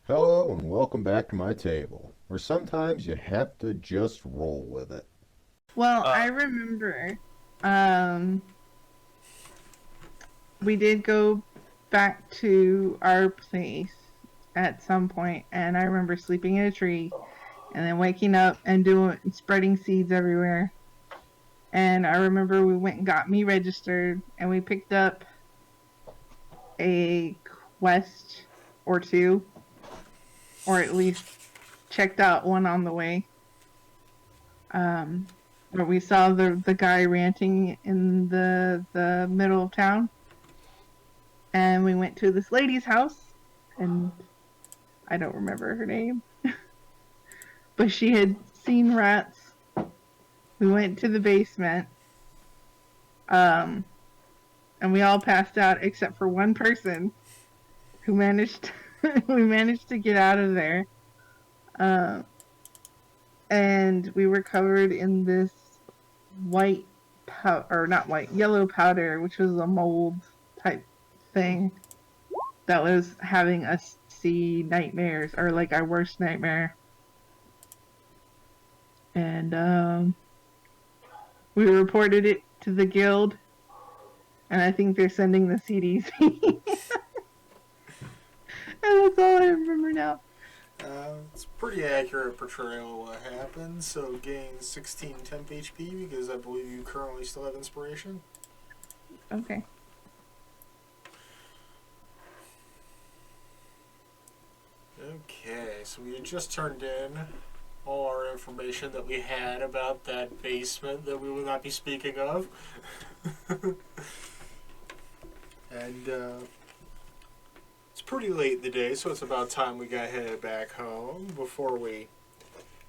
Hello and welcome back to my table, where sometimes you have to just roll with it. Well, I Uh, remember um we did go back to our place at some point, and I remember sleeping in a tree and then waking up and doing spreading seeds everywhere. And I remember we went and got me registered, and we picked up a quest or two, or at least checked out one on the way. Um where we saw the guy ranting in the middle of town, and we went to this lady's house, and I don't remember her name, but she had seen rats. We went to the basement, um, and we all passed out except for one person who managed we managed to get out of there. Uh, and we were covered in this white powder, or not white, yellow powder, which was a mold type thing that was having us see nightmares, or like our worst nightmare. And we reported it to the guild, and I think they're sending the CDC. And that's all I remember now. it's a pretty accurate portrayal of what happened. So gain 16 temp HP because I believe you currently still have inspiration. Okay. Okay, so we had just turned in all our information that we had about that basement that we will not be speaking of. and it's pretty late in the day, so it's about time we got headed back home before we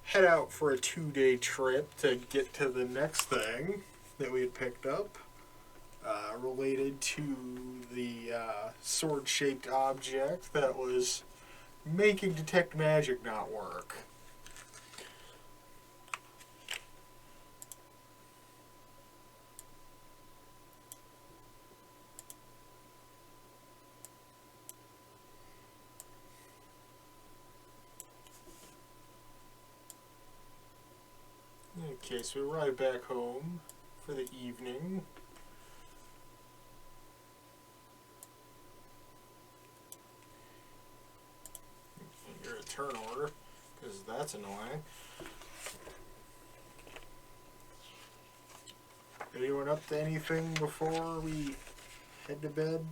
head out for a 2-day trip to get to the next thing that we had picked up related to the sword shaped object that was making detect magic not work. Okay, so we arrived back home for the evening. Your return order, because that's annoying. Anyone up to anything before we head to bed?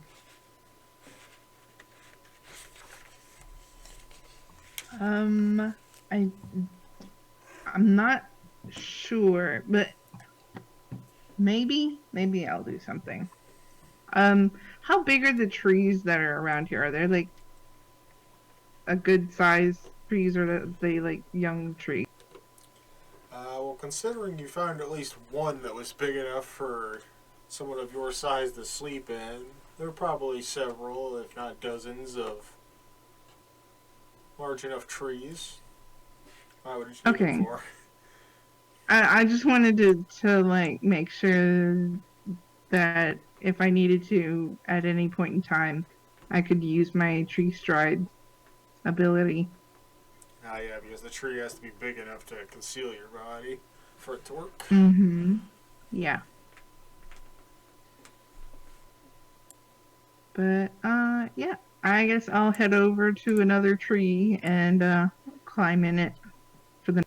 Um, I I'm not sure, but maybe I'll do something. How big are the trees that are around here? Are they like a good size trees, or are they like young trees? Well, considering you found at least one that was big enough for someone of your size to sleep in, there are probably several, if not dozens, of large enough trees. Why would you need them Okay. for? I just wanted to like make sure that if I needed to at any point in time, I could use my tree stride ability. Ah, yeah, because the tree has to be big enough to conceal your body for it to work. Mm-hmm. Yeah. But yeah. I guess I'll head over to another tree and climb in it for the.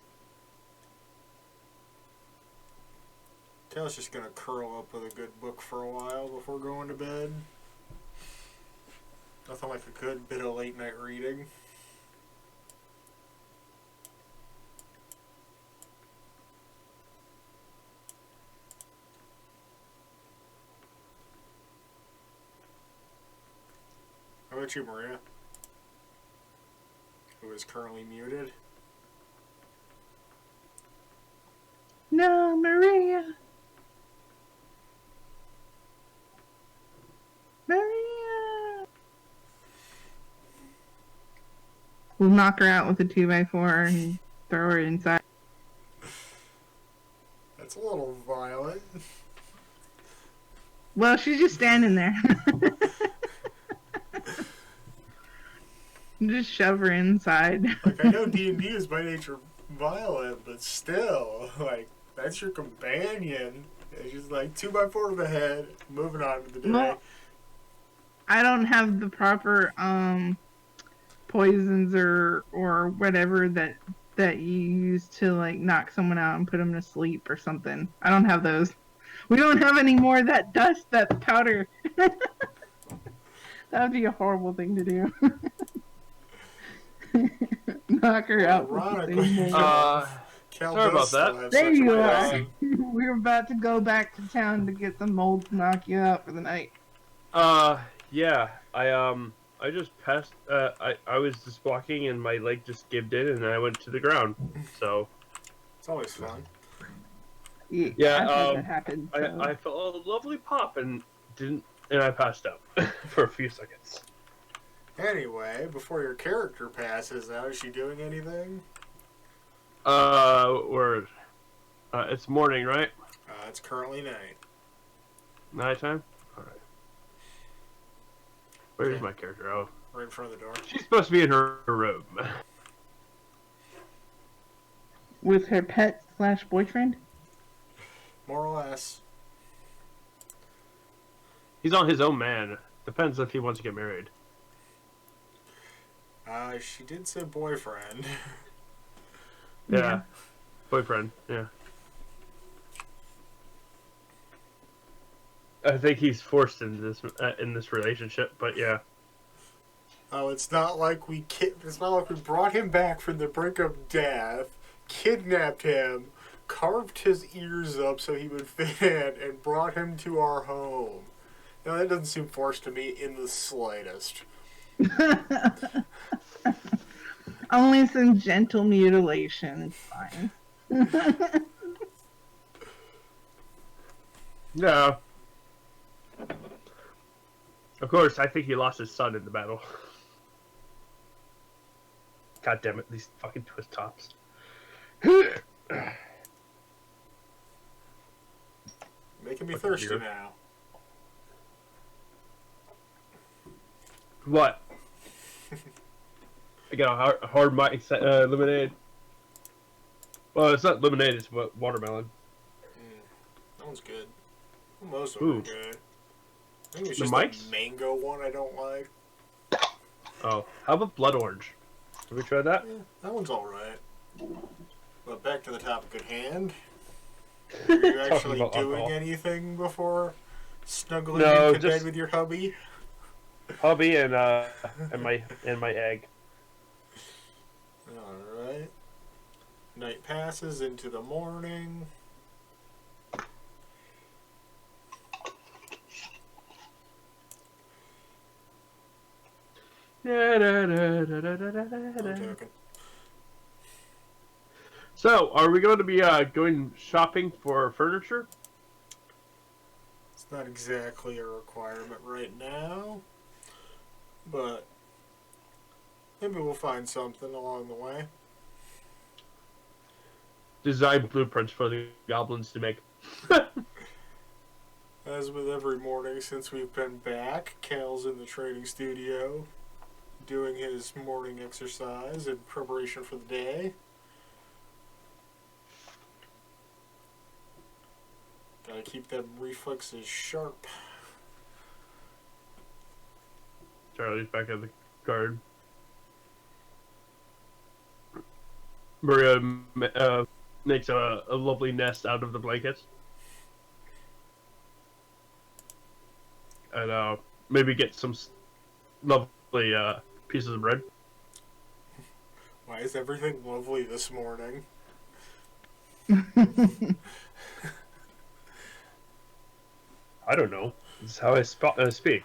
Tail's just gonna curl up with a good book for a while before going to bed. Nothing like a good bit of late night reading. How about you, Maria? Who is currently muted? No, Maria. Maria. We'll knock her out with a 2x4 and throw her inside. That's a little violent. Well, she's just standing there. Just shove her inside. Like, I know D&D is by nature violent, but still, like, that's your companion. It's just like 2x4 to the head, moving on to the day. Well, I don't have the proper poisons or whatever that you use to like knock someone out and put them to sleep or something. I don't have those. We don't have any more of that dust, that powder. That would be a horrible thing to do. Knock her out. Ironically, Cal sorry does about still that. have There such you a are. poison. We were about to go back to town to get some mold to knock you out for the night. Yeah. I just passed. I was just walking and my leg just gave in and I went to the ground. So. It's always fun. Yeah. I thought that happened. So. I felt a lovely pop and I passed out for a few seconds. Anyway, before your character passes out, is she doing anything? It's morning, right? It's currently night. Nighttime? Alright. Where's Okay. my character? Oh. Right in front of the door. She's supposed to be in her room. With her pet / boyfriend? More or less. He's on his own man. Depends if he wants to get married. She did say boyfriend. Yeah. Boyfriend, yeah. I think he's forced into this relationship, but yeah. Oh, it's not like we brought him back from the brink of death, kidnapped him, carved his ears up so he would fit in, and brought him to our home. Now that doesn't seem forced to me in the slightest. Only some gentle mutilation. It's fine. No. Of course, I think he lost his son in the battle. God damn it, these fucking twist tops. Making me Fucking thirsty weird. now. What? I got a hard lemonade. Well, it's not lemonade, it's watermelon. That one's good. Most of them are good. I think it's The just mics? the mango one I don't like. Oh, how about blood orange? Have we tried that? Yeah, that one's alright. But back to the topic at hand. Are you actually about doing alcohol. anything before snuggling No, into just- bed with your hubby? Hubby and my egg. Alright. Night passes into the morning. I'm joking. So, are we going to be going shopping for furniture? It's not exactly a requirement right now, but maybe we'll find something along the way. Design blueprints for the goblins to make. As with every morning since we've been back, Cal's in the training studio doing his morning exercise in preparation for the day. Gotta keep them reflexes sharp. Charlie's back at the guard. Maria makes a lovely nest out of the blankets. And maybe get some lovely pieces of bread. Why is everything lovely this morning? I don't know. This is how I speak.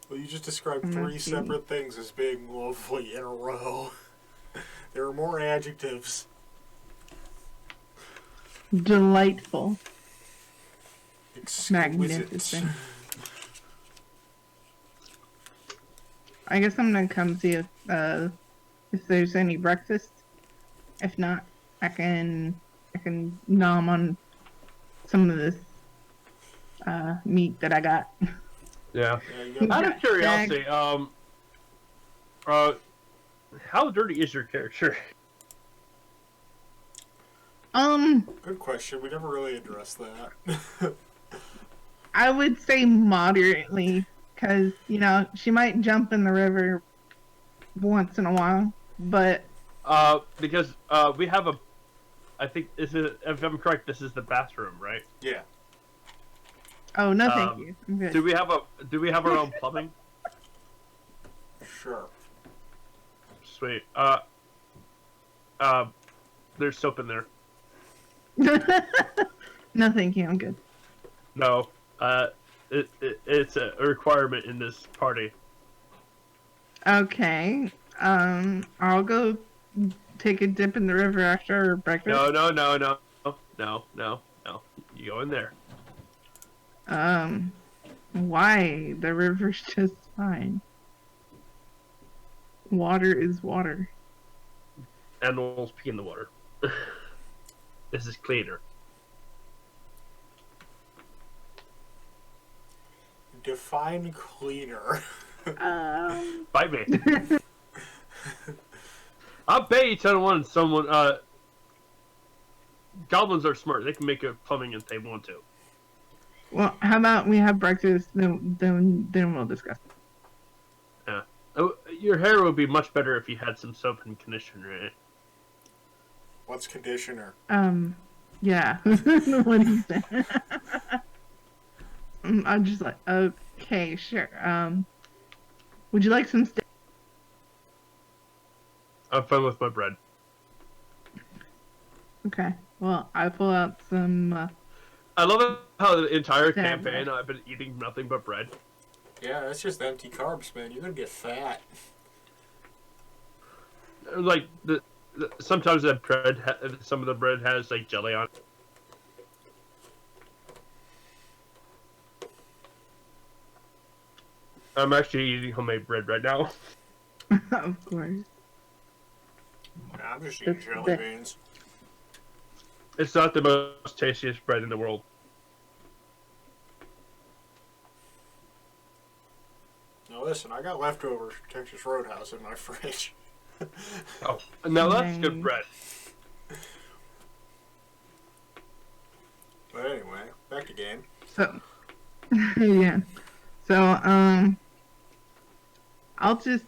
Well, you just described three separate things as being lovely in a row. There are more adjectives. Delightful. Exquisite. Magnificent. I guess I'm gonna come see if there's any breakfast. If not, I can nom on some of this meat that I got. Yeah. Yeah, you got Out of curiosity, How dirty is your character? Good question. We never really addressed that. I would say moderately, because she might jump in the river once in a while, but Because we have a. I think this is, if I'm correct, this is the bathroom, right? Yeah. oh no, thank you. I'm good. Do we have our own plumbing? Sure. Sweet. There's soap in there. No, thank you. I'm good. No. It's a requirement in this party. Okay. I'll go take a dip in the river after breakfast. No. You go in there. Why? The river's just fine. Water is water. Animals pee in the water. This is cleaner. Define cleaner. Bite me. I'll bet you 10-1 someone. Goblins are smart. They can make a plumbing if they want to. Well, how about we have breakfast, then we'll discuss. Yeah. Oh, your hair would be much better if you had some soap and conditioner in it. What's conditioner? Yeah. What do you say? I'm just like, okay, sure. Would you like some steak? I'm fine with my bread. Okay. Well, I pull out some. I love it how the entire Damn campaign right. I've been eating nothing but bread. Yeah, that's just empty carbs, man. You're gonna get fat. Like sometimes that bread, some of the bread has like jelly on it. I'm actually eating homemade bread right now. Of course. I'm just eating That's jelly the- beans. It's not the most tastiest bread in the world. Now listen, I got leftover Texas Roadhouse in my fridge. Oh, now that's good Nice. bread. But anyway, back to game. So, yeah. So, I'll just,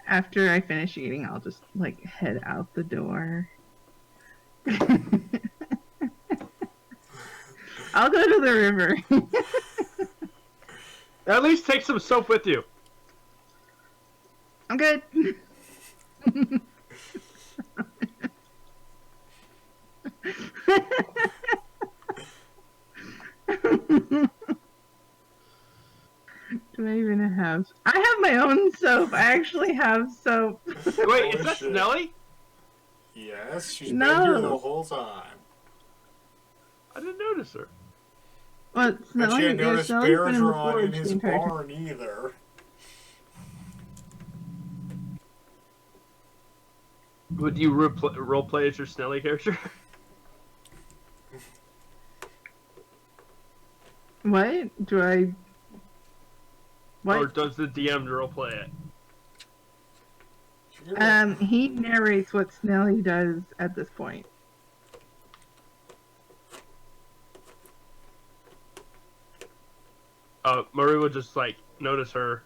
after I finish eating, I'll just, like, head out the door. I'll go to the river. At least take some soap with you. I'm good. Do I even have? I have my own soap. I actually have soap. Wait, Holy is that shit. Snelly? Yes, she's No. been here the whole time. I didn't notice her. What? But Smelly? she didn't Yeah, notice Smelly's been in the Bergeron in forge the his entire time. barn either. Would you roleplay as your Snelly character? What? Do I? What? Or does the DM roleplay it? He narrates what Snelly does at this point. Marie would just like notice her,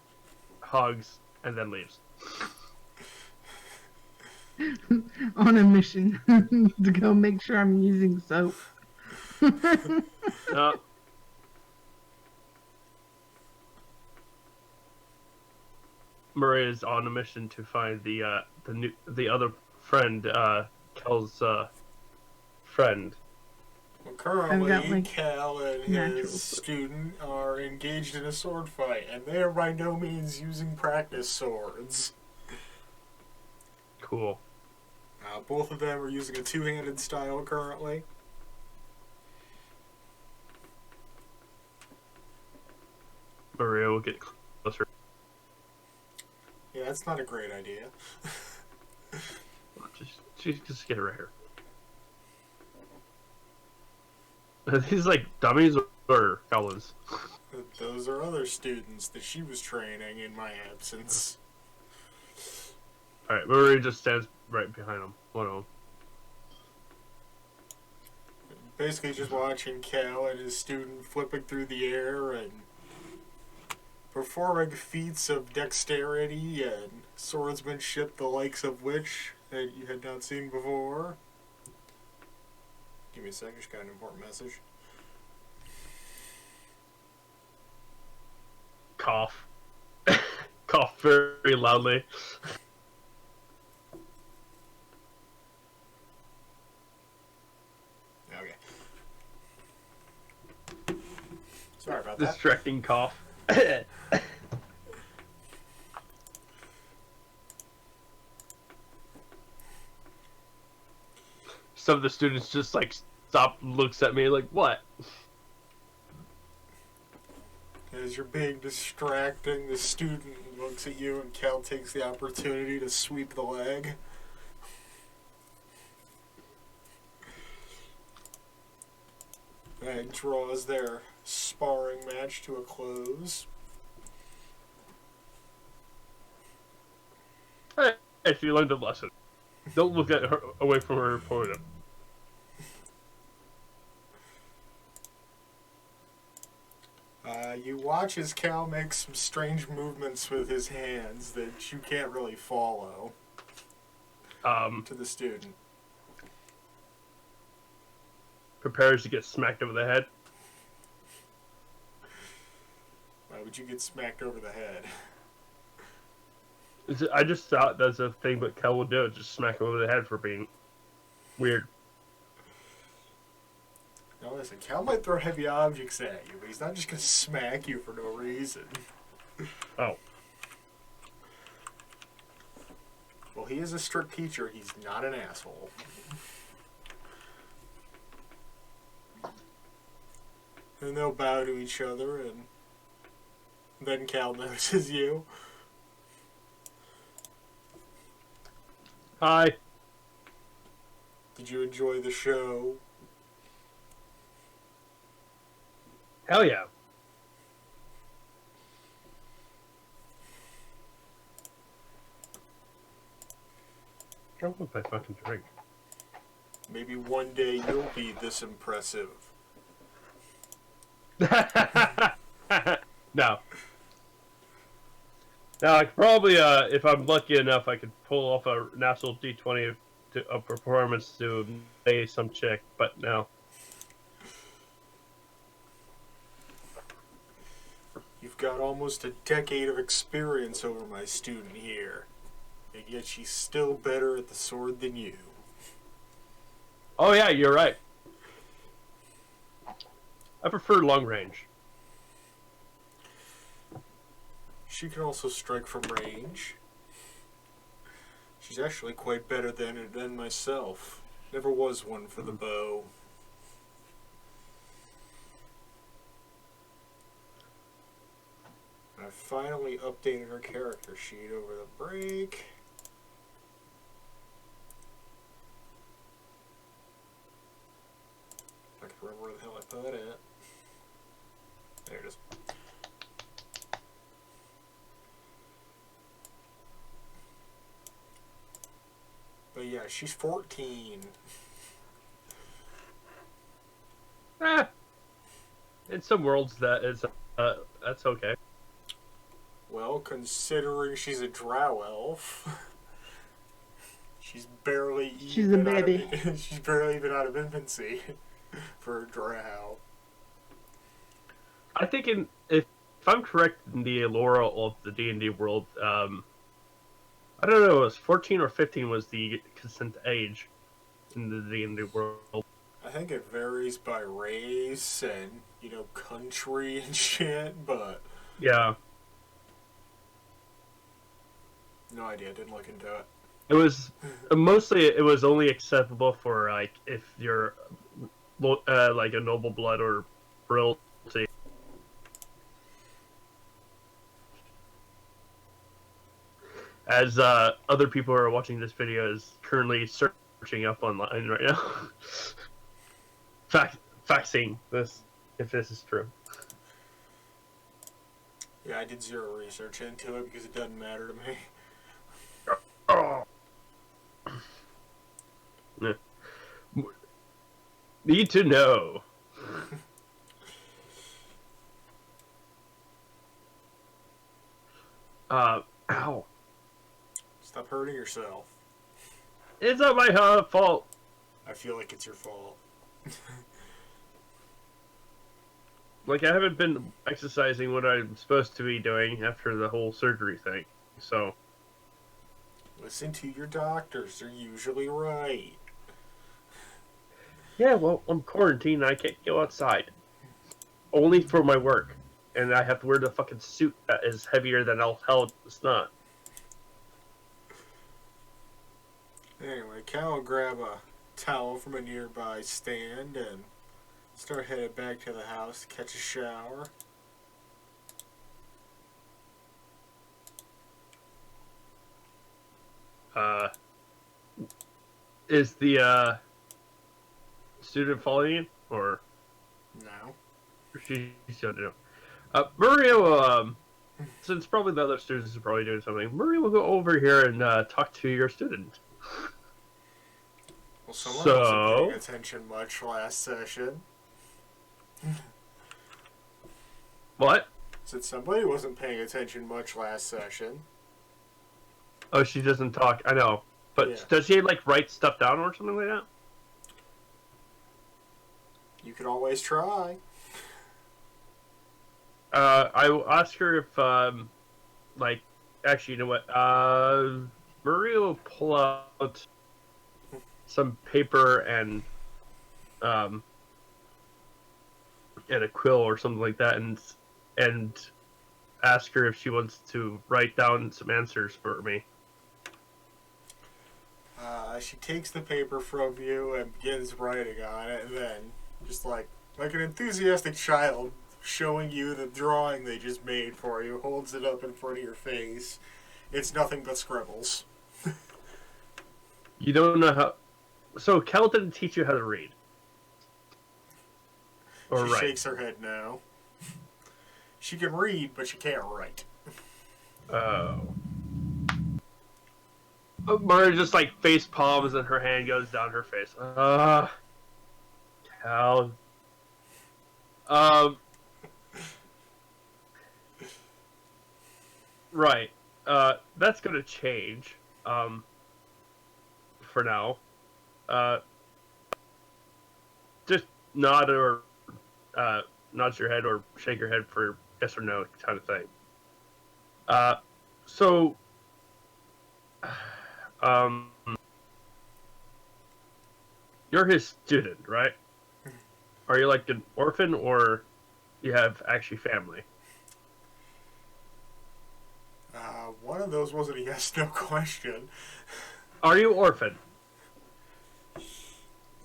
hugs, and then leaves. On a mission to go make sure I'm using soap. Marie is on a mission to find the other friend, Kel's friend. Well, I've currently, got, like, Cal and natural his soap. student are engaged in a sword fight, and they are by no means using practice swords. Cool. Both of them are using a two-handed style currently. Maria will get closer. Yeah, that's not a great idea. Just get her right here. Are these like dummies or goblins? Those are other students that she was training in my absence. All right, Marie just stands right behind him. One of them. Basically just watching Cal and his student flipping through the air and performing feats of dexterity and swordsmanship, the likes of which that you had not seen before. Give me a second, just got an important message. Cough. Cough very loudly. Okay. Sorry about that. Distracting cough. Some of the students just like stop, looks at me like, what? As you're being distracting, the student looks at you and Cal takes the opportunity to sweep the leg. And draws their sparring match to a close. Hey, she learned a lesson. Don't look at her away from her opponent. You watch as Cal makes some strange movements with his hands that you can't really follow to the student. Prepares to get smacked over the head. Why would you get smacked over the head? I just thought that's a thing, but Kel will do it. Just smack him over the head for being weird. Now listen, Cal might throw heavy objects at you, but he's not just going to smack you for no reason. Oh. Well, he is a strict teacher. He's not an asshole. And they'll bow to each other, and then Cal notices you. Hi. Did you enjoy the show? Hell yeah. Drunk with my fucking drink. Maybe one day you'll be this impressive. No. Now, I could probably, if I'm lucky enough, I could pull off a national D20 of performance to pay some chick, but no. You've got almost a decade of experience over my student here, and yet she's still better at the sword than you. Oh yeah, you're right. I prefer long range. She can also strike from range. She's actually quite better than myself. Never was one for the bow. I finally updated her character sheet over the break. I can remember where the hell I put it. There it is. But yeah, she's 14. In some worlds, that's okay. Well, considering she's a drow elf, she's barely She's a baby. She's barely even out of infancy for a drow. I think if I'm correct in the lore of the D&D world, I don't know, it was 14 or 15 was the consent age in the D&D world. I think it varies by race and, country and shit, but Yeah. no idea, didn't look into it. It was mostly it was only acceptable for like if you're like a noble blood or royalty. As other people who are watching this video is currently searching up online right now, faxing this if this is true. Yeah, I did zero research into it because it doesn't matter to me. Oh. Yeah. Need to know. Ow. Stop hurting yourself. It's not my fault. I feel like it's your fault. Like, I haven't been exercising what I'm supposed to be doing after the whole surgery thing. So, Listen to your doctors. They're usually right. yeah, well, I'm quarantined and I can't go outside. Only for my work. And I have to wear the fucking suit that is heavier than all hell it's not. Anyway, Cal will grab a towel from a nearby stand and start heading back to the house to catch a shower. Is the student following you? Or No. she's going to know? Mario, since probably the other students are probably doing something, Mario will go over here and talk to your student. Well, someone So- wasn't paying attention much last session. What? Said somebody wasn't paying attention much last session. Oh, she doesn't talk. I know. But Yeah. does she, like, write stuff down or something like that? You can always try. I will ask her if, like, actually, you know what? Maria will pull out some paper and a quill or something like that, and ask her if she wants to write down some answers for me. She takes the paper from you and begins writing on it, and then, just like an enthusiastic child showing you the drawing they just made for you, holds it up in front of your face. It's nothing but scribbles. You don't know how... So, Cal didn't teach you how to read? Or She write? shakes her head no. She can read, but she can't write. Oh. Maria just, like, face palms and her hand goes down her face. Cal. Right. That's gonna change. For now. Just nod or nod your head or shake your head for yes or no kind of thing. So, you're his student, right? Are you like an orphan or you have actually family? One of those wasn't a yes/no question. Are you orphan?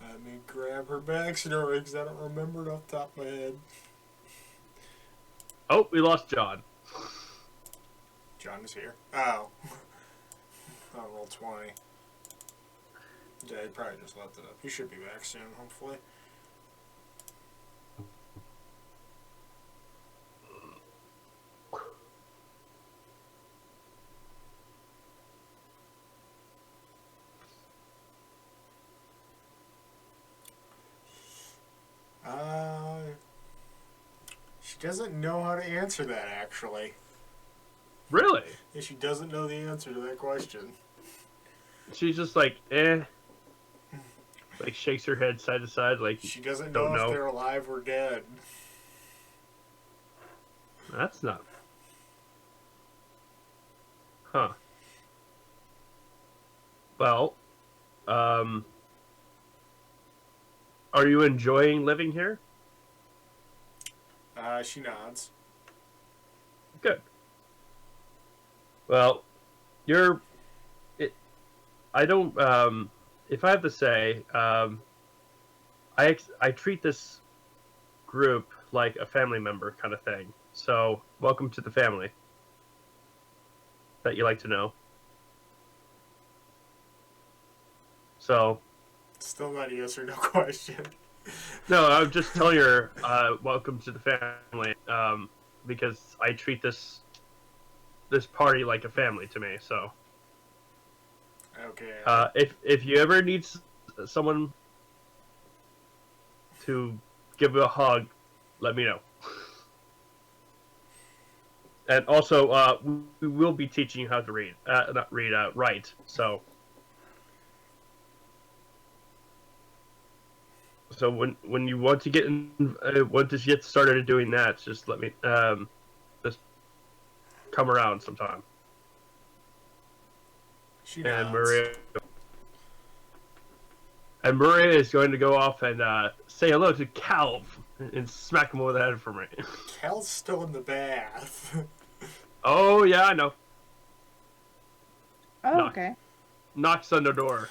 Let me grab her backstory because I don't remember it off the top of my head. Oh, we lost John. John is here. Oh. On roll 20. Yeah, he probably just left it up. He should be back soon, hopefully. She doesn't know how to answer that, actually. Really? Yeah, she doesn't know the answer to that question. She's just like, eh. Like, shakes her head side to side, like, She doesn't Don't know know. if they're alive or dead. that's not. Huh. Well, are you enjoying living here? She nods. Good. Well, I don't, if I have to say, I treat this group like a family member kind of thing. So, welcome to the family that you like to know. So, Still not a yes or no question. no, I'm just telling her, welcome to the family, because I treat this party like a family to me, so. Okay. If you ever need someone to give you a hug, let me know. And also, we will be teaching you how to read, not read, write. So when you want to want to get started doing that, just let me just come around sometime. She And nods. Maria is going to go off and say hello to Calv and smack him over the head for me. Cal's still in the bath. Oh yeah, I know. Oh, Knock. okay. Knocks on the door.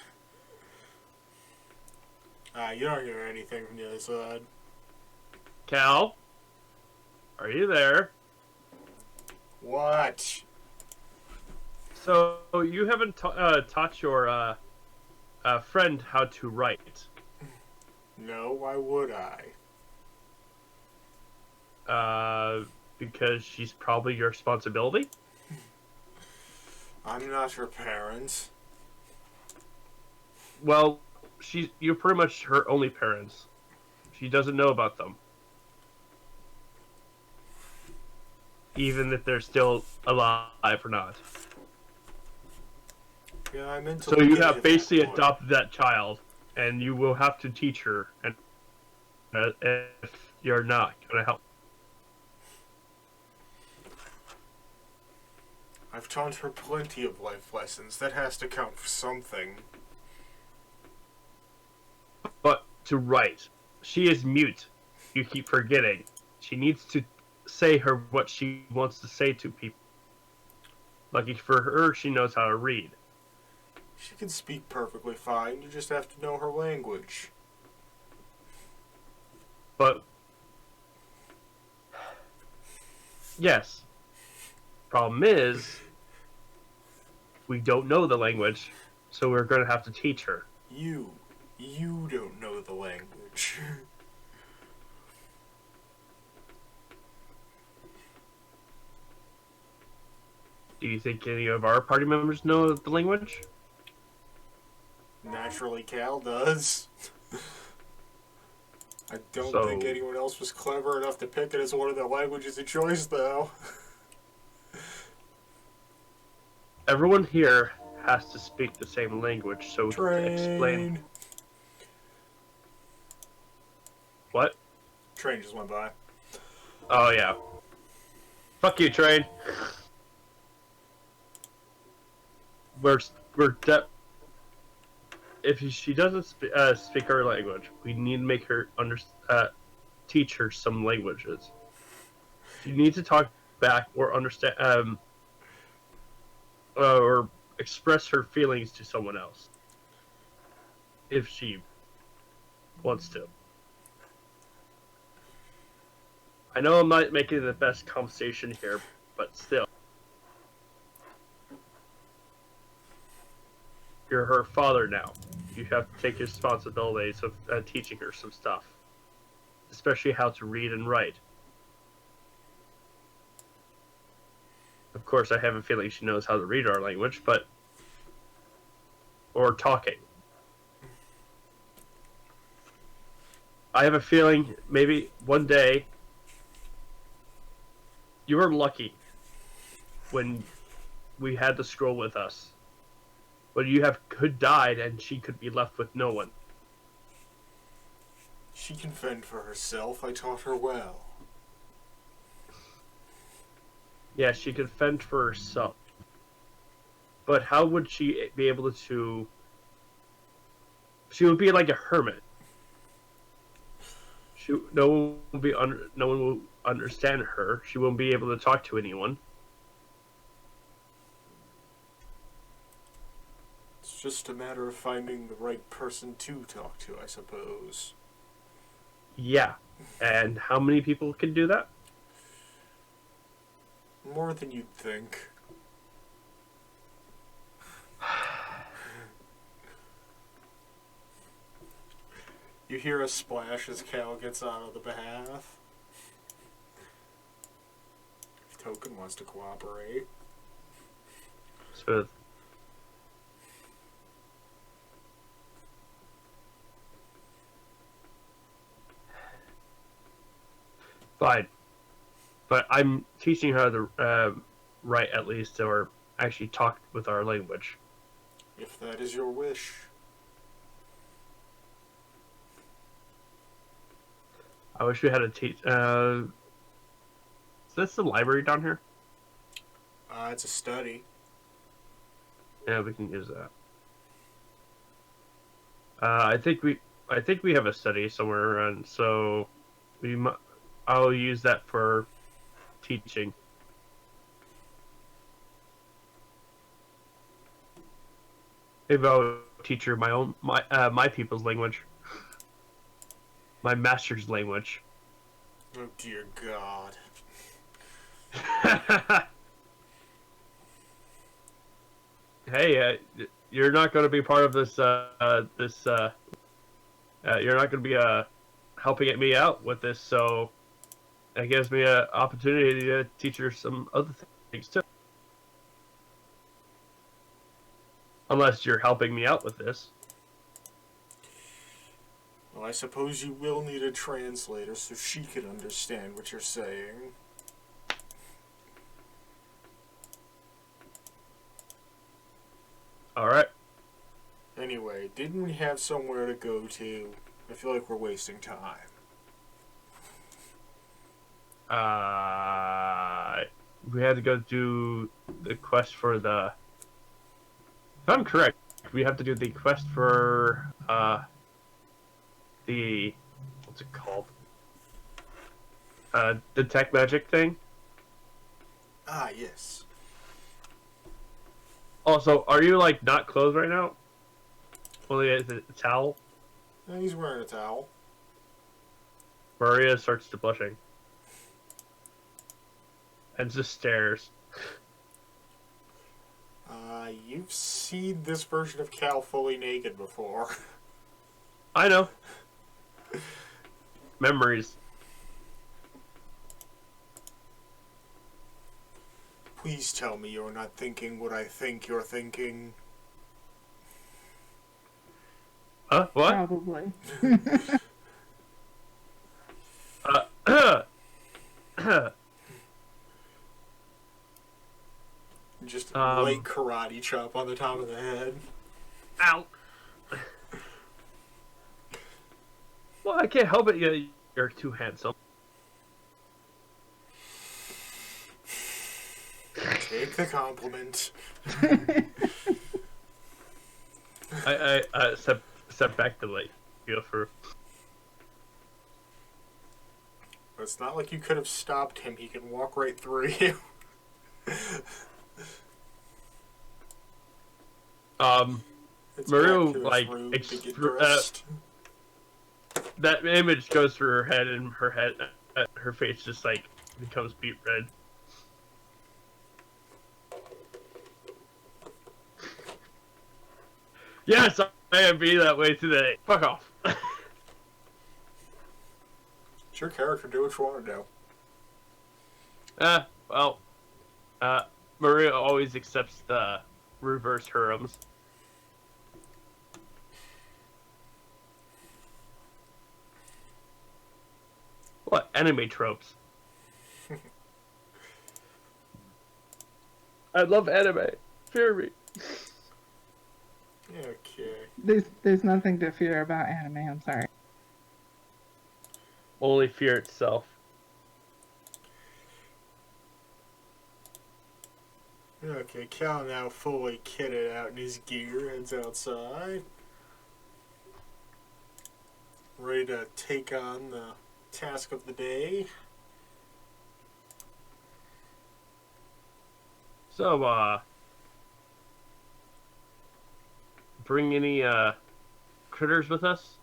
You don't hear anything from the other side. Cal, are you there? What? So you haven't taught your friend how to write. No, why would I? Because she's probably your responsibility. I'm not her parent. Well, you're pretty much her only parents. She doesn't know about them, even if they're still alive or not. Yeah, I meant to. So you have basically adopted that child, and you will have to teach her, and if you're not going to help. I've taught her plenty of life lessons. That has to count for something. But to write, she is mute. You keep forgetting. She needs to say what she wants to say to people. Lucky for her, she knows how to read. She can speak perfectly fine. You just have to know her language. But yes, problem is we don't know the language, so we're going to have to teach her. You don't know the language. Do you think any of our party members know the language? Naturally, Cal does. I don't So- think anyone else was clever enough to pick it as one of their languages of choice, though. Everyone here has to speak the same language, so to explain Train. what? Train just went by. Oh yeah. Fuck you, train. We're if she doesn't speak our language, we need to make her teach her some languages. She needs to talk back or understand or express her feelings to someone else if she wants to. I know I'm not making the best conversation here, but still. You're her father now. You have to take responsibilities of teaching her some stuff. Especially how to read and write. Of course, I have a feeling she knows how to read our language, but... or talking. I have a feeling maybe one day you were lucky when we had the scroll with us. But could died and she could be left with no one. She can fend for herself. I taught her well. Yeah, she could fend for herself. But how would she be able to... She would be like a hermit. No one will understand her. She won't be able to talk to anyone. It's just a matter of finding the right person to talk to, I suppose. Yeah. And how many people can do that? More than you'd think. You hear a splash as Cal gets out of the bath. If Token wants to cooperate. So, Fine. But I'm teaching her to write at least, or actually talk with our language. If that is your wish. I wish we had a teach. Is this the library down here? It's a study. Yeah, we can use that. I think we have a study somewhere around, so I'll use that for teaching. Maybe I'll teach her my people's language, my master's language. Oh dear God. Hey, you're not going to be part of this. You're not going to be helping me out with this, so that gives me an opportunity to teach her some other things too. Unless you're helping me out with this. Well, I suppose you will need a translator so she can understand what you're saying. All right. Anyway, didn't we have somewhere to go to? I feel like we're wasting time. We had to go do the quest for the. If I'm correct, we have to do the quest for the what's it called? Detect magic thing. Ah, yes. Also, are you like not clothed right now? Only a towel. He's wearing a towel. Maria starts to blushing and just stares. You've seen this version of Cal fully naked before. I know. Memories. Please tell me you're not thinking what I think you're thinking. What? Probably. Just a light karate chop on the top of the head. Ow. Well, I can't help it. You're too handsome. Take the compliment. I step back to like feel for. It's not like you could have stopped him. He can walk right through you. It's Maru back to his like room to get dressed. That image goes through her head, and her face just like becomes beet red. Yes, I am being that way today. Fuck off. It's your character. Do what you want to do. Well, Maria always accepts the reverse Hurums. What? Anime tropes. I love anime. Fear me. Okay. There's nothing to fear about anime. I'm sorry. Only fear itself. Okay, Cal now fully kitted out in his gear, heads outside. Ready to take on the task of the day. So, bring any, critters with us?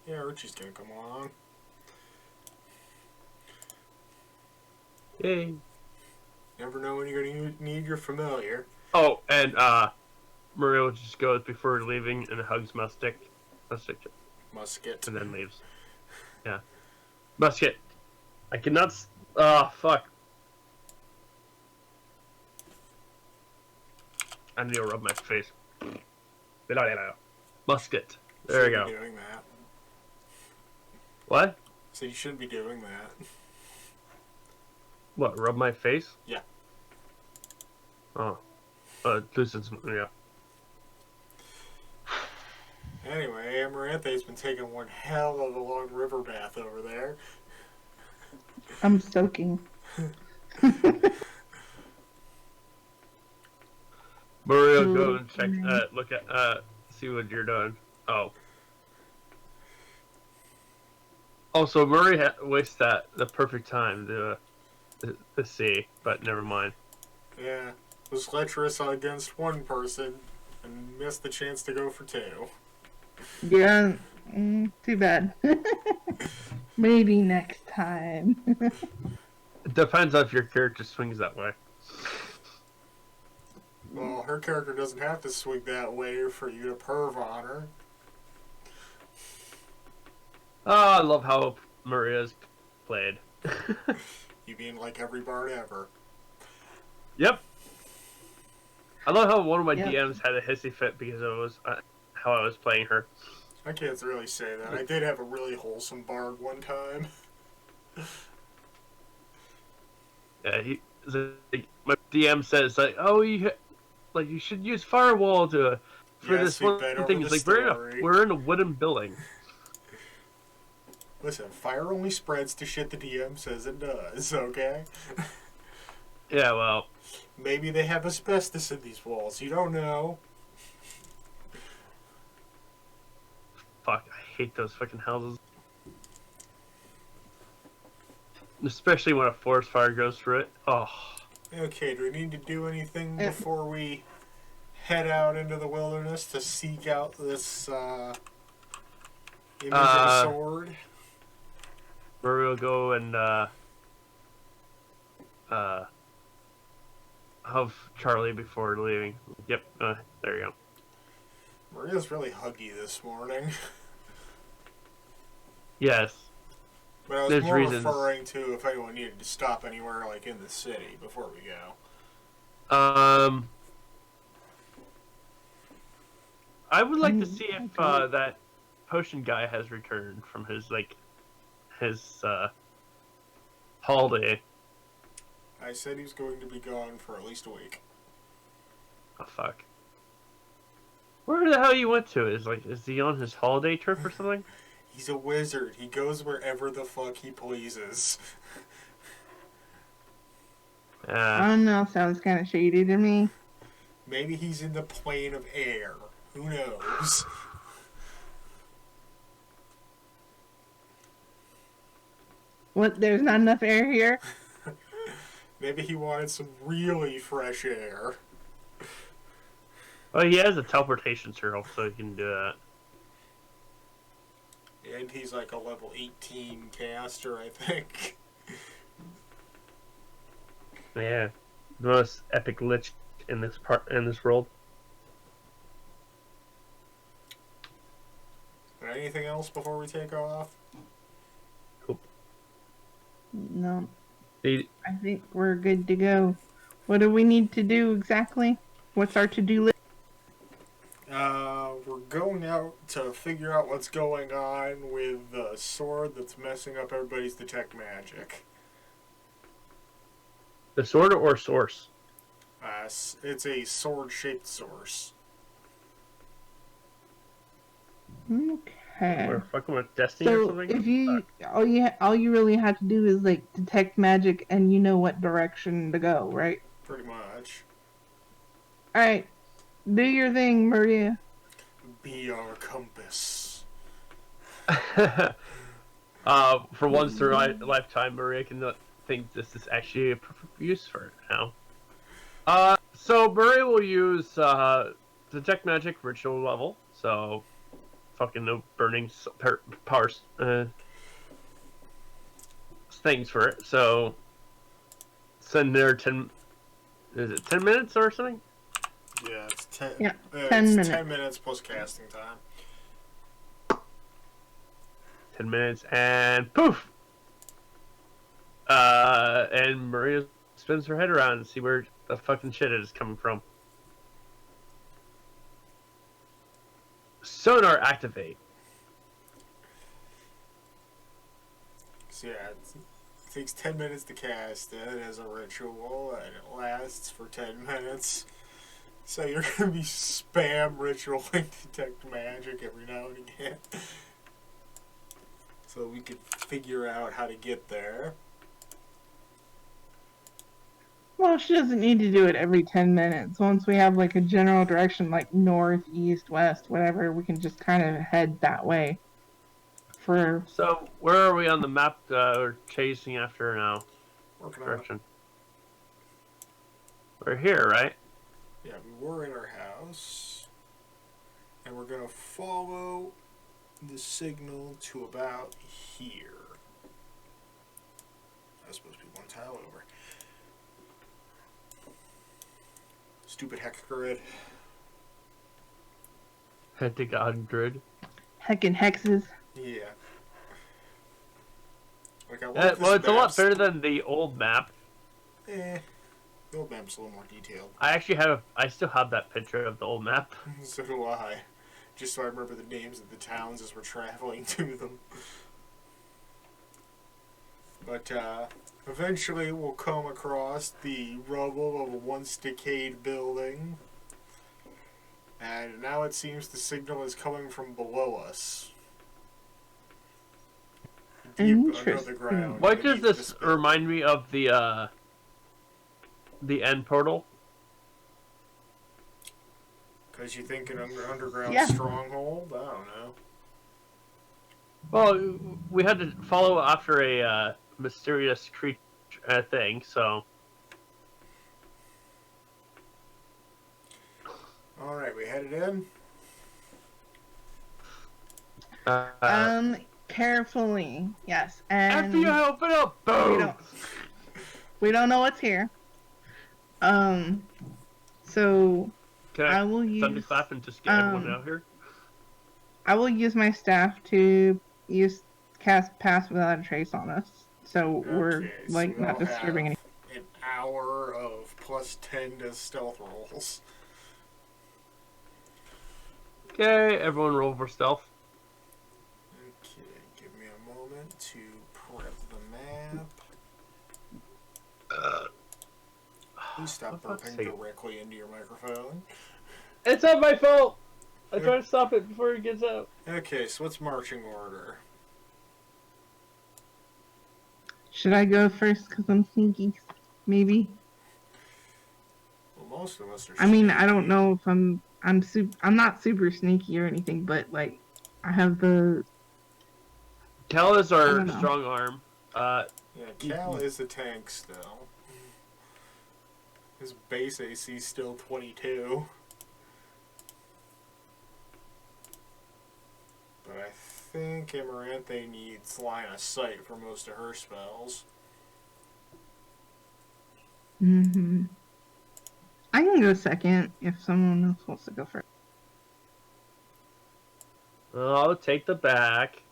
Yeah, Richie's gonna come along. Yay. Never know when you're gonna need your familiar. Oh, and, Maria just goes before leaving and hugs Musket, Musket. and then leaves. Yeah. Musket. I cannot, fuck. I need to rub my face. Musket. There we Shouldn't go. be doing that. What? So you shouldn't be doing that. What? Rub my face? Yeah. Oh. Loosens. Yeah. Anyway, Amaranthe's been taking one hell of a long river bath over there. I'm soaking. Mario, go and check. Look at. See what you're doing. Oh. Also, Murray wastes the perfect time to see, but never mind. Yeah, was lecherous against one person and missed the chance to go for two. Yeah, too bad. Maybe next time. It depends on if your character swings that way. Well, her character doesn't have to swing that way for you to perv on her. Oh, I love how Maria's played. You being like every bard ever. Yep. I love how one of my Yep. DMs had a hissy fit because it was how I was playing her. I can't really say that. I did have a really wholesome bard one time. Yeah, my DM says like, oh, you should use firewall for Yeah, this see, one bet over thing. the It's like story. we're in a wooden building. Listen, fire only spreads to shit the DM says it does, okay? Yeah, well, Maybe they have asbestos in these walls. You don't know. fuck, I hate those fucking houses. Especially when a forest fire goes through it. Oh. Okay, do we need to do anything before we head out into the wilderness to seek out this image of a sword? Where we'll go and have Charlie before leaving. Yep, there you go. Maria's really huggy this morning. Yes. But I was There's more reasons. referring to if anyone needed to stop anywhere, like in the city, before we go. I would like to see if that potion guy has returned from his holiday. I said he was going to be gone for at least a week. Oh fuck. Where the hell you went to? Is he on his holiday trip or something? He's a wizard. He goes wherever the fuck he pleases. I don't know, sounds kind of shady to me. Maybe he's in the plane of air. Who knows? What, there's not enough air here? Maybe he wanted some really fresh air. Well, he has a teleportation turtle, so he can do that. And he's like a level 18 caster, I think. Yeah, the most epic lich in this world. Anything else before we take off? No, He, I think we're good to go. What do we need to do exactly? What's our to-do list? We're going out to figure out what's going on with the sword that's messing up everybody's detect magic. the sword or source? It's a sword-shaped source. Okay. Or fucking with Destiny or So something? if you all you really have to do is like detect magic and you know what direction to go, right? Pretty much. All right, do your thing, Maria. Be our compass. For once in her lifetime, Maria can think this is actually a perfect use for it now. So Maria will use detect magic ritual level, so fucking no burning power things for it. So send there 10. Is it 10 minutes or something? Yeah, it's 10. Yeah, it's 10 minutes. 10 minutes plus casting time. 10 minutes and poof. And Maria spins her head around and see where the fucking shit is coming from. Sonar activate. So yeah, it takes 10 minutes to cast it as a ritual, and it lasts for 10 minutes. So you're gonna be spam ritualing detect magic every now and again. So we could figure out how to get there. Well, she doesn't need to do it every 10 minutes. Once we have like a general direction, like north, east, west, whatever, we can just kind of head that way. For So where are we on the map? We're chasing after now. Working on it. Direction. We're here, right? Yeah, we were in our house. And we're gonna follow the signal to about here. That's supposed to be one tile over. Stupid hex grid. Pentagon grid. heckin' hexes. Yeah. Like I Well, this it's a lot map's- better than the old map. The old map's a little more detailed. I still have that picture of the old map. So do I. Just so I remember the names of the towns as we're traveling to them. But eventually we'll come across the rubble of a once decayed building. And now it seems the signal is coming from below us. Deep under the Interesting. ground. Why does beneath this building. remind me of the end portal? Because you think an underground Yeah. stronghold? I don't know. Well, we had to follow after a mysterious creature thing, so Alright, we headed in. Carefully, yes. after you And open up, boom. we don't know what's here. So Can I I will thunderclap and just get everyone out here? I will use my staff to cast pass without a trace on us. So we're Okay, so like we not all disturbing have any. an hour of plus 10 to stealth rolls. Okay, everyone roll for stealth. Okay, give me a moment to prep the map. Please stop for fuck's burping sake. directly into your microphone. It's not my fault. I tried to stop it before it gets out. Okay, so what's marching order? Should I go first because I'm sneaky? Maybe. Well, most of us are. I mean, I don't sneaky. know if I'm not super sneaky or anything, but like I have the Cal is I our don't know. strong arm. Yeah, Cal is a tank still. His base AC is still 22. But I think Amaranthe needs line of sight for most of her spells. I can go second if someone else wants to go first. I'll take the back.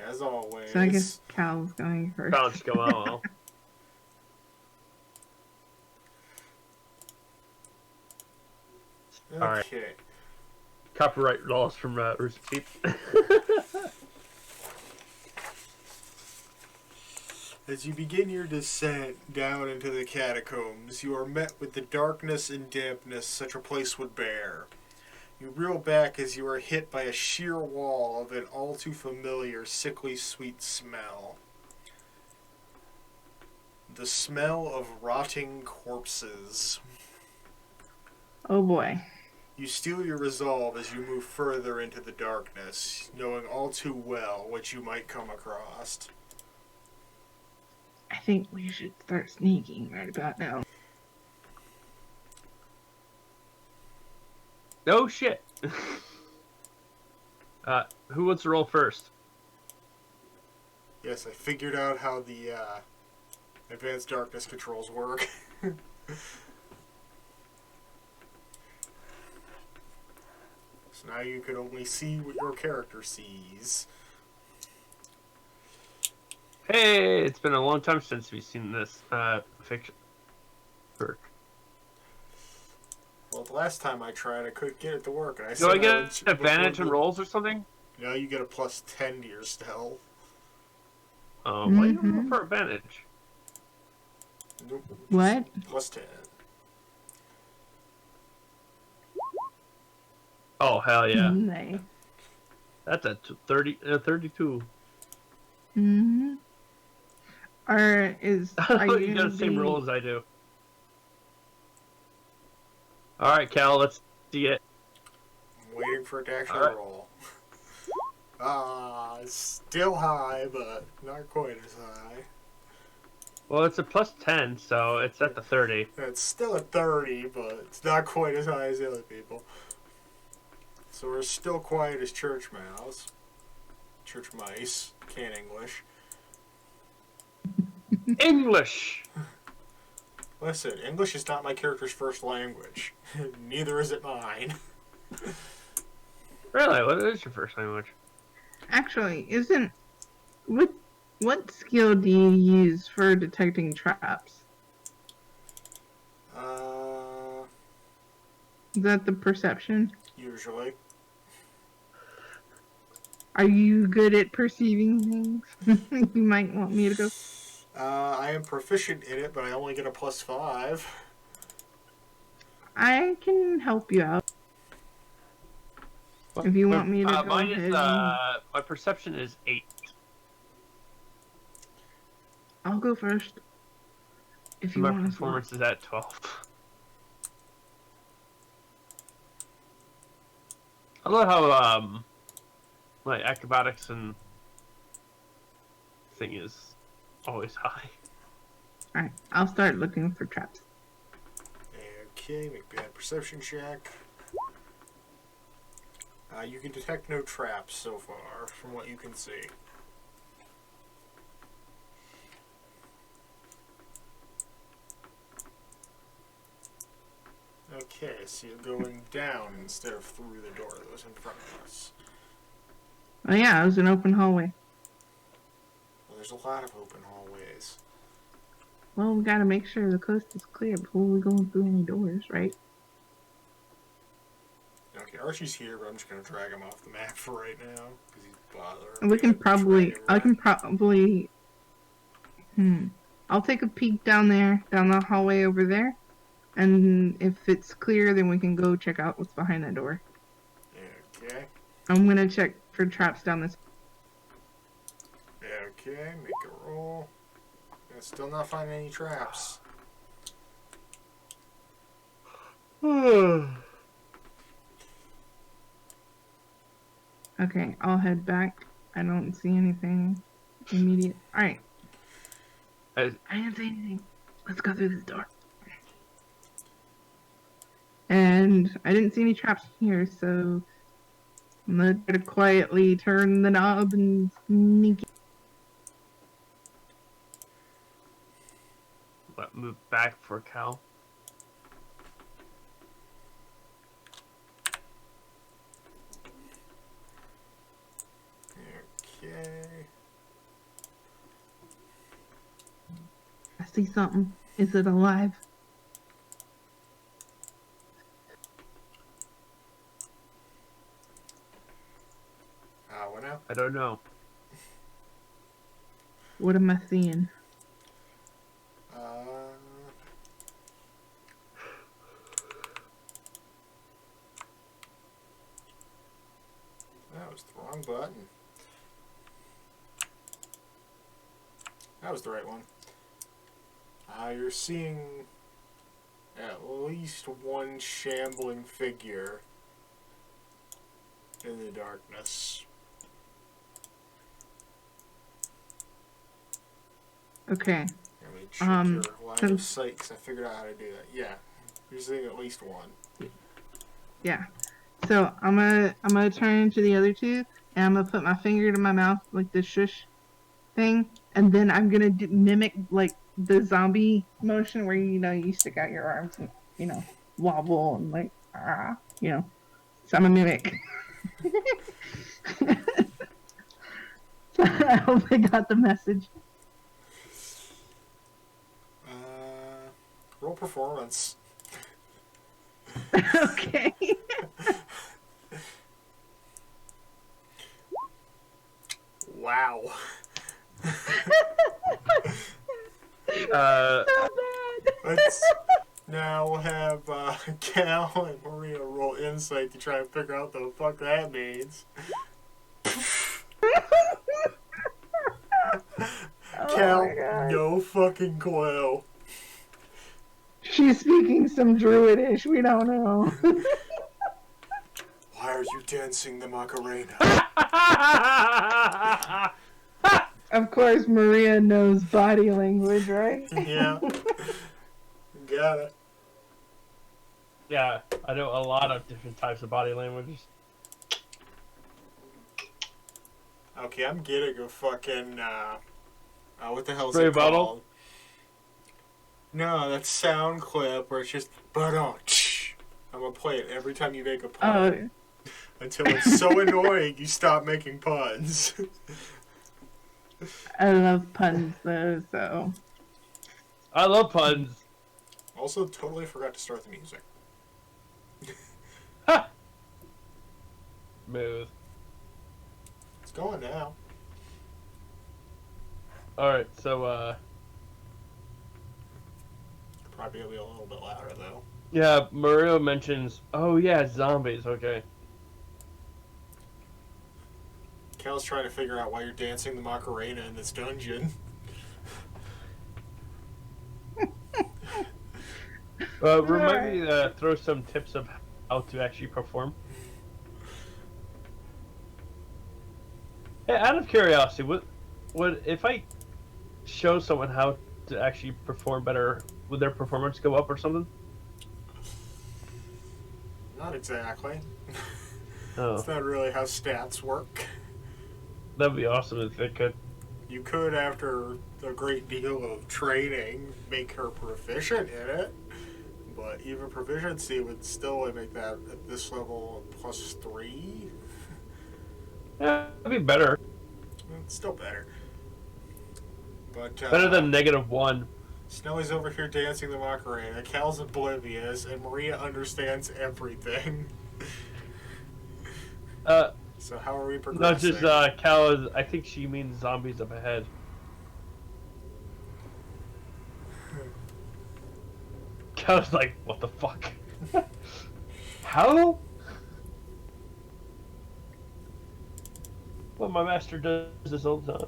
As always. So I guess Cal's going first. Bounce go out. Well. Okay. Alright. Copyright laws from Rooster Teeth. As you begin your descent down into the catacombs, you are met with the darkness and dampness such a place would bear. You reel back as you are hit by a sheer wall of an all too familiar, sickly sweet smell. The smell of rotting corpses. Oh boy. You steel your resolve as you move further into the darkness, knowing all too well what you might come across. I think we should start sneaking right about now. No shit. Who wants to roll first? Yes, I figured out how the advanced darkness controls work. So now you can only see what your character sees. Hey, it's been a long time since we've seen this fiction. Well, Well, the last time I tried, I couldn't get it to work, and I Do said I I get would- an advantage in would- rolls or something? No, you get a plus 10 to your stealth. Oh, why do you roll Mhm. for advantage? Nope. What? Plus 10. Oh, hell yeah. Nice. That's a 32. Mm-hmm. Or are you You gonna got the same be... roll as I do. Alright, Cal, let's see it. I'm waiting for it to actually Alright. roll. It's still high, but not quite as high. Well, it's a plus 10, so it's at the 30. It's still at 30, but it's not quite as high as the other people. So we're still quiet as church mouse. Church mice. Can't English. English! Listen, English is not my character's first language. Neither is it mine. Really? What is your first language? Actually, isn't... What skill do you use for detecting traps? Is that the perception? Usually. Are you good at perceiving things? You might want me to go. I am proficient in it, but I only get a plus 5. I can help you out. If you want me to go mine ahead is, and- my perception is 8. I'll go first. If you My want as well. performance is at 12. I love how, my acrobatics and thing is always high. Alright, I'll start looking for traps. Okay, make bad perception check. You can detect no traps so far, from what you can see. Okay, so you're going down instead of through the door that was in front of us. Oh yeah, it was an open hallway. Well, there's a lot of open hallways. Well, we gotta make sure the coast is clear before we go through any doors, right? Okay, Archie's here, but I'm just gonna drag him off the map for right now because he's bothering. And we can me. probably, I can I'll take a peek down there, down the hallway over there. And if it's clear, then we can go check out what's behind that door. Okay. I'm gonna check for traps down this. Okay, make a roll. Still not finding any traps. Okay, I'll head back. I don't see anything immediate. Alright. I- I didn't see anything. Let's go through this door. And I didn't see any traps here, so I'm gonna try to quietly turn the knob and sneak in. Move back for Cal. Okay. I see something. Is it alive? What now? I don't know. What am I seeing? That was the wrong button. That was the right one. You're seeing at least one shambling figure in the darkness. Okay. Let me check your line of sight because I figured out how to do that. Yeah, you're seeing at least one. Yeah. So I'm gonna turn to the other two, and I'm gonna put my finger to my mouth like the shush thing, and then I'm gonna mimic like the zombie motion where you stick out your arms and wobble and like So I'm a mimic. I hope they got the message. Roll performance. Okay. Wow. Uh, So bad. Let's now have Cal and Maria roll insight to try and figure out the fuck that means. Oh Cal, my god. no fucking clue. She's speaking some druidish. We don't know. Why are you dancing the Macarena? Of course, Maria knows body language, right? Yeah. Got it. yeah, I know a lot of different types of body languages. Okay, I'm getting a fucking, what the hell is Spray it bottle? called? No, that's sound clip where it's just, but I'm gonna play it every time you make a pun. Oh, Until it's so annoying you stop making puns. I love puns though, so. I love puns. Also, totally forgot to start the music. Smooth. It's going now. Alright, so, Probably gonna be a little bit louder though. yeah, Mario mentions, oh yeah, zombies, okay. Cal's trying to figure out why you're dancing the Macarena in this dungeon. Remind me to throw some tips of how to actually perform. Hey, out of curiosity, would if I show someone how to actually perform better, would their performance go up or something? Not exactly. Oh, It's not really how stats work. that'd be awesome if they could. You could, after a great deal of training, make her proficient in it. But even proficiency would still only make that at this level +3. Yeah, that'd be better. It's still better. But Better than -1. Snowy's over here dancing the Macarena. Cal's oblivious, and Maria understands everything. So how are we progressing? Not just Cal. I think she means zombies up ahead. Cal's like, what the fuck? How? Well, my master does this all the time.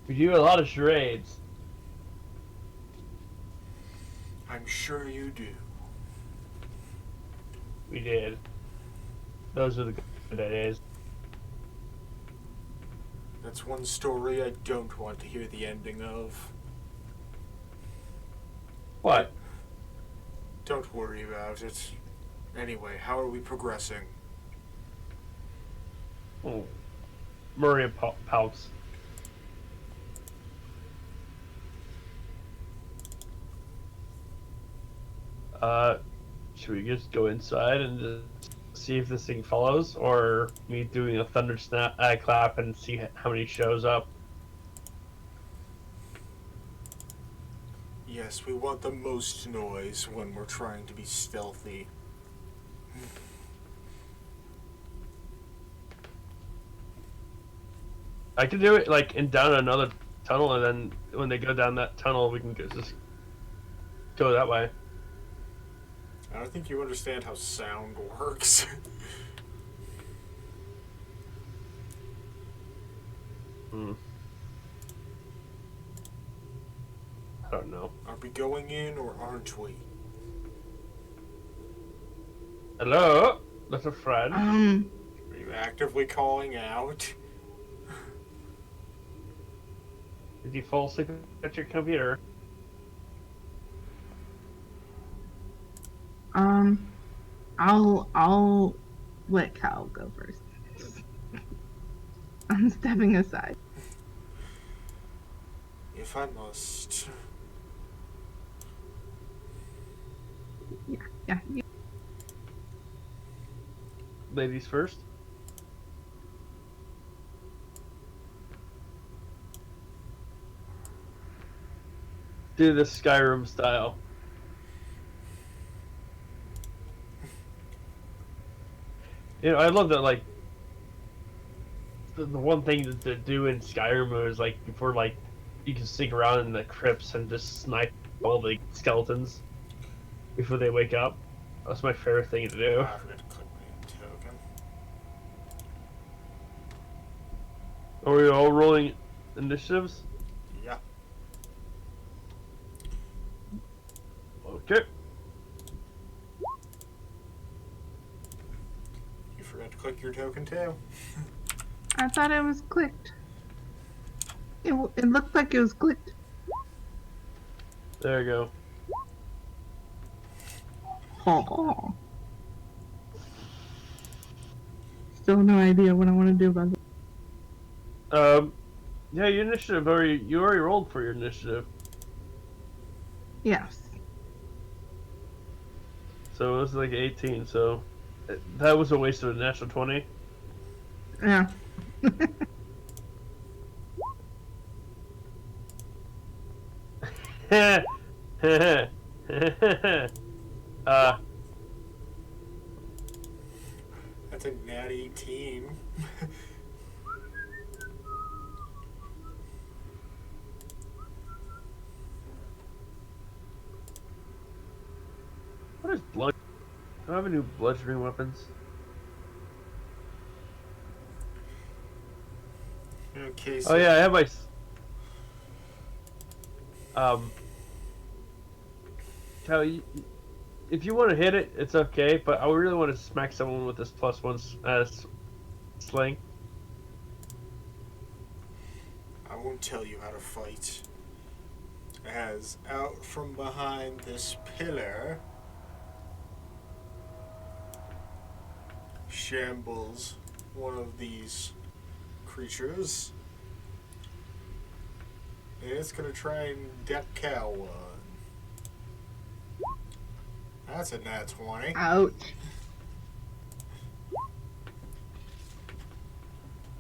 We do a lot of charades. I'm sure you do. We did. Those are the good days. That's one story I don't want to hear the ending of. What? Don't worry about it. Anyway, how are we progressing? Oh. Maria pouts. Should we just go inside and just see if this thing follows, or me doing a thunder clap and see how many shows up? Yes, we want the most noise when we're trying to be stealthy. I could do it like down another tunnel, and then when they go down that tunnel, we can just go that way. I don't think you understand how sound works. Hmm. I don't know. Are we going in or aren't we? Hello, little friend. Are you actively calling out? Did you fall asleep at your computer? I'll let Cal go first. I'm stepping aside. If I must. Yeah. Ladies first. do this Skyrim style. You know, I love that. Like the one thing to do in Skyrim is like before like you can sneak around in the crypts and just snipe all the skeletons before they wake up. That's my favorite thing to do. I forgot to click my token. Are we all rolling initiatives? Yeah. Okay. You forgot to click your token too. I thought it was clicked. It looked like it was clicked. There you go. Oh. Still no idea what I want to do about it. Yeah, your initiative you already rolled for your initiative, Yes. so it was like 18. So that was a waste of a natural 20. Yeah. That's a nat 18. What is blood? Do I have any bludgeoning weapons? Okay, Oh yeah, I have my. Cal, if you want to hit it, it's okay. But I really want to smack someone with this +1 sling. I won't tell you how to fight. As out from behind this pillar shambles one of these creatures. And it's gonna try and deck Cal one. That's a nat 20. Ouch.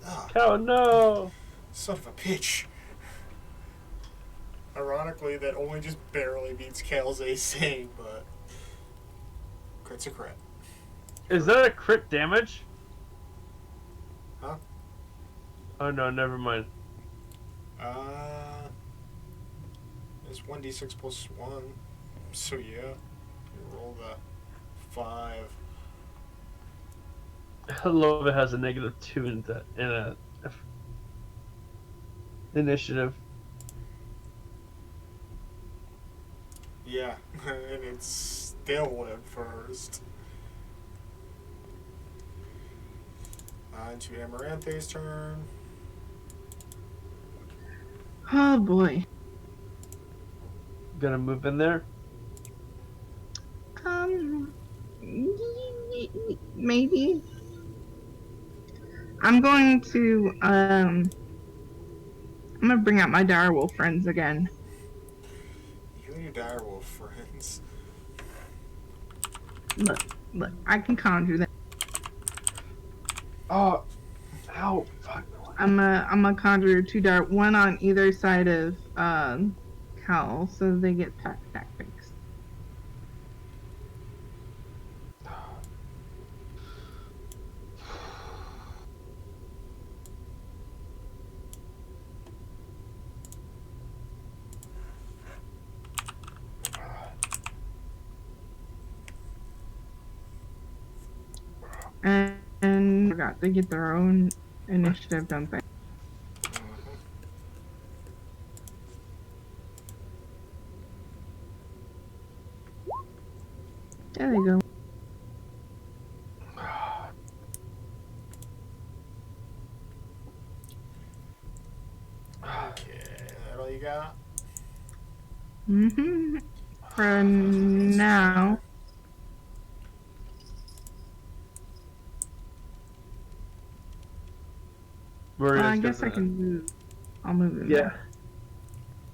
Ah, Cal, no! son of a bitch. Ironically, that only just barely beats Cal's AC, but crit's a crit. Is that a crit damage? Huh? Oh no, never mind. It's 1d6 plus 1. So yeah, you roll the 5. I love it has a -2 in a initiative. Yeah, and it's still at first. Into Amaranthe's turn. Oh boy. Gonna move in there. Maybe. I'm going to I'm gonna bring out my direwolf friends again. You and your direwolf friends. Look, I can conjure them. Oh, ow, fuck. I'm a conjure one on either side of Cal, so they get back fixed. And forgot to get their own initiative, don't they? There they go. Okay, that all you got? For now. Well, I guess I can move. I'll move in there.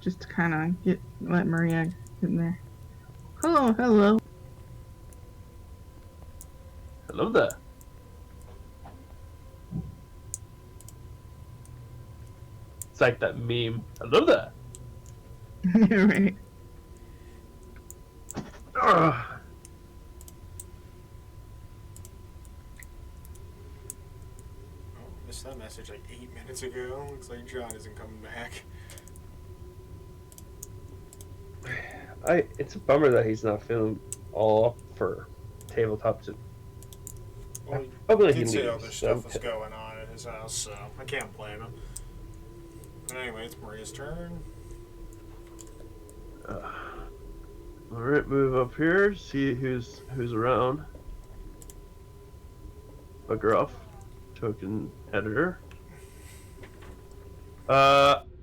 Just to kind of let Maria get in there. Hello. Hello there. It's like that meme. Hello there. Right. Missed that message like 8 minutes ago. Looks like John isn't coming back. It's a bummer that he's not feeling all up for tabletop. Well, he Hopefully he did say leaves. other stuff was going on at his house, so I can't blame him. But anyway, it's Maria's turn. Alright, move up here, see who's around. Bugger off. Token editor.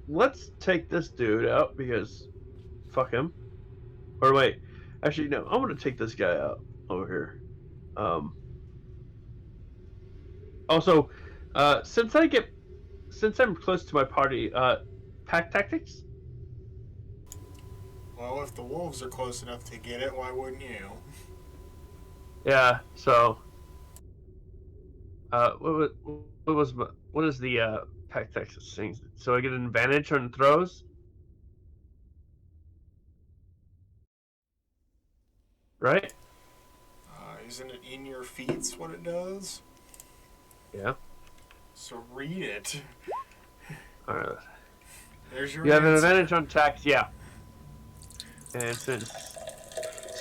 Let's take this dude out because fuck him. Or wait, actually no, I'm gonna take this guy out over here. Also, since I'm close to my party, pack tactics. Well, if the wolves are close enough to get it, why wouldn't you? Yeah. So, what is the pack tactics thing? So I get an advantage on throws, right? Isn't it in your feats what it does? Yeah. So read it. All right. There's your You have an answer. advantage on attacks, yeah. And since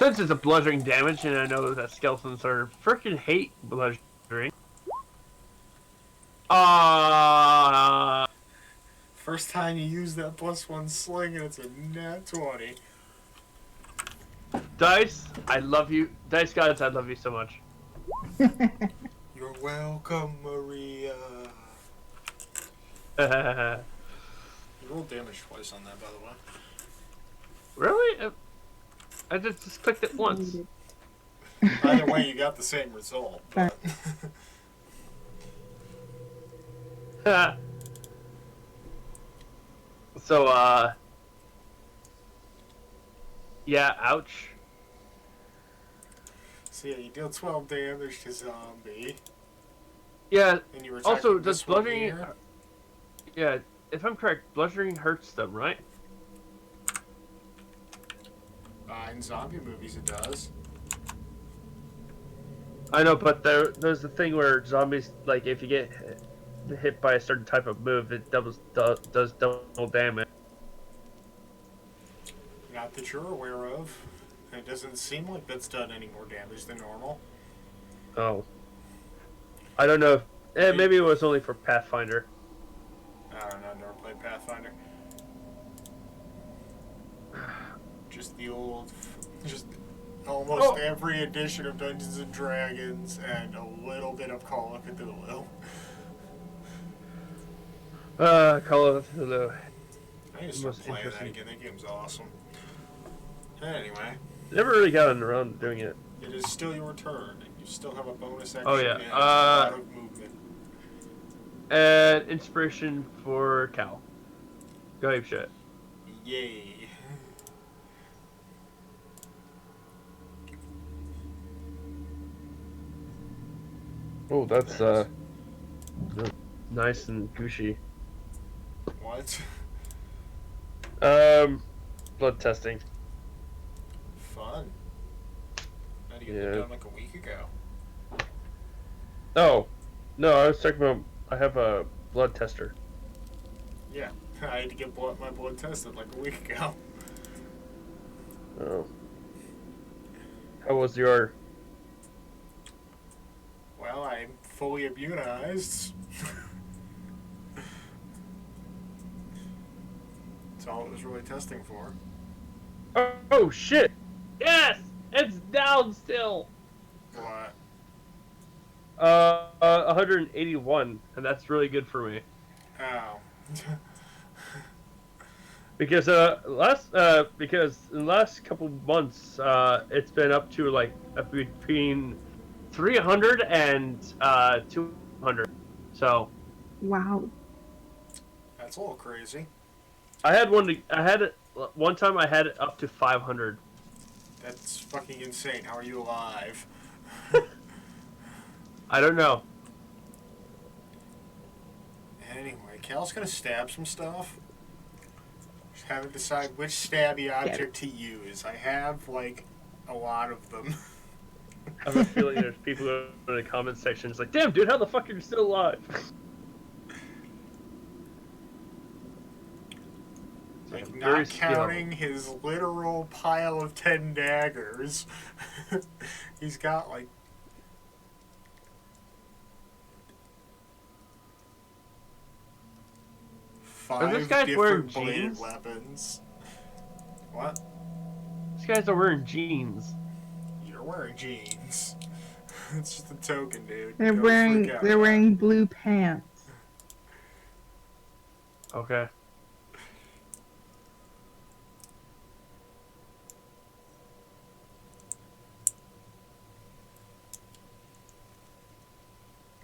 it's a bludgeoning damage, and I know that skeletons are freaking hate bludgeoning. First time you use that +1 sling and it's a nat 20. Dice, I love you. Dice gods, I love you so much. You're welcome, Maria. You rolled damage twice on that, by the way. Really? I just clicked it once. Either way, you got the same result. But So, yeah, ouch. so yeah, you deal 12 damage to zombie. Yeah, And you were also, attacking does this one bludgeoning... here. Yeah, if I'm correct, bludgeoning hurts them, right? In zombie movies, it does. I know, but there's the thing where zombies, like, if you get hit by a certain type of move, it does double damage. Not that you're aware of. It doesn't seem like that's done any more damage than normal. Oh. I don't know. Maybe it was only for Pathfinder. I don't know, never played Pathfinder. Just the old... Just almost every edition of Dungeons & Dragons and a little bit of Call of Cthulhu. Call of Cthulhu. I need to start Most playing that interesting. again. That game's awesome. Anyway, Never really gotten around to doing it. it is still your turn, and you still have a bonus action Oh, yeah. and a lot of movement. And inspiration for Cal. Go ape shit. Yay. Oh, that's nice and gushy. What? Blood testing. Fun. How do you get Yeah. that done like a week ago? Oh, no, I was talking about. I have a blood tester. Yeah, I had to get my blood tested like a week ago. Oh. How was your? Well, I'm fully immunized. That's all it was really testing for. Oh shit! Yes, it's down still. What? 181, and that's really good for me Oh. because because in the last couple months it's been up to like between 300 and 200. So Wow. That's a little crazy. I had one time I had it up to 500. That's fucking insane. How are you alive? I don't know. Anyway, Cal's gonna stab some stuff. Just haven't decided which stabby object to use. I have like a lot of them. I have a feeling there's people in the comment section it's like, damn, dude, how the fuck are you still alive? Like, I'm not very counting his literal pile of 10 daggers. He's got, like, Are those 5 guys wearing different bladed jeans? weapons. What? These guys are wearing jeans. You're wearing jeans. It's just a token, dude. They're Don't wearing freak out they're about it. wearing blue pants. Okay.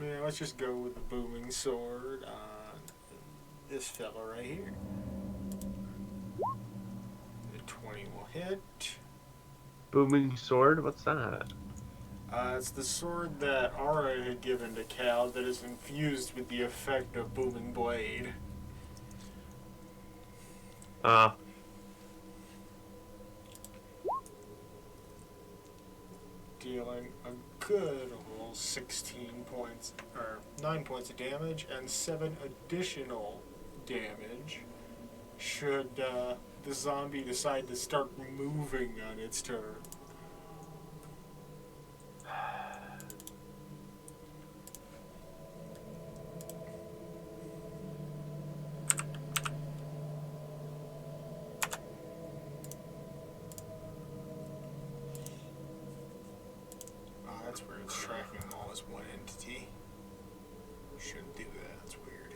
Yeah, let's just go with the booming sword on this fella right here. The 20 will hit. Booming sword? What's that? It's the sword that Ara had given to Cal that is infused with the effect of booming blade. Dealing a good old 16 points, or 9 points of damage, and 7 additional damage should the zombie decide to start moving on its turn. That's where it's tracking them all as one entity. Shouldn't do that, that's weird.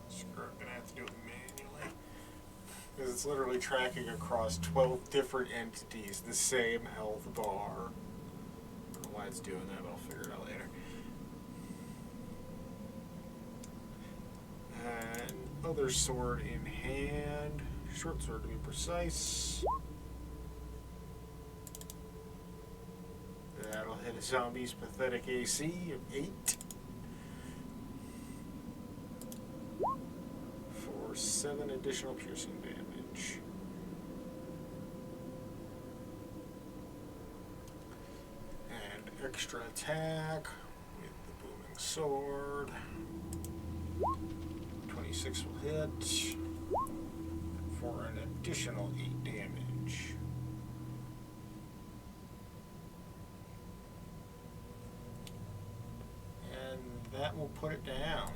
Screw it, I'm gonna have to do it manually. Because it's literally tracking across 12 different entities the same health bar. I don't know why it's doing that, but I'll figure it out later. And other sword in hand. Short sword to be precise. That'll hit a zombie's pathetic AC of 8. For 7 additional piercing damage. And extra attack with the booming sword. 26 will hit for an additional 8 damage. And that will put it down.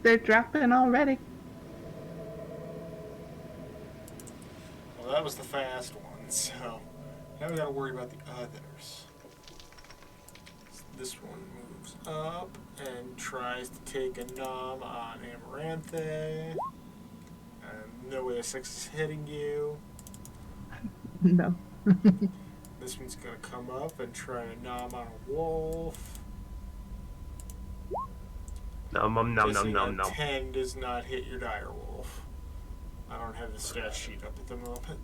They're dropping already. Well, that was the fast one, so now we gotta worry about the others. This one moves up and tries to take a nom on Amaranthe. And no way a 6 is hitting you. No. This one's gonna come up and try a nom on a wolf. Nom nom nom nom Missing nom a nom. 10 does not hit your dire wolf. I don't have the stat sheet up at the moment.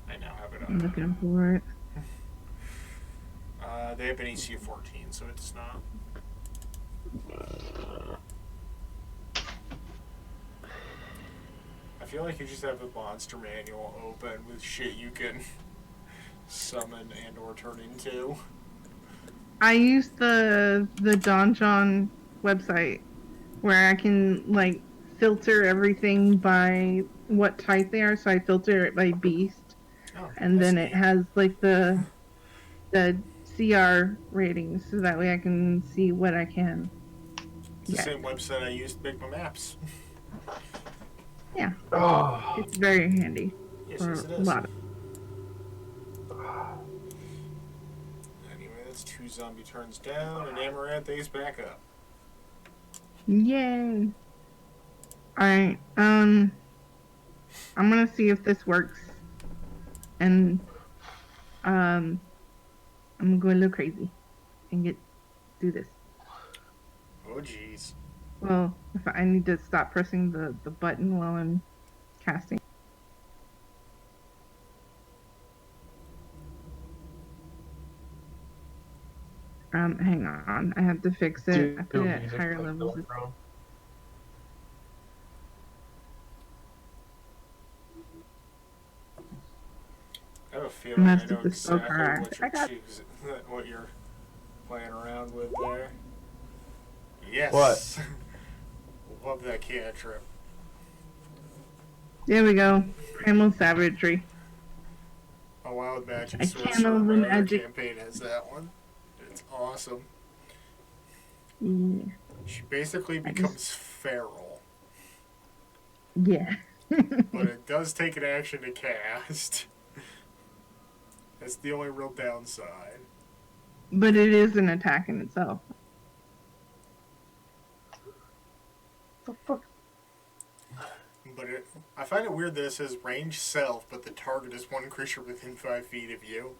I now have it I'm up. looking for it. They have an AC of 14, so it does not. I feel like you just have a monster manual open with shit you can summon and or turn into. I use the Donjon website where I can like filter everything by what type they are. So I filter it by beast, Oh, and that's then neat. it has like the CR ratings, so that way I can see what I can. It's the Yeah. same website I use to make my maps. Yeah, Oh. it's very handy Yes, for yes, it a is. lot of. Anyway, that's 2 zombie turns down, and Amaranthe's back up. Yay! All right. I'm gonna see if this works, and I'm gonna go a little crazy and do this. Oh, jeez. Well, if I need to stop pressing the button while I'm casting. Hang on. I have to fix it. I put it at music higher like levels. background. I have a feeling I Messed know up the spell exactly card. what I you're got choosing, what you're playing around with there. Yes. What? Love that cantrip. There we go. Primal Savagery. A Wild Magic I Sorcerer. channel the My other magic. campaign has that one. It's awesome. Yeah. She basically becomes feral, Yeah. but it does take an action to cast. That's the only real downside. But it is an attack in itself. The fuck? But I find it weird that it says range self, but the target is one creature within 5 feet of you.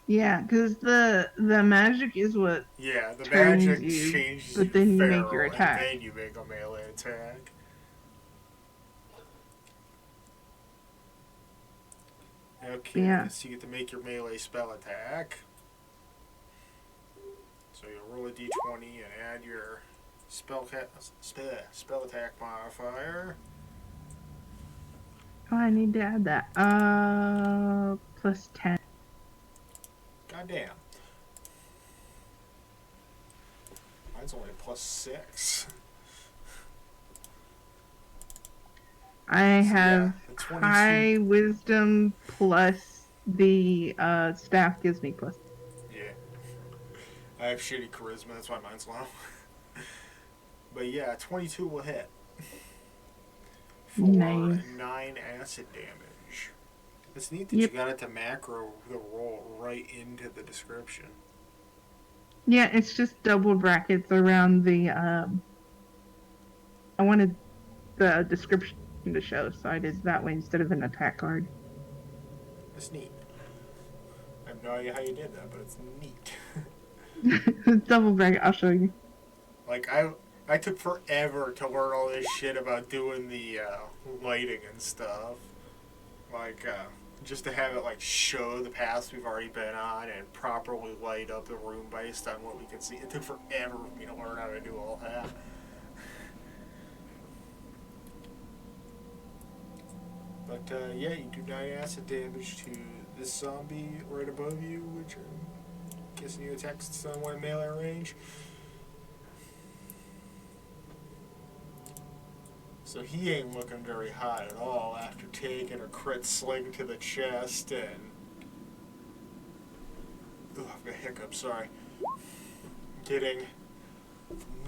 Yeah, because the magic is what Yeah, the turns magic you, changes but you then you feral, make your and attack. then you make a melee attack. Okay, Yeah. so you get to make your melee spell attack. So you'll roll a d20 and add your spell attack modifier. Oh, I need to add that. Plus 10. Goddamn. Mine's only plus 6. I have the 22. high wisdom plus the staff gives me plus. Yeah. I have shitty charisma, that's why mine's low. But yeah, 22 will hit. For Nice. 9 acid damage. It's neat that Yep. you got it to macro the roll right into the description. Yeah, it's just double brackets around the I wanted the description to show, so I did that way instead of an attack card. That's neat. I have no idea how you did that, but it's neat. Double bracket, I'll show you. Like, I took forever to learn all this shit about doing the lighting and stuff. Like, just to have it, like, show the paths we've already been on and properly light up the room based on what we can see. It took forever for me to learn how to do all that. But, yeah, you do 9 acid damage to this zombie right above you, which I'm guessing you attack someone in melee range. So he ain't looking very hot at all after taking a crit sling to the chest and... Ugh, I've got hiccups, sorry. Getting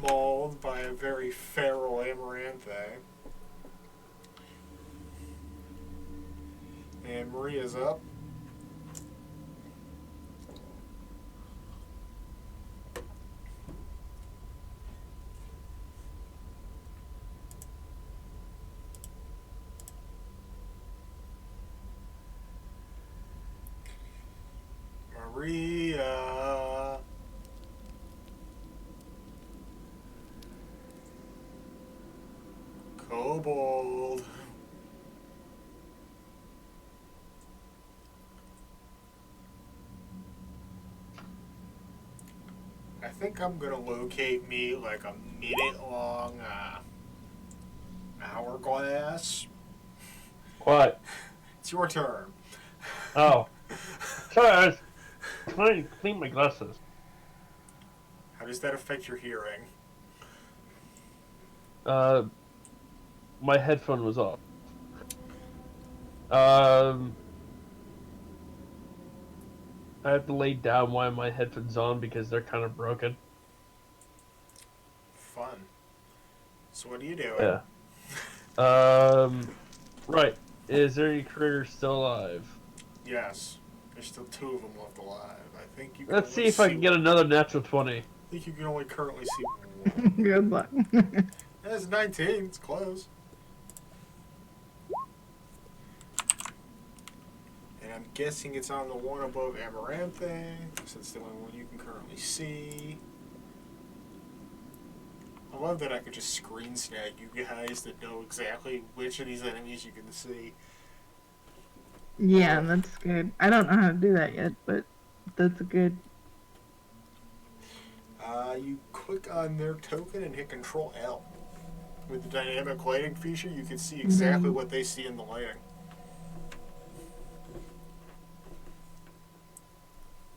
mauled by a very feral Amaranthe. And Maria's up. Maria. Kobold. I think I'm gonna locate me like a minute long hourglass. What? It's your turn. Oh. Sorry, I was trying to clean my glasses. How does that affect your hearing? My headphone was off. I have to lay down while my headphones on because they're kind of broken. Fun. So what are you doing? Yeah. Right. Is there any critters still alive? Yes. There's still 2 of them left alive. I think you can Let's see only if I can get another natural 20. I think you can only currently see one. Good luck. That's 19. It's close. I'm guessing it's on the one above Amaranthe, since it's the only one you can currently see. I love that I could just screen snag you guys that know exactly which of these enemies you can see. Yeah, that's good. I don't know how to do that yet, but that's good. You click on their token and hit Control L. With the dynamic lighting feature, you can see exactly what they see in the lighting.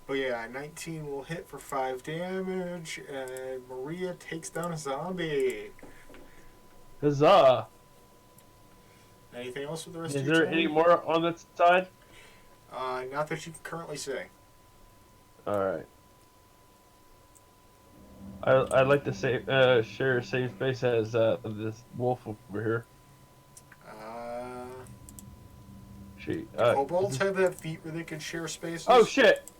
But yeah, 19 will hit for 5 damage, and Maria takes down a zombie. Huzzah! Anything else with the rest Is of your there turn? any more on that side? Not that you can currently see. Alright. I'd like to say, share a safe space as this wolf over here. She. Kobolds have that feat where they can share spaces. Oh shit!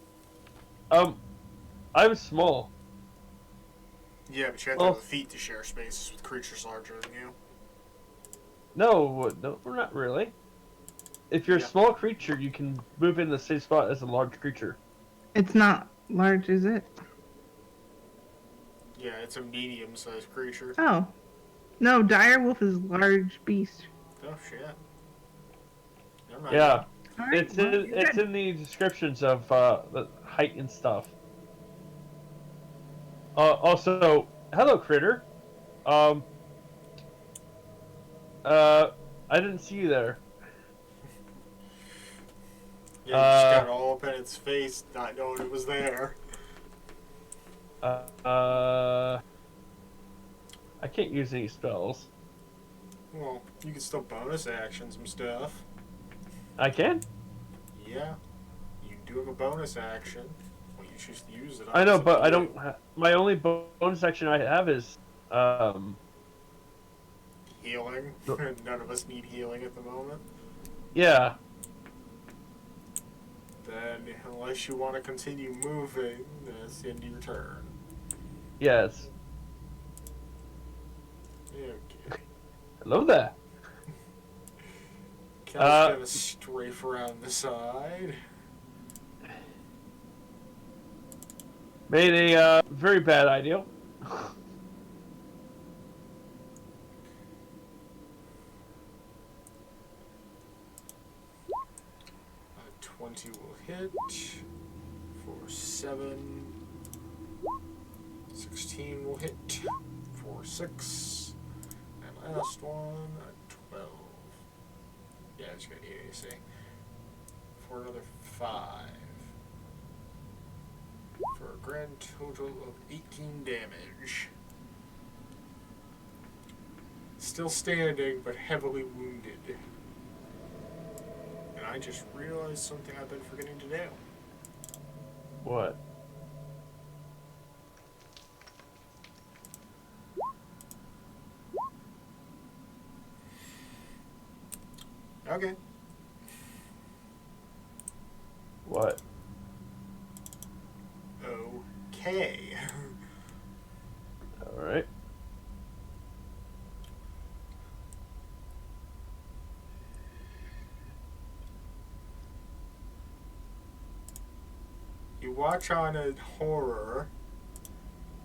I'm small. Yeah, but you have to have a feat to share spaces with creatures larger than you. No, we're not really. If you're a small creature, you can move in the same spot as a large creature. It's not large, is it? Yeah, it's a medium-sized creature. Oh. No, direwolf is large beast. Oh shit. Never mind. Yeah, Alright, it's in the descriptions of the height and stuff. Also, hello critter. I didn't see you there. Yeah, you just got all up in its face, not knowing it was there. I can't use any spells. Well, you can still bonus action some stuff. I can? Yeah. You do have a bonus action. Well, you choose to use it. I know, but I don't. My only bonus action I have is healing. None of us need healing at the moment. Yeah. Then, unless you want to continue moving, that's the end of your turn. Yes. Okay. Hello there. Cal's gonna strafe around the side. Made a very bad idea. 20 will hit for 7. 16 will hit for 6. And last one, 12. Yeah, it's good here, you see. For another 5. For a grand total of 18 damage. Still standing, but heavily wounded. And I just realized something I've been forgetting to do. What? Okay. What? Okay. Alright. You watch on a horror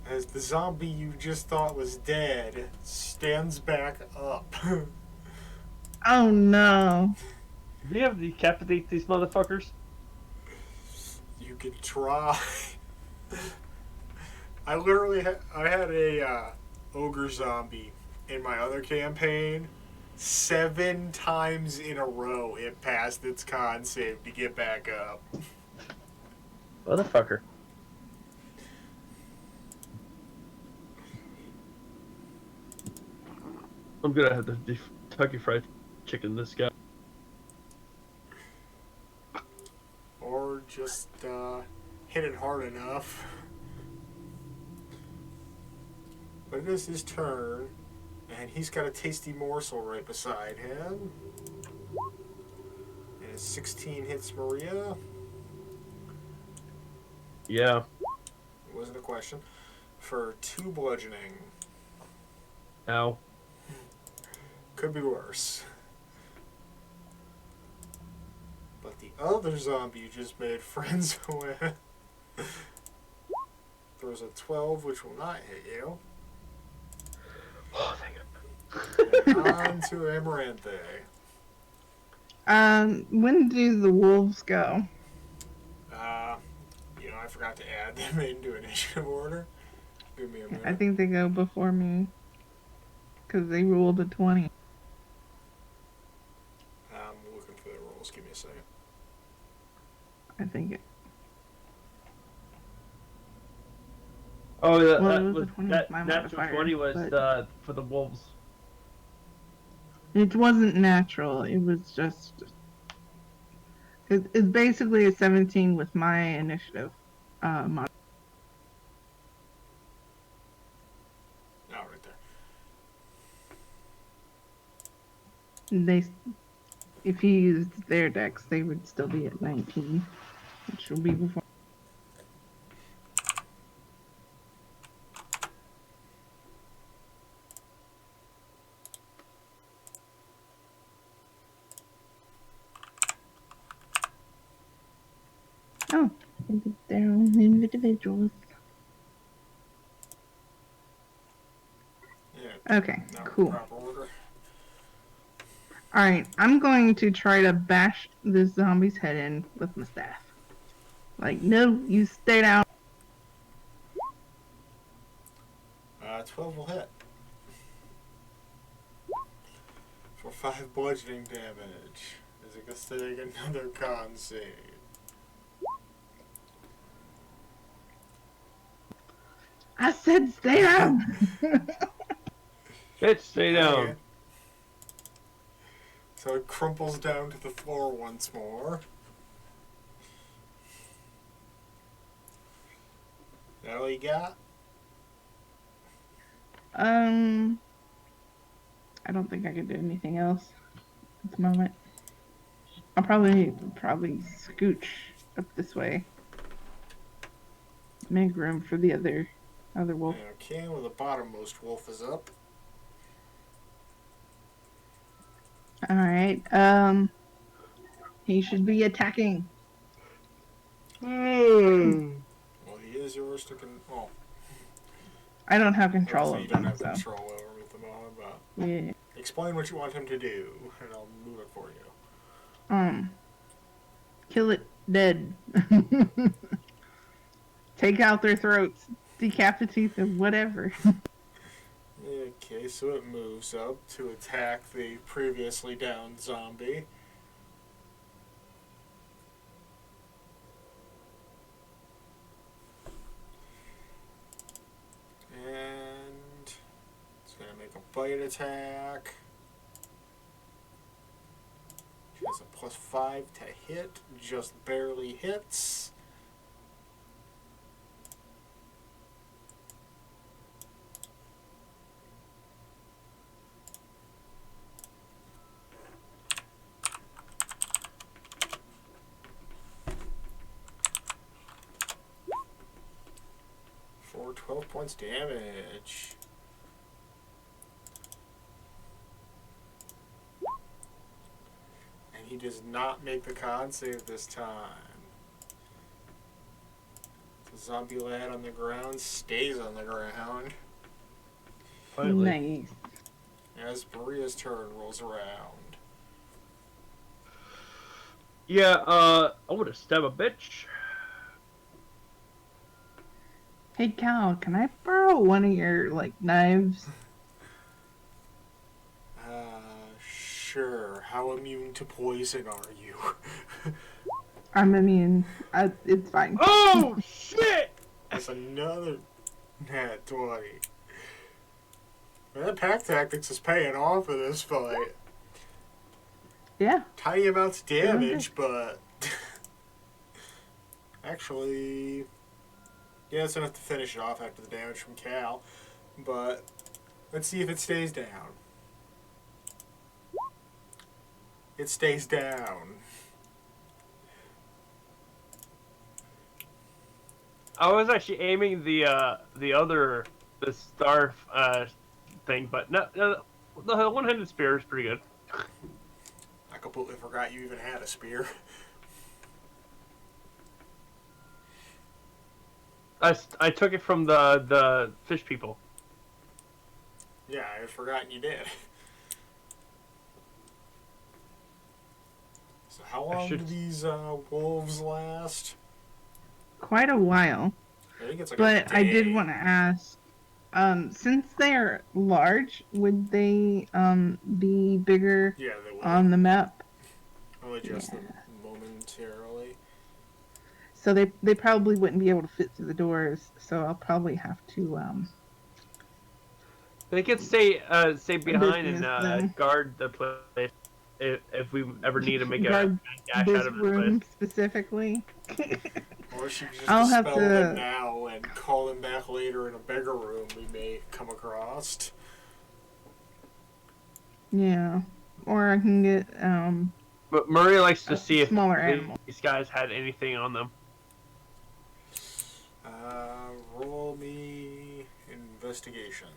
as the zombie you just thought was dead stands back up. Oh no. Do you have to decapitate these motherfuckers? You could try. I literally I had a ogre zombie in my other campaign. 7 times in a row it passed its con save to get back up. Motherfucker. I'm gonna have to Kentucky Fried Chicken this guy. Or just hit it hard enough. But it is his turn, and he's got a tasty morsel right beside him. And his 16 hits Maria. Yeah. It wasn't a question. For 2 bludgeoning. Ow. Could be worse. But the other zombie you just made friends with throws a 12, which will not hit you. Oh, thank And on to Amaranthe. When do the wolves go? I forgot to add them into initiative order. Give me a minute. I think they go before me. Because they rolled a 20. I'm looking for the rolls. Give me a second. I think it. Oh, Well, it that was was a 20 that with my natural modifier, 20 was but- for the wolves. It wasn't natural. It was just. It's basically a 17 with my initiative. Mod. Oh, right there. They, if you used their decks, they would still be at 19, which will be before. Oh, their own individuals. Yeah. Okay, Now we're in cool. proper order. Alright, I'm going to try to bash this zombie's head in with my staff. Like, no, you stay down. 12 will hit. For 5 bludgeoning damage. Is it going to take another con save? I said stay down! Bitch, stay down. Okay. So it crumples down to the floor once more. That all you got? I don't think I can do anything else at the moment. I'll probably scooch up this way. Make room for the other wolf. Okay, well the bottommost wolf is up. Alright, he should be attacking. Well, he is yours to oh. I don't have control So you of don't him, have so. control over him at the moment, but Yeah. explain what you want him to do, and I'll move it for you. Kill it dead. Take out their throats. Decapitate them, whatever. Okay, so it moves up to attack the previously downed zombie. And it's going to make a bite attack. She has a +5 to hit, just barely hits. For 12 points damage. And he does not make the con save this time. The zombie lad on the ground stays on the ground. Finally. Nice. As Maria's turn rolls around. Yeah, I would have stabbed a bitch. Hey Cal, can I borrow one of your knives? Sure. How immune to poison are you? I'm immune. It's fine. Oh, shit! That's another nat 20. Man, that pack tactics is paying off in this fight. Yeah. Tiny amounts of damage, but actually, yeah, it's enough to finish it off after the damage from Cal. But let's see if it stays down. It stays down. I was actually aiming the star thing, but no, the one-handed spear is pretty good. I completely forgot you even had a spear. I took it from the fish people. Yeah, I had forgotten you did. So how long do these wolves last? Quite a while. I think it's like But a I day. did want to ask, since they're large, would they be bigger Yeah, they will. on the map? I'll adjust Yeah. them momentarily. So they probably wouldn't be able to fit through the doors. So I'll probably have to They could stay behind and dismiss them. guard the place if we ever need to make a Guard dash this out of this place. room specifically. Or she could just I'll have dispel them to- now and call them back later in a bigger room we may come across. Yeah. Or I can get But Murray likes to a see if smaller animal. these guys had anything on them. Roll me investigation.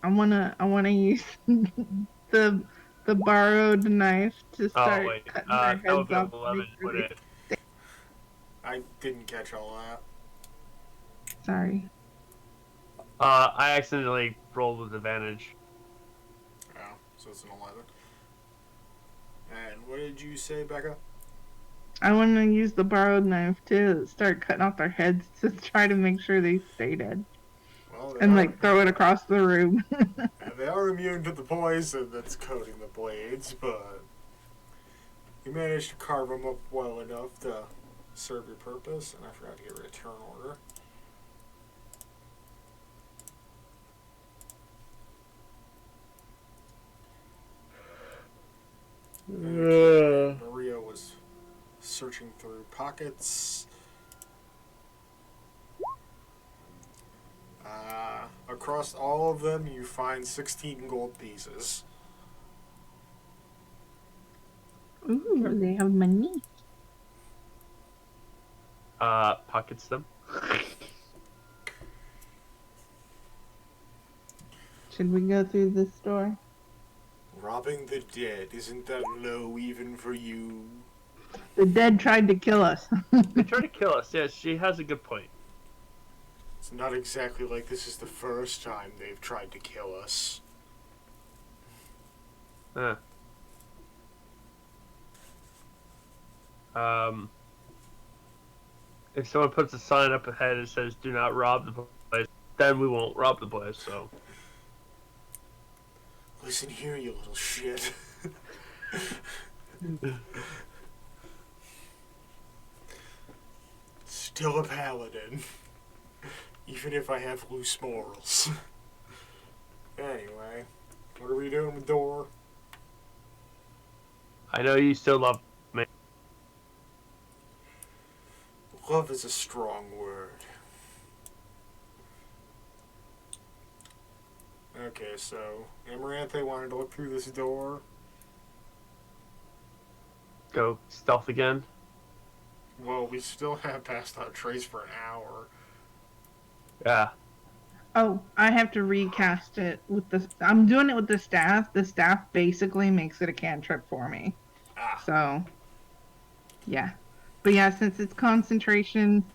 I wanna use the borrowed knife to start Oh wait, cutting their that would heads be off. 11. Would it? I didn't catch all that. Sorry. I accidentally rolled with advantage. Oh, so it's an 11. And what did you say, Becca? I want to use the borrowed knife to start cutting off their heads to try to make sure they stay dead. Well, And like throw it across the room. they are immune to the poison that's coating the blades, but you managed to carve them up well enough to serve your purpose. And I forgot to get rid of turn order. Maria was searching through pockets. Across all of them, you find 16 gold pieces. Ooh, they have money. Pockets them. Should we go through this door? Robbing the dead, isn't that low even for you? The dead tried to kill us. They tried to kill us. Yes, she has a good point. It's not exactly like this is the first time they've tried to kill us. If someone puts a sign up ahead and says "Do not rob the place," then we won't rob the place. So. Listen here, you little shit. Still a paladin. Even if I have loose morals. Anyway, what are we doing with the door? I know you still love me. Love is a strong word. Okay, so Amaranthe wanted to look through this door. Go stealth again. Well, we still have passed out trace for an hour. Yeah. Oh, I have to recast it with the. I'm doing it with the staff. The staff basically makes it a cantrip for me. Ah. So, yeah. But yeah, since it's concentration,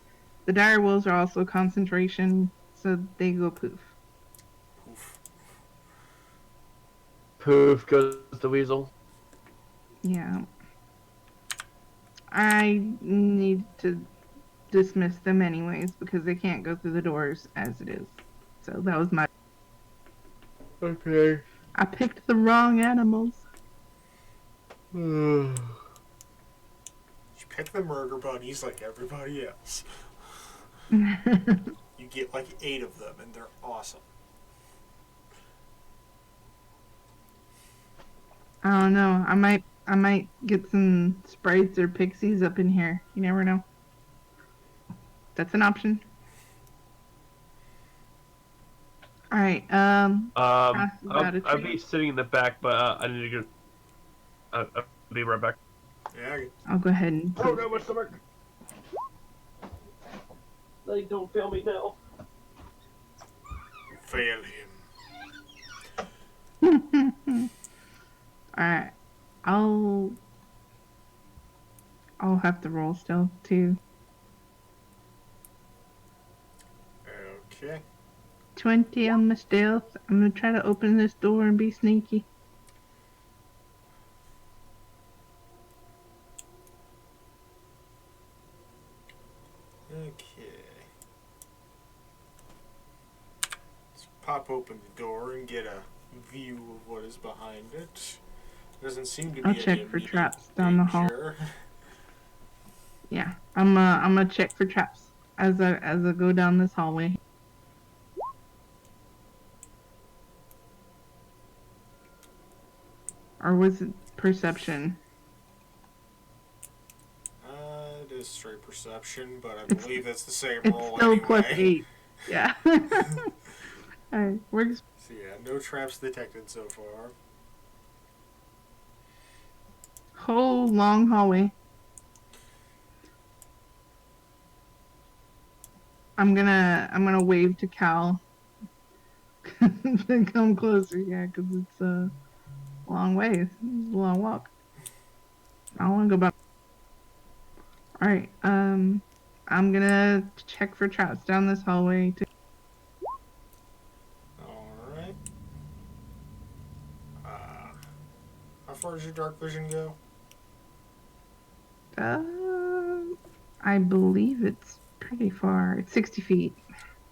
the dire wolves are also concentration, so they go poof. Poof. Poof goes the weasel. Yeah. I need to dismiss them anyways because they can't go through the doors as it is. So that was my. Okay. I picked the wrong animals. You pick the murder bunnies like everybody else. You get like 8 of them, and they're awesome. I don't know. I might get some sprites or pixies up in here. You never know. That's an option. All right. I'll be sitting in the back, but I need to go. I'll be right back. Yeah, I'll go ahead and. Oh no, my stomach! Like, don't fail me now. fail him. All right. I'll have to roll stealth too. Okay. 20 on my stealth. I'm gonna try to open this door and be sneaky. Okay. Let's pop open the door and get a view of what is behind it. Doesn't seem to be I'll any check for immediate traps down the hall. danger. Yeah, I'm gonna check for traps as I go down this hallway. Or was it perception? It is straight perception, but I It's believe that's the same it's roll still anyway. +8. Yeah. Alright, works. So yeah, no traps detected so far. Whole long hallway. I'm gonna wave to Cal to come closer. Yeah, because it's a long way. It's a long walk. I want to go back. All right. I'm gonna check for traps down this hallway. Alright. How far does your dark vision go? I believe it's pretty far. It's 60 feet.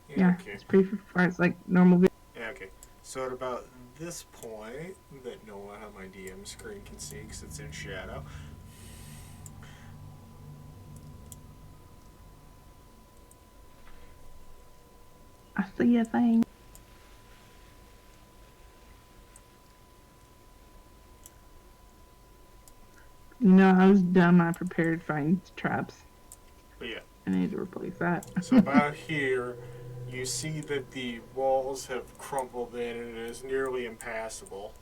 Yeah, Okay. it's pretty far. It's like normal vision. Yeah, okay. So at about this point, that no one on my DM screen can see because it's in shadow, I see a thing. You know, I was dumb. I prepared find traps. but yeah. I need to replace that. So about here, you see that the walls have crumpled in and it is nearly impassable.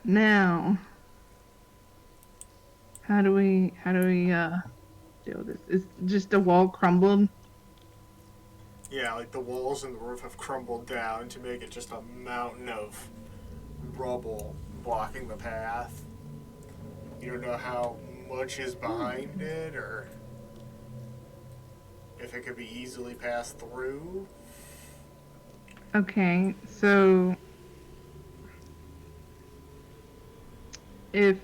Now, how do we deal with this? Is just a wall crumbled? Yeah, like the walls and the roof have crumbled down to make it just a mountain of rubble blocking the path. You don't know how much is behind it or if it could be easily passed through. Okay, so if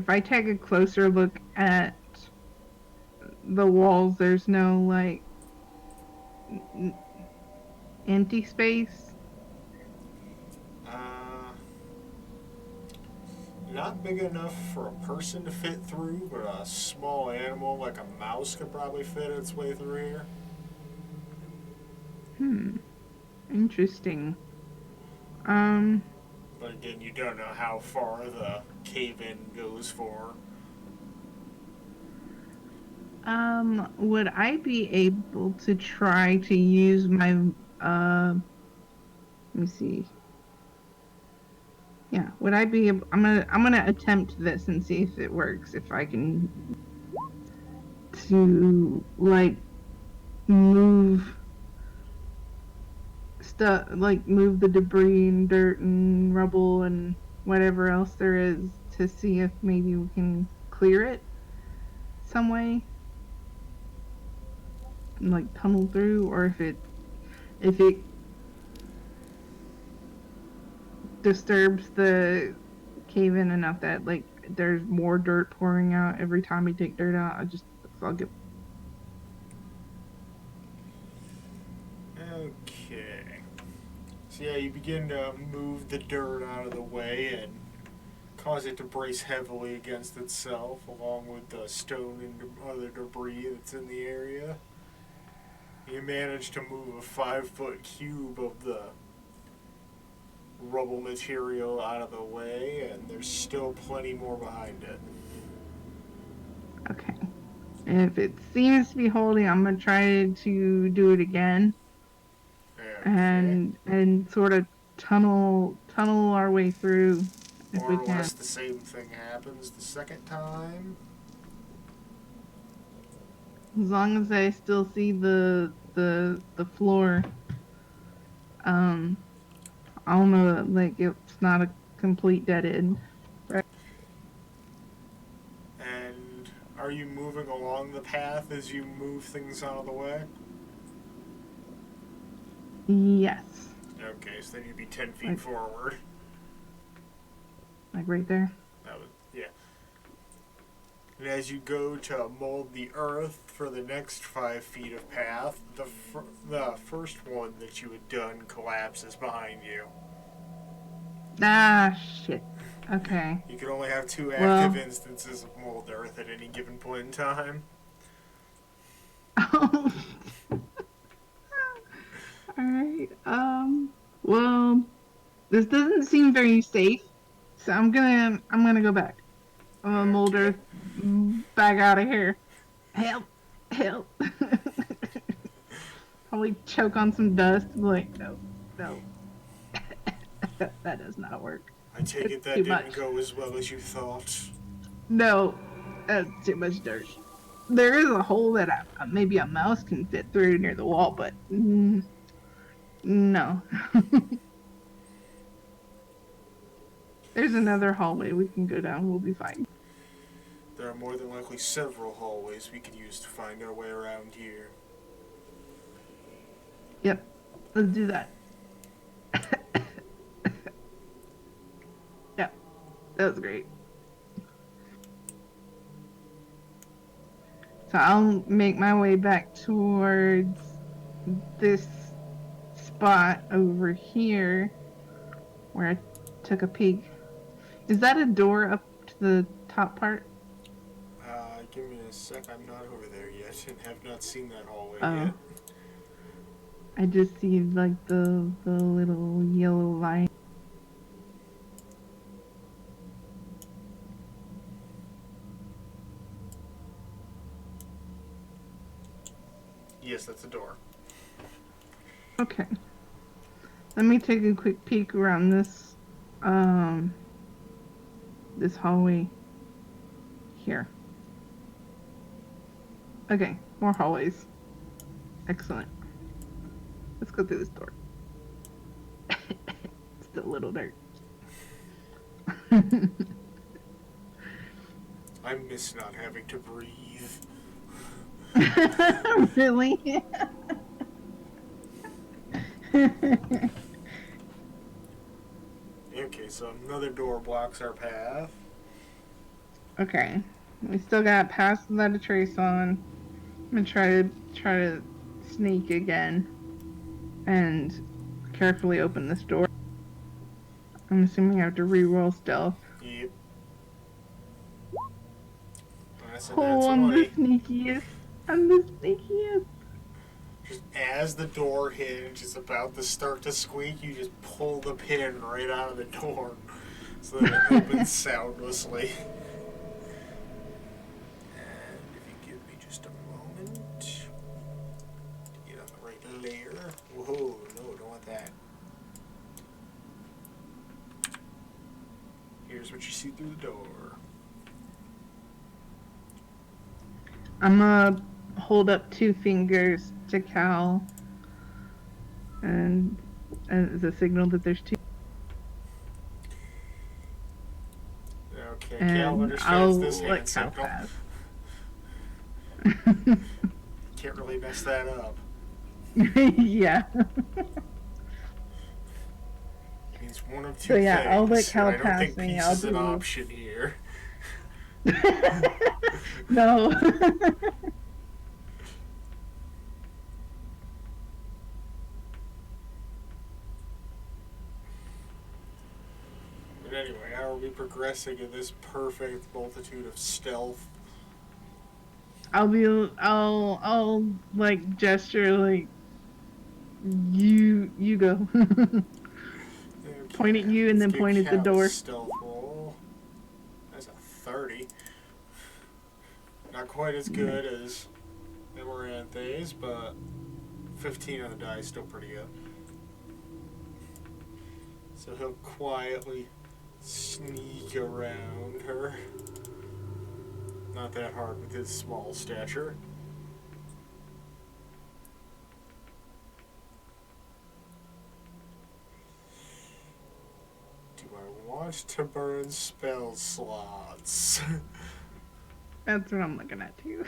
I take a closer look at the walls, there's no like empty space. Not big enough for a person to fit through, but a small animal like a mouse could probably fit its way through here. Interesting. But again, you don't know how far the cave-in goes for. Would I be able to try to use my let me see. Yeah, would I be able, I'm gonna attempt this and see if it works. If I can to like move stuff, like move the debris and dirt and rubble and whatever else there is to see if maybe we can clear it some way, and, like tunnel through, or if it disturbs the cave in enough that like there's more dirt pouring out every time we take dirt out. I'll get. Okay. So yeah, you begin to move the dirt out of the way and cause it to brace heavily against itself, along with the stone and other debris that's in the area. You manage to move a 5-foot cube of the rubble material out of the way, and there's still plenty more behind it. Okay. And if it seems to be holding, I'm gonna try to do it again Okay. and sort of tunnel our way through if More we or can. less the same thing happens the second time. As long as I still see the floor, I'll know that like it's not a complete dead end. And Are you moving along the path as you move things out of the way? Yes. Okay, so then you'd be 10 feet Like- forward. Like right there. That was, yeah. And as you go to mold the earth for the next 5 feet of path, the first one that you had done collapses behind you. Ah, shit. Okay. You can only have 2 Well- active instances of mold earth at any given point in time. Alright, well, this doesn't seem very safe, so I'm gonna go back. Mulder, back out of here. Help, help. Probably choke on some dust. Like, no. That does not work. I take it that Too didn't much. go as well as you thought. No, that's too much dirt. There is a hole that maybe a mouse can fit through near the wall, but no. There's another hallway we can go down. We'll be fine. There are more than likely several hallways we could use to find our way around here. Yep, let's do that. Yep, that was great. So I'll make my way back towards this spot over here where I took a peek. Is that a door up to the top part? Give me a sec. I'm not over there yet and have not seen that hallway Oh. yet. I just see like the little yellow line. Yes, that's a door. Okay. Let me take a quick peek around this this hallway here. Okay, more hallways. Excellent. Let's go through this door. Still a little dark. I miss not having to breathe. Really? Okay, so another door blocks our path. Okay. We still got paths without a trace on. I'm gonna try to sneak again and carefully open this door. I'm assuming I have to re-roll stealth. Yep. That's a Oh, nat I'm the 20. sneakiest. I'm the sneakiest. Just as the door hinge is about to start to squeak, you just pull the pin right out of the door so that it opens soundlessly. And if you give me just a moment to get on the right layer. Whoa, no, don't want that. Here's what you see through the door. I'm gonna hold up 2 fingers to Cal, and as a signal that there's 2. Okay, And Cal I'll understands this let hand Cal signal. pass. Can't really mess that up. Yeah. Means one of 2 So yeah, things. I'll let Cal I don't pass think me, peace I'll is an do- option here. No. But anyway, how are we progressing in this perfect multitude of stealth? I'll like gesture like you go. Okay, Point at you and let's then give point at the Cal a door. Stealth roll. That's a 30. Not quite as good as Amaranthe's, but 15 on the die is still pretty good. So he'll quietly sneak around her. Not that hard with his small stature. Do I want to burn spell slots? That's what I'm looking at too.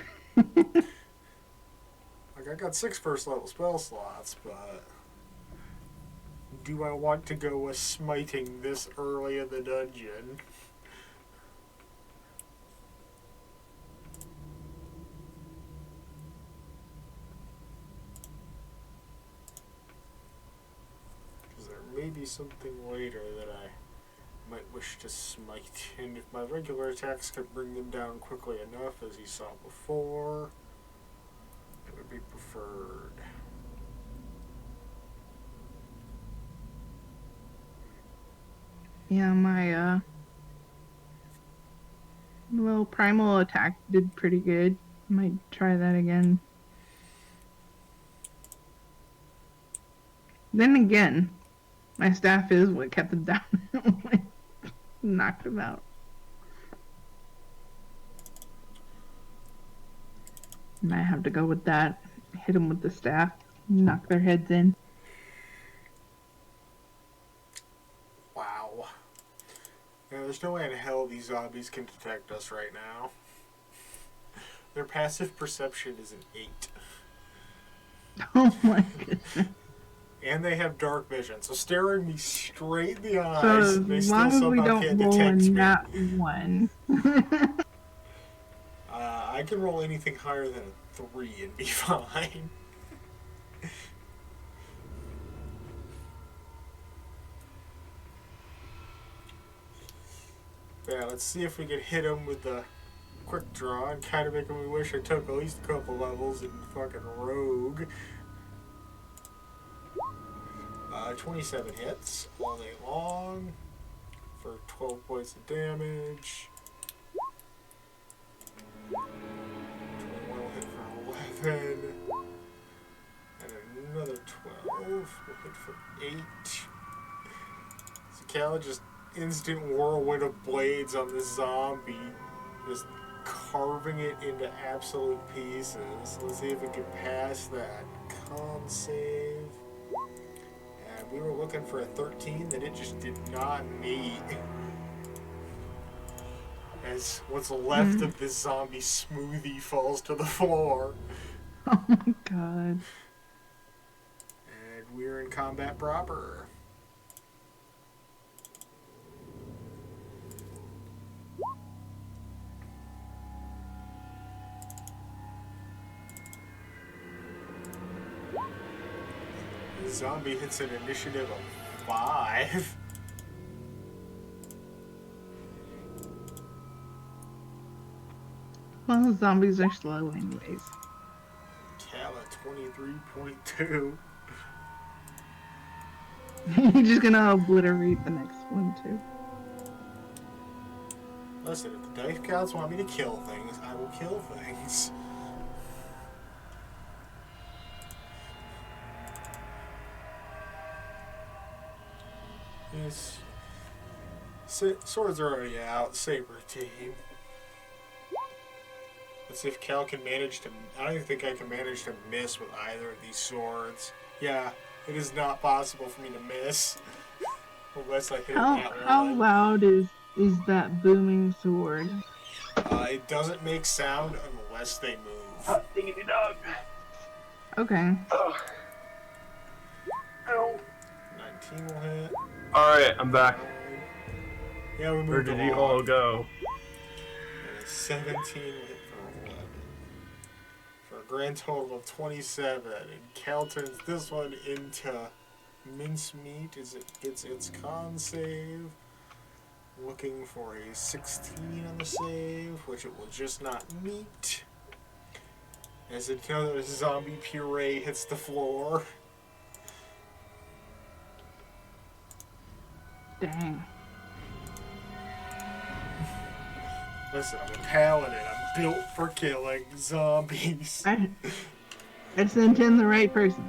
Like, I got 6 first level spell slots, but do I want to go with smiting this early in the dungeon? Because there may be something later that I might wish to smite, and if my regular attacks could bring them down quickly enough, as you saw before, it would be preferred. Yeah, my little primal attack did pretty good. Might try that again. Then again, my staff is what kept them down. Knocked them out. Might have to go with that. Hit them with the staff. Knock their heads in. Wow. Yeah, there's no way in hell these zombies can detect us right now. Their passive perception is an 8. Oh my goodness. And they have dark vision, so staring me straight in the eyes, So they as still long as we somehow don't can't roll detect in me. that one. I can roll anything higher than a 3 and be fine. Yeah, let's see if we can hit him with the quick draw and kind of make me wish I took at least a couple levels in fucking Rogue. 27 hits all day long for 12 points of damage. 21 will hit for 11. And another 12 will hit for 8. So Cal just instant whirlwind of blades on this zombie, just carving it into absolute pieces. Let's see if we can pass that con save. And we were looking for a 13 that it just did not meet. As what's left of this zombie smoothie falls to the floor. Oh my god. And we're in combat proper. The zombie hits an initiative of 5. Well, zombies are slow anyways. Cal at 23.2. You're just gonna obliterate the next one too. Listen, if the dice gods want me to kill things, I will kill things. Yes. Swords are already out. Same routine. Let's see if Cal can manage to... I don't even think I can manage to miss with either of these swords. Yeah, it is not possible for me to miss. Unless I hit that How one. loud is that booming sword? It doesn't make sound unless they move. Diggity dog. Okay. Oh. Ow. 19 will hit. Alright, I'm back. Yeah, we moved Where did you along. all go? 17 will hit for 11. For a grand total of 27. And Cal turns this one into mincemeat as it gets its con save. Looking for a 16 on the save, which it will just not meet. As another zombie puree hits the floor. Dang. Listen, I'm a paladin. I'm built for killing zombies. I sent in the right person.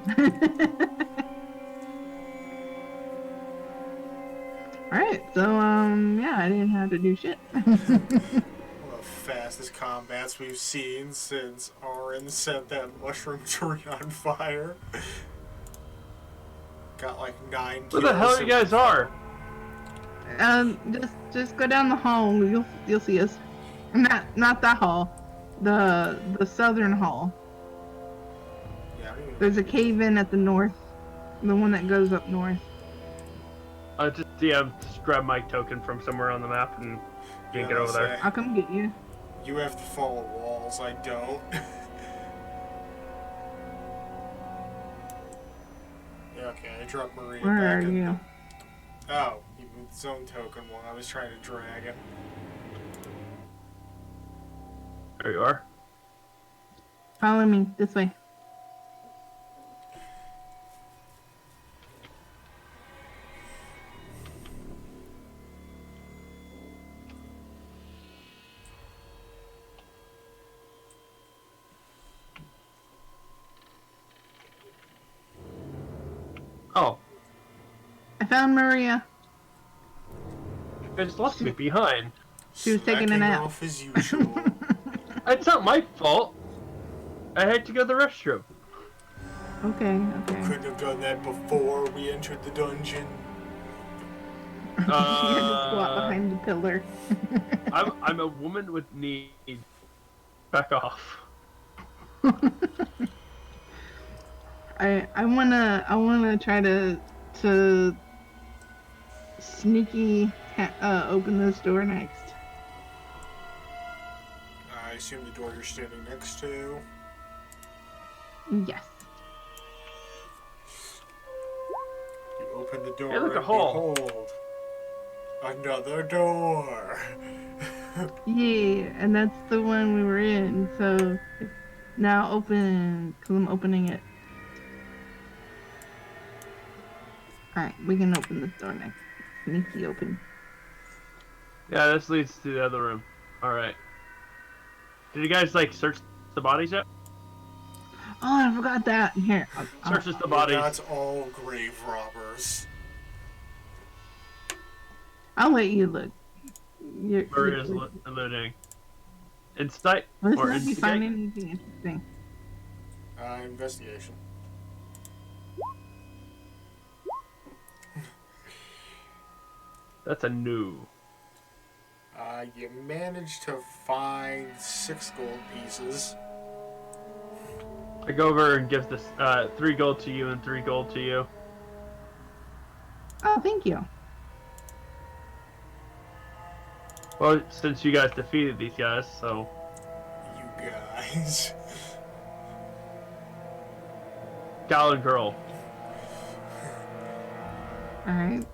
Alright, so yeah, I didn't have to do shit. One of the fastest combats we've seen since Arin set that mushroom tree on fire. Got like 9 kills. Where the hell you guys are? Just go down the hall. You'll see us. Not that hall. The southern hall. Yeah, I don't even- There's a cave in at the north. The one that goes up north. Just grab my token from somewhere on the map and get over there. I'll come get you. You have to follow walls, I don't. Yeah, okay, I dropped Maria Where back are in. you? Oh, he moved his own token while I was trying to drag it. There you are. Follow me this way. Oh, I found Maria. it's left me behind. She was taking a Slacking nap. off as usual. It's not my fault. I had to go to the restroom. Okay. Couldn't have done that before we entered the dungeon. You had to squat behind the pillar. I'm a woman with needs. Back off. I wanna try to sneaky open this door next. I assume the door you're standing next to. Yes. You open the door Hey, look, a and hall. behold, another door. Yeah, and that's the one we were in. So now open, cause I'm opening it. All right, we can open this door next. Sneaky open. Yeah, this leads to the other room. Alright. Did you guys, like, search the bodies yet? Oh, I forgot that. Here, Searches the We're bodies. not all grave robbers. I'll let you look. Maria's looting. Insight Let's or not be finding instigate? anything interesting. Investigation. That's a new. You managed to find 6 gold pieces. I go over and give this 3 gold to you and 3 gold to you. Oh, thank you. Well, since you guys defeated these guys, so You guys. gal and girl. All right.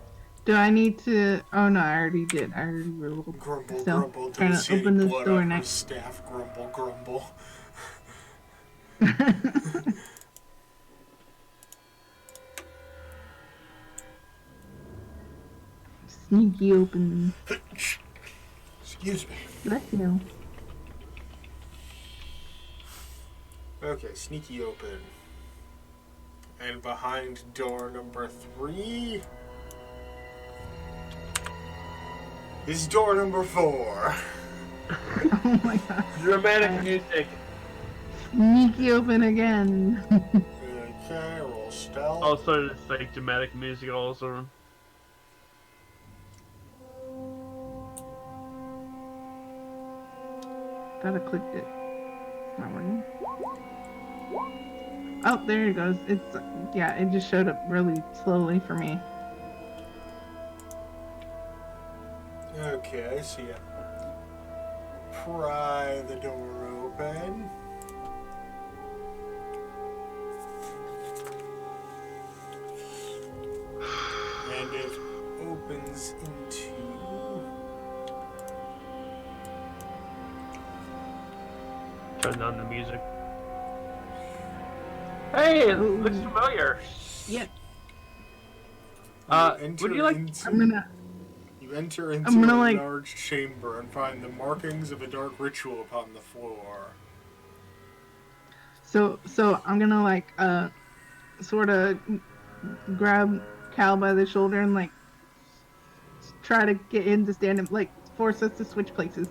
Do I need to? Oh no, I already did. I already rolled. Grumble, So, grumble. trying Don't to see any open this blood door on her next. staff. Grumble, grumble. Sneaky open. Excuse me. Bless you. Okay, sneaky open. And behind door number 3 is door number 4. Oh my god. Dramatic music. Sneaky open again. Okay, roll stealth. Also, it's like dramatic music also. Thought I clicked it. Not working. Oh, there it goes. It's yeah. It just showed up really slowly for me. Okay, I see it. Pry the door open. And it opens into... Turn down the music. Hey, it Ooh. looks familiar. Yep. Would you like? You enter into I'm gonna, a like- large chamber and find the markings of a dark ritual upon the floor. So I'm gonna like sort of grab Cal by the shoulder and like try to get him to stand him, like force us to switch places.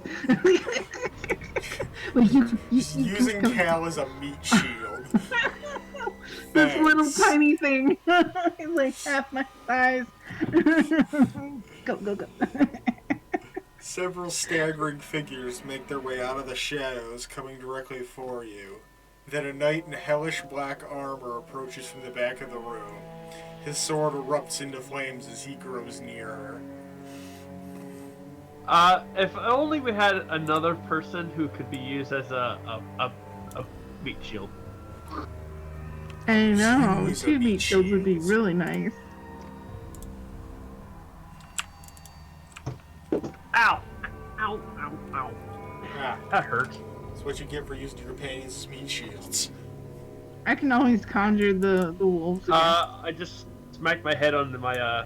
Like you Using come- Cal as a meat shield. this little Thanks. tiny thing. He's like half my size. Go. Several staggering figures make their way out of the shadows, coming directly for you. Then a knight in hellish black armor approaches from the back of the room. His sword erupts into flames as he grows nearer. If only we had another person who could be used as a meat shield. I know, Use a 2 meat meat shields would be shields. really nice. Ow! Ow! Ow! Ow! Ah, That hurts. that's what you get for using your companions as meat shields. I can always conjure the wolves again. I just smacked my head onto my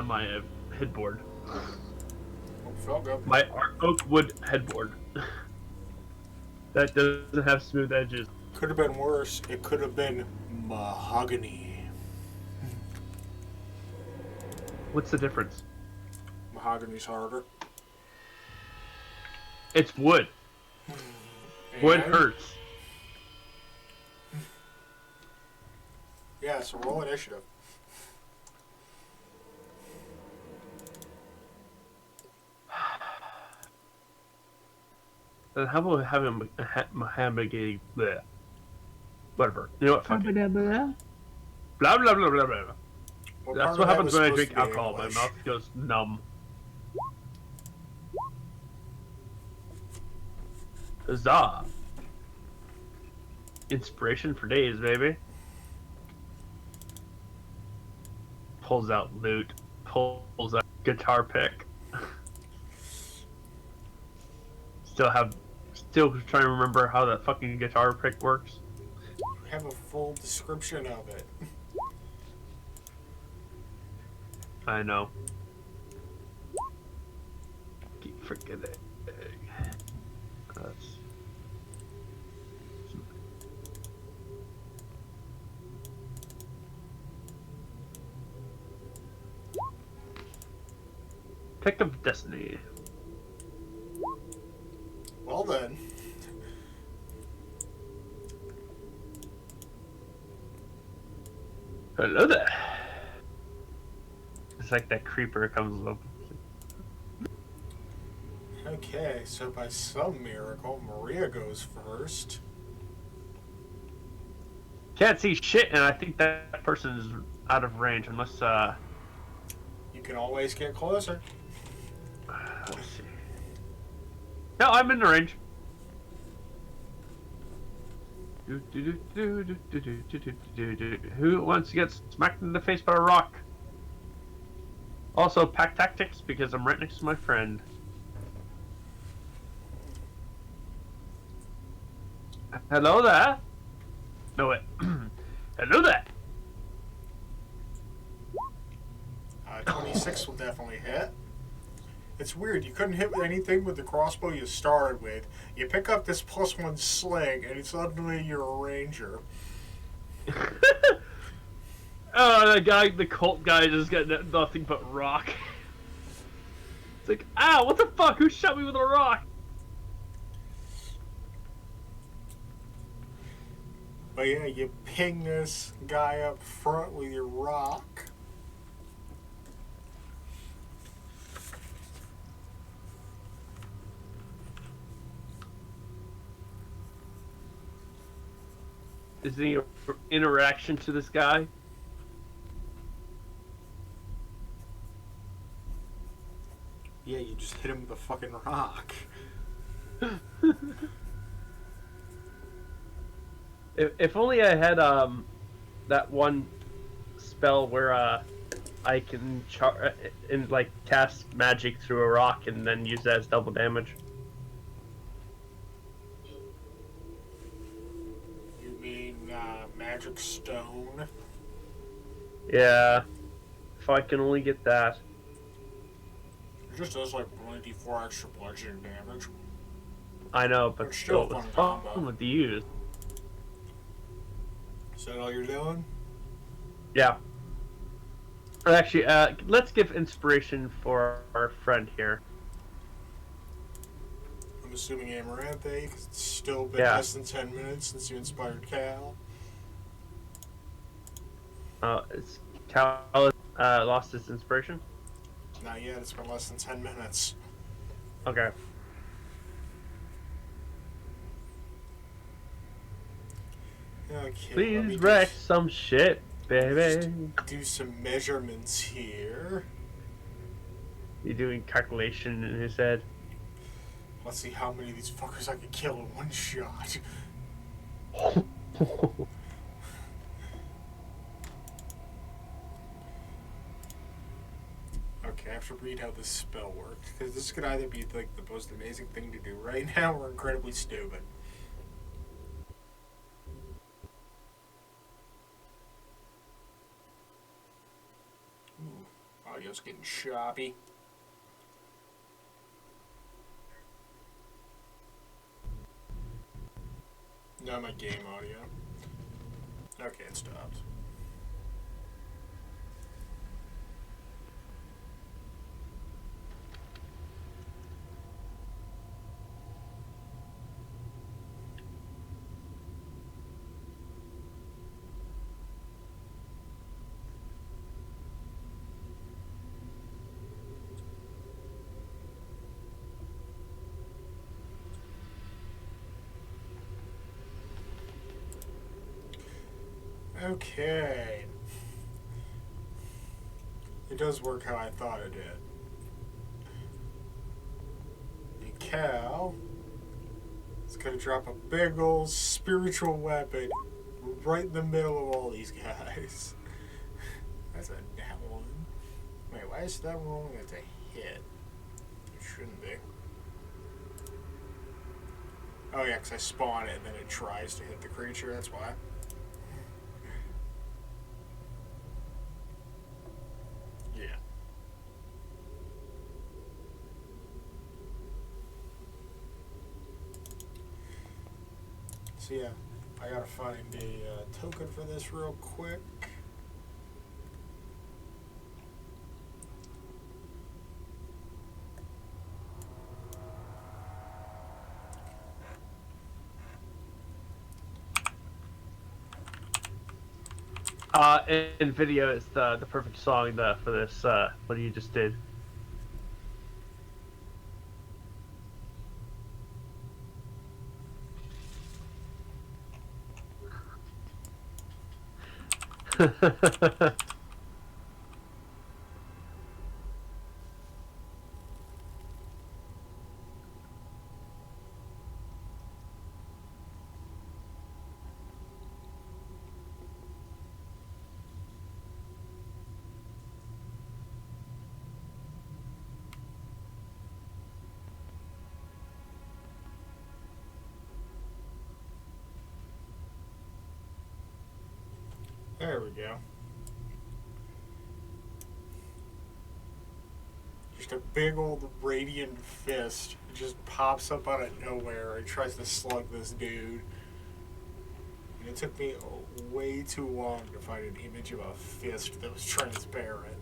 my headboard. Oh, felt good. My oak wood headboard. That doesn't have smooth edges. Could have been worse. It could have been mahogany. What's the difference? Mahogany's harder. It's wood. Wood And- hurts. Yeah, so roll initiative. Then how about having a hamburger? Bleh. Whatever. You know what? Fuck it. Ba-ba-da-ba-da. Blah blah blah blah blah. What That's part what of that happens was when I supposed drink to be alcohol. My English? mouth goes numb. Huzzah! Inspiration for days, baby. Pulls out loot. Pulls out guitar pick. Still trying to remember how that fucking guitar pick works. Have a full description of it. I know. Keep forgetting. That's... Pick of Destiny. Well then. Hello there. It's like that creeper comes up. Okay, so by some miracle, Maria goes first. Can't see shit, and I think that person is out of range unless You can always get closer. let's see. No, I'm in the range. Who wants to get smacked in the face by a rock? Also, pack tactics because I'm right next to my friend. Hello there. No wait. Hello there. 26 will definitely hit. It's weird, you couldn't hit anything with the crossbow you started with. You pick up this +1 sling, and suddenly you're a ranger. Oh, that guy, the cult guy, just got nothing but rock. It's like, ow, what the fuck? Who shot me with a rock? But yeah, you ping this guy up front with your rock. Is there any interaction to this guy? Yeah, you just hit him with a fucking rock. If only I had that one spell where I can like cast magic through a rock and then use that as double damage. You mean magic stone? Yeah, if I can only get that. It just does like 24 extra bludgeoning damage. I know, but It's still still, a it's fun fun combo. with the use. Is that all you're doing? Yeah. Actually, let's give inspiration for our friend here. I'm assuming Amaranthe, 'cause it's still been Yeah. less than 10 minutes since you inspired Cal. It's Cal lost his inspiration. Not yet, it's been less than 10 minutes. Okay. Okay, let me Please wreck some shit, baby. do some measurements here. You're doing calculation in his head. Let's see how many of these fuckers I can kill in one shot. Okay, I have to read how this spell works, because this could either be like the most amazing thing to do right now or incredibly stupid. Ooh, audio's getting choppy. Not my game audio. Okay, it stopped. Okay. It does work how I thought it did. A cow is gonna drop a big old spiritual weapon right in the middle of all these guys. That's a nat one. Wait, why is that rolling as a hit? It shouldn't be. Oh yeah, because I spawn it and then it tries to hit the creature, that's why. Yeah. So yeah, I gotta find a token for this real quick. In video, it's the perfect song for this. What you just did. There we go. Just a big old radiant fist. It just pops up out of nowhere and tries to slug this dude. And it took me way too long to find an image of a fist that was transparent.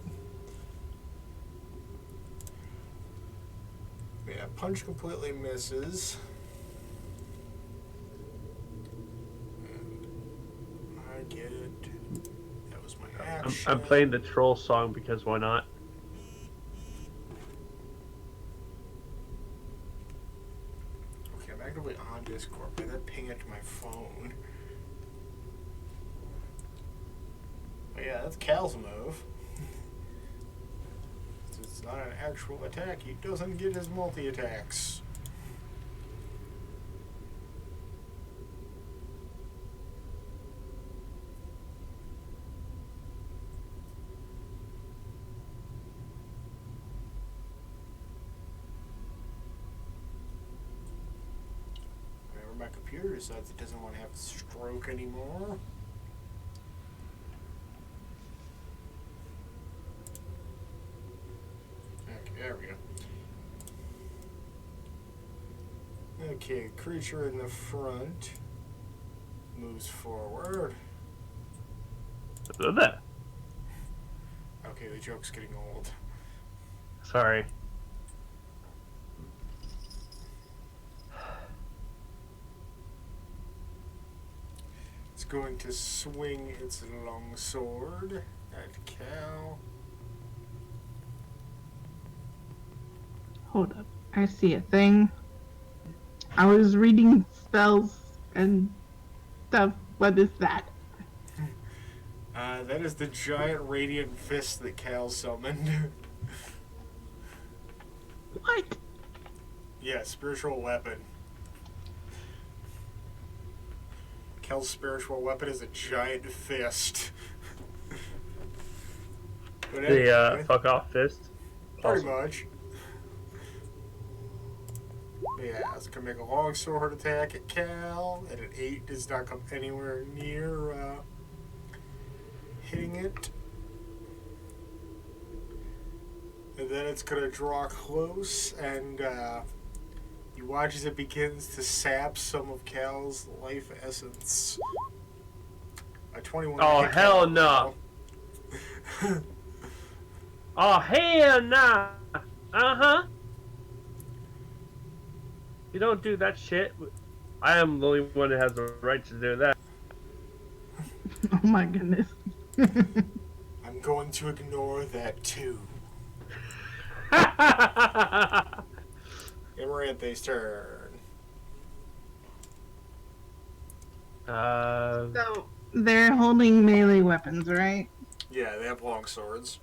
Yeah, punch completely misses. And I get it. That was my action. I'm playing the troll song because why not? Okay, I'm actively on Discord, but that ping it to my phone. But yeah, that's Cal's move. It's not an actual attack. He doesn't get his multi-attacks. Whenever my computer decides it doesn't want to have a stroke anymore. There we go. Okay, creature in the front moves forward. There. Okay, the joke's getting old. Sorry. It's going to swing its long sword at Cal. Hold up. I see a thing. I was reading spells and stuff. What is that? That is the giant radiant fist that Cal summoned. What? Yeah, spiritual weapon. Cal's spiritual weapon is a giant fist. But The anyway, fuck off fist. pretty Awesome. much. Yeah, it's gonna make a long sword attack at Cal, and an 8 does not come anywhere near hitting it. And then it's gonna draw close, and you watch as it begins to sap some of Cal's life essence. A 21. Oh, hit hell Cal, no. though. Oh, hell nah. Uh-huh. You don't do that shit. I am the only one that has the right to do that. Oh my goodness. I'm going to ignore that too. Amaranthe's turn. So they're holding melee weapons, right? Yeah, they have long swords.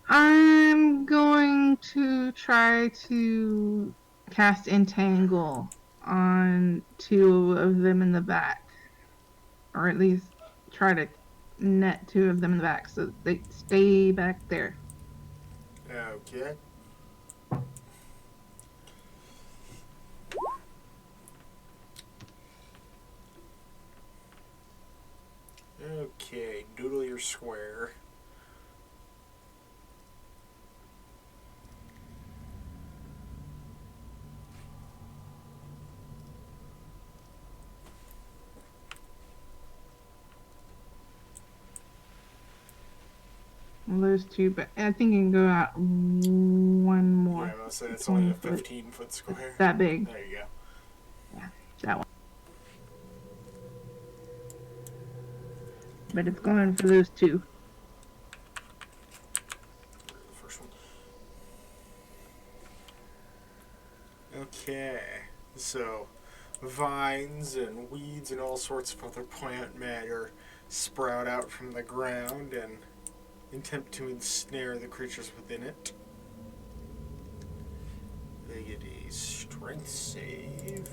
I'm going to try to cast Entangle on 2 of them in the back. Or at least try to net 2 of them in the back so they stay back there. Okay. Okay, doodle your square. Well, those 2, but I think you can go out one more. Yeah, I was saying it's only a 20 foot. 15-foot square. That big. There you go. That one. But it's going for those 2. First one. Okay, so vines and weeds and all sorts of other plant matter sprout out from the ground and attempt to ensnare the creatures within it. They get a strength save.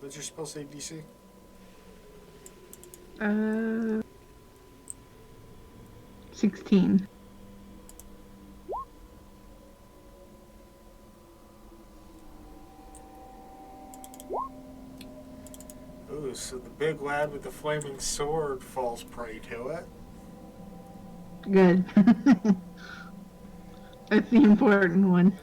What's your spell save DC? 16. Ooh, so the big lad with the flaming sword falls prey to it. Good. That's the important one.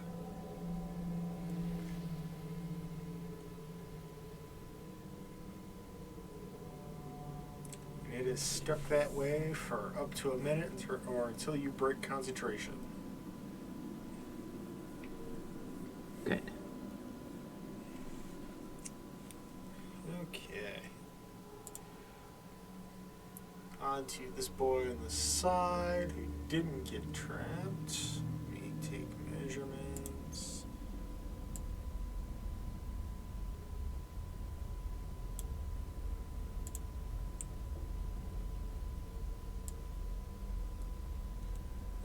It is stuck that way for up to a minute or until you break concentration. Good. Okay. On to this boy on the side who didn't get trapped. We take measurements.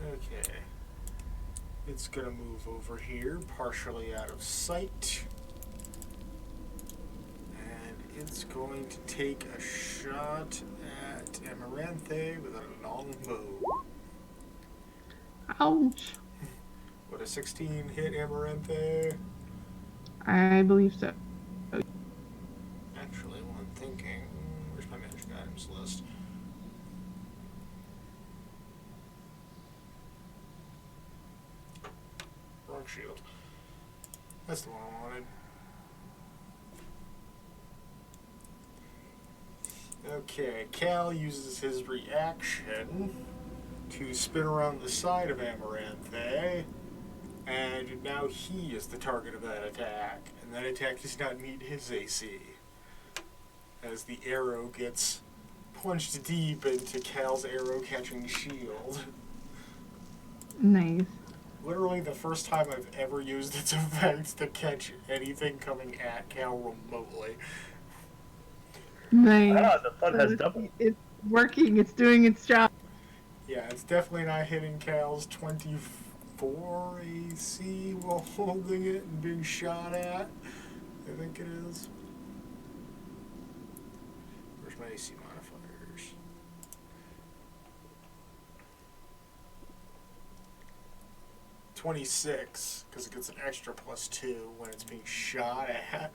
Okay. It's gonna move over here, partially out of sight. And it's going to take a shot at Amaranthe with a long bow. Ouch. Would a 16 hit Amaranthe? I believe so. Actually, while I'm thinking, where's my magic items list? Wrong shield. That's the one I wanted. Okay, Cal uses his reaction to spin around the side of Amaranthe, and now he is the target of that attack, and that attack does not meet his AC, as the arrow gets punched deep into Cal's arrow-catching shield. Nice. Literally the first time I've ever used its effects to catch anything coming at Cal remotely. Nice. Ah, the fun has it's, doubled. it's working. It's doing its job. Yeah, it's definitely not hitting Cal's 24 AC while holding it and being shot at. I think it is. Where's my AC modifiers? (26) because it gets an extra +2 when it's being shot at.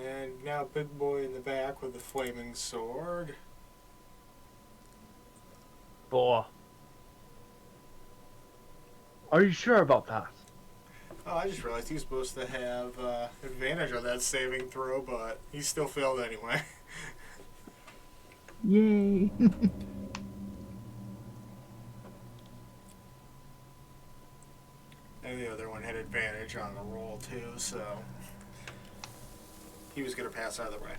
And now Big Boy in the back with the flaming sword. Boy. Are you sure about that? Oh, I just realized he was supposed to have advantage on that saving throw, but he still failed anyway. Yay. And the other one had advantage on the roll too, so he was going to pass either way.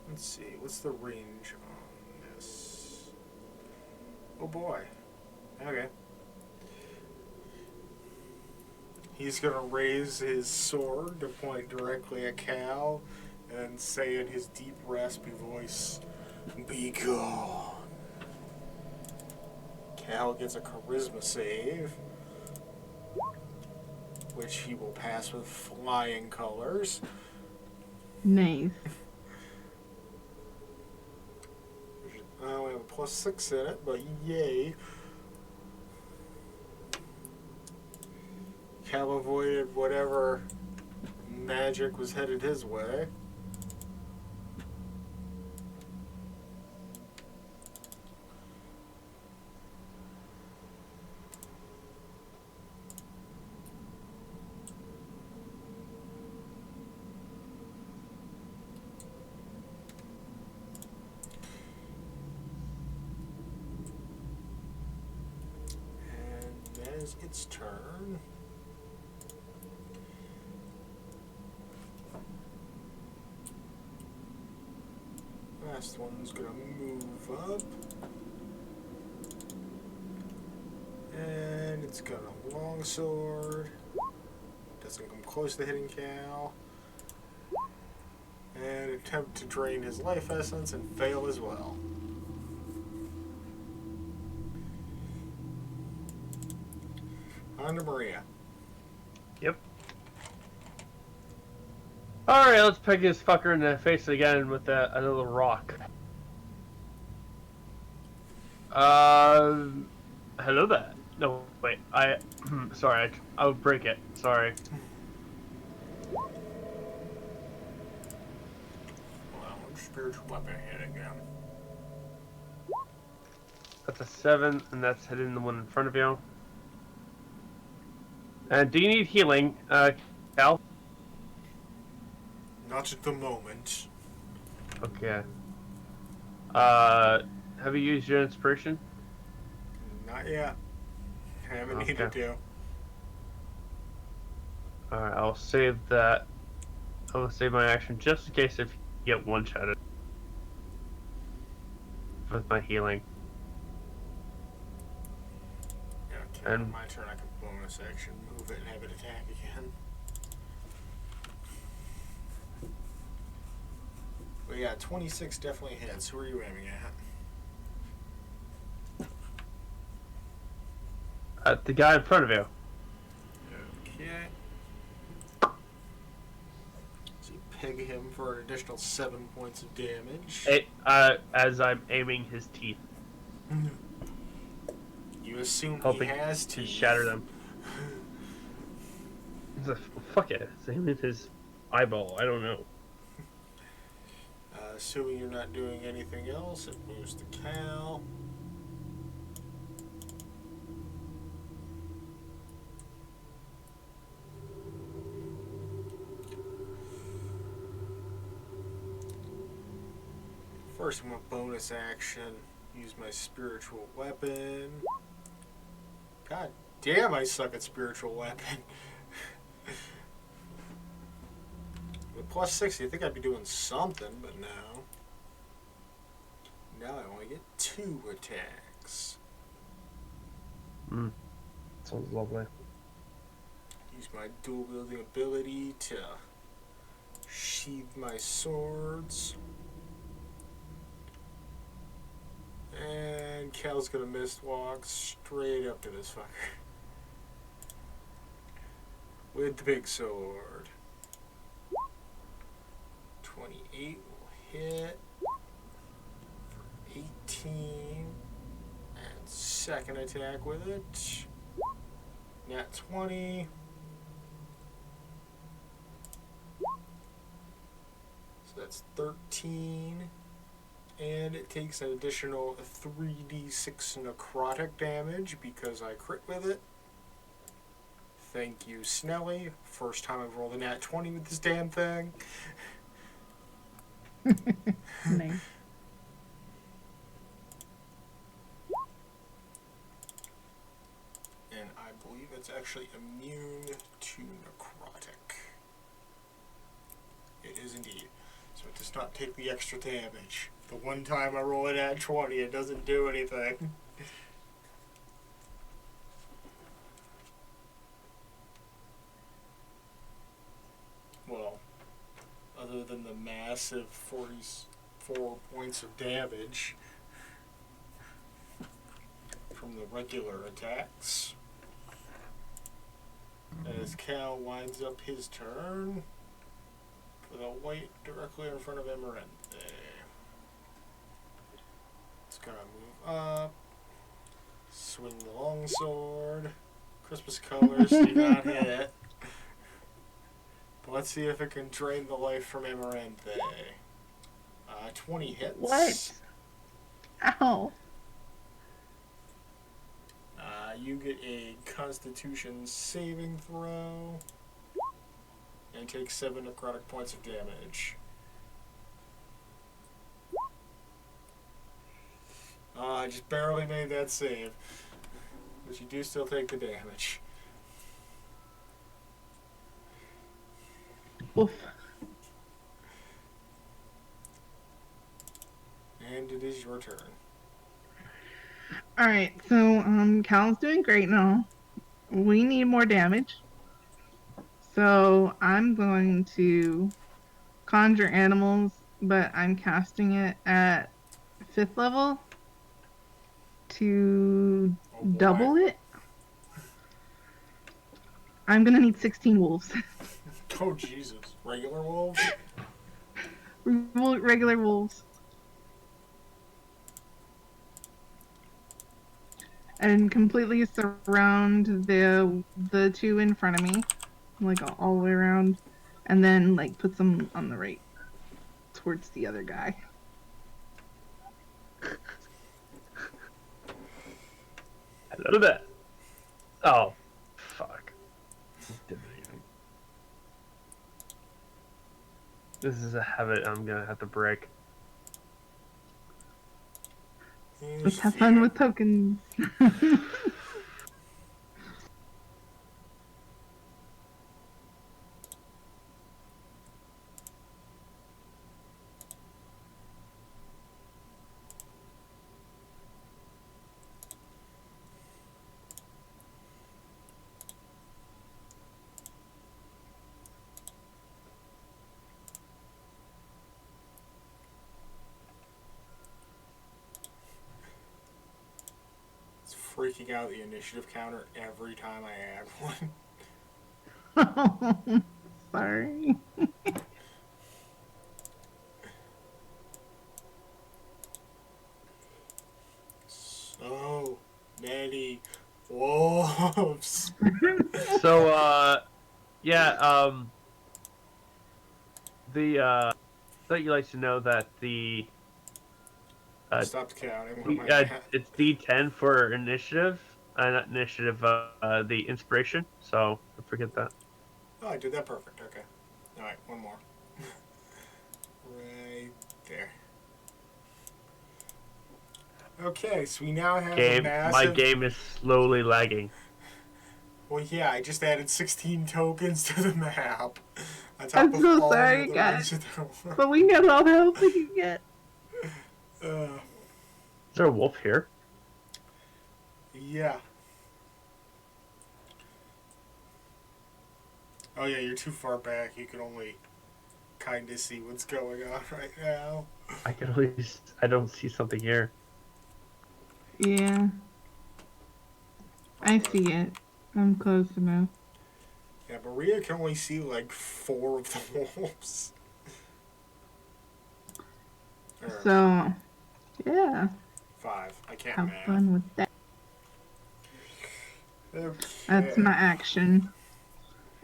Let's see, what's the range on this? Oh boy. Okay. He's going to raise his sword to point directly at Cal and say in his deep, raspy voice, "Be gone." Cal gets a charisma save, which he will pass with flying colors. Nice. We have a +6 in it, but yay. Cal avoided whatever magic was headed his way. And that is its turn. Last one's gonna move up. And it's got a longsword. Doesn't come close to hitting Cal. And attempt to drain his life essence and fail as well. On to Maria. Yep. Alright, let's peg this fucker in the face again with another rock. Hello there. No, wait, sorry, I would break it. Sorry. Well, spiritual weapon hit again. That's a 7, and that's hitting the one in front of you. And do you need healing, Cal? Not at the moment. Okay. Have you used your inspiration? Not yet. I haven't Okay. needed to. Alright, I'll save that. I'll save my action just in case if you get one-shotted with my healing. Okay, And- my turn. I can bonus action, move it, and have it attack again. Well, yeah, 26 definitely hits. Who are you aiming at? The guy in front of you. Okay. So you peg him for an additional 7 points of damage. As I'm aiming his teeth, You assume hoping he has to teeth. shatter them. He's like, fuck it. It's aiming his eyeball. I don't know. Assuming you're not doing anything else, it moves to Cal. First, I'm going to bonus action. Use my spiritual weapon. God damn, I suck at spiritual weapon. With plus 60, I think I'd be doing something, but no. Now I only get 2 attacks. Sounds lovely. Use my dual wielding ability to sheath my swords. And Cal's gonna mist walk straight up to this fucker. With the big sword. 28 will hit. 18. And second attack with it. Nat 20. So that's 13. And it takes an additional 3d6 necrotic damage because I crit with it. Thank you, Snelly. First time I've rolled a nat 20 with this damn thing. Nice. And I believe it's actually immune to necrotic. It is indeed. So it does not take the extra damage. The one time I roll it at 20, it doesn't do anything. Well, other than the massive 44 points of damage from the regular attacks. As Cal winds up his turn with a white directly in front of Emerente. It's gonna move up, swing the longsword. Christmas colors do not hit. But let's see if it can drain the life from Emerente. 20 hits. What? Ow. You get a Constitution saving throw and take 7 necrotic points of damage. I just barely made that save, but you do still take the damage. Oof. And it is your turn. Alright, so Cal's doing great now. We need more damage. So I'm going to conjure animals, but I'm casting it at 5th level to Oh boy. double it. I'm gonna need 16 wolves. Oh Jesus. Regular wolves? Regular wolves. And completely surround the 2 in front of me, like all the way around, and then like put them on the right towards the other guy. Hello there. Oh, fuck. Didn't even. This is a habit I'm gonna have to break. Let's have fun with tokens. It's freaking out the initiative counter every time I add one. Oh, sorry. So many wolves. So, yeah, thought you'd like to know that the, Stopped counting. What am I at? it's D10 for initiative, not initiative, the inspiration, so don't forget that. Oh, I did that perfect. Okay. Alright, one more. Right there. Okay, so we now have a Game. massive... My game is slowly lagging. Well, yeah, I just added 16 tokens to the map. On top I'm of so all sorry, the other guys. ones that there But we got all the help we can get. were. Is there a wolf here? Yeah. Oh yeah, you're too far back. You can only kind of see what's going on right now. I can at least. I don't see something here. Yeah, I see it. I'm close enough. Yeah, Maria can only see like 4 of the wolves. Or So, yeah, 5. I can't have math. fun with that. Okay. That's my action.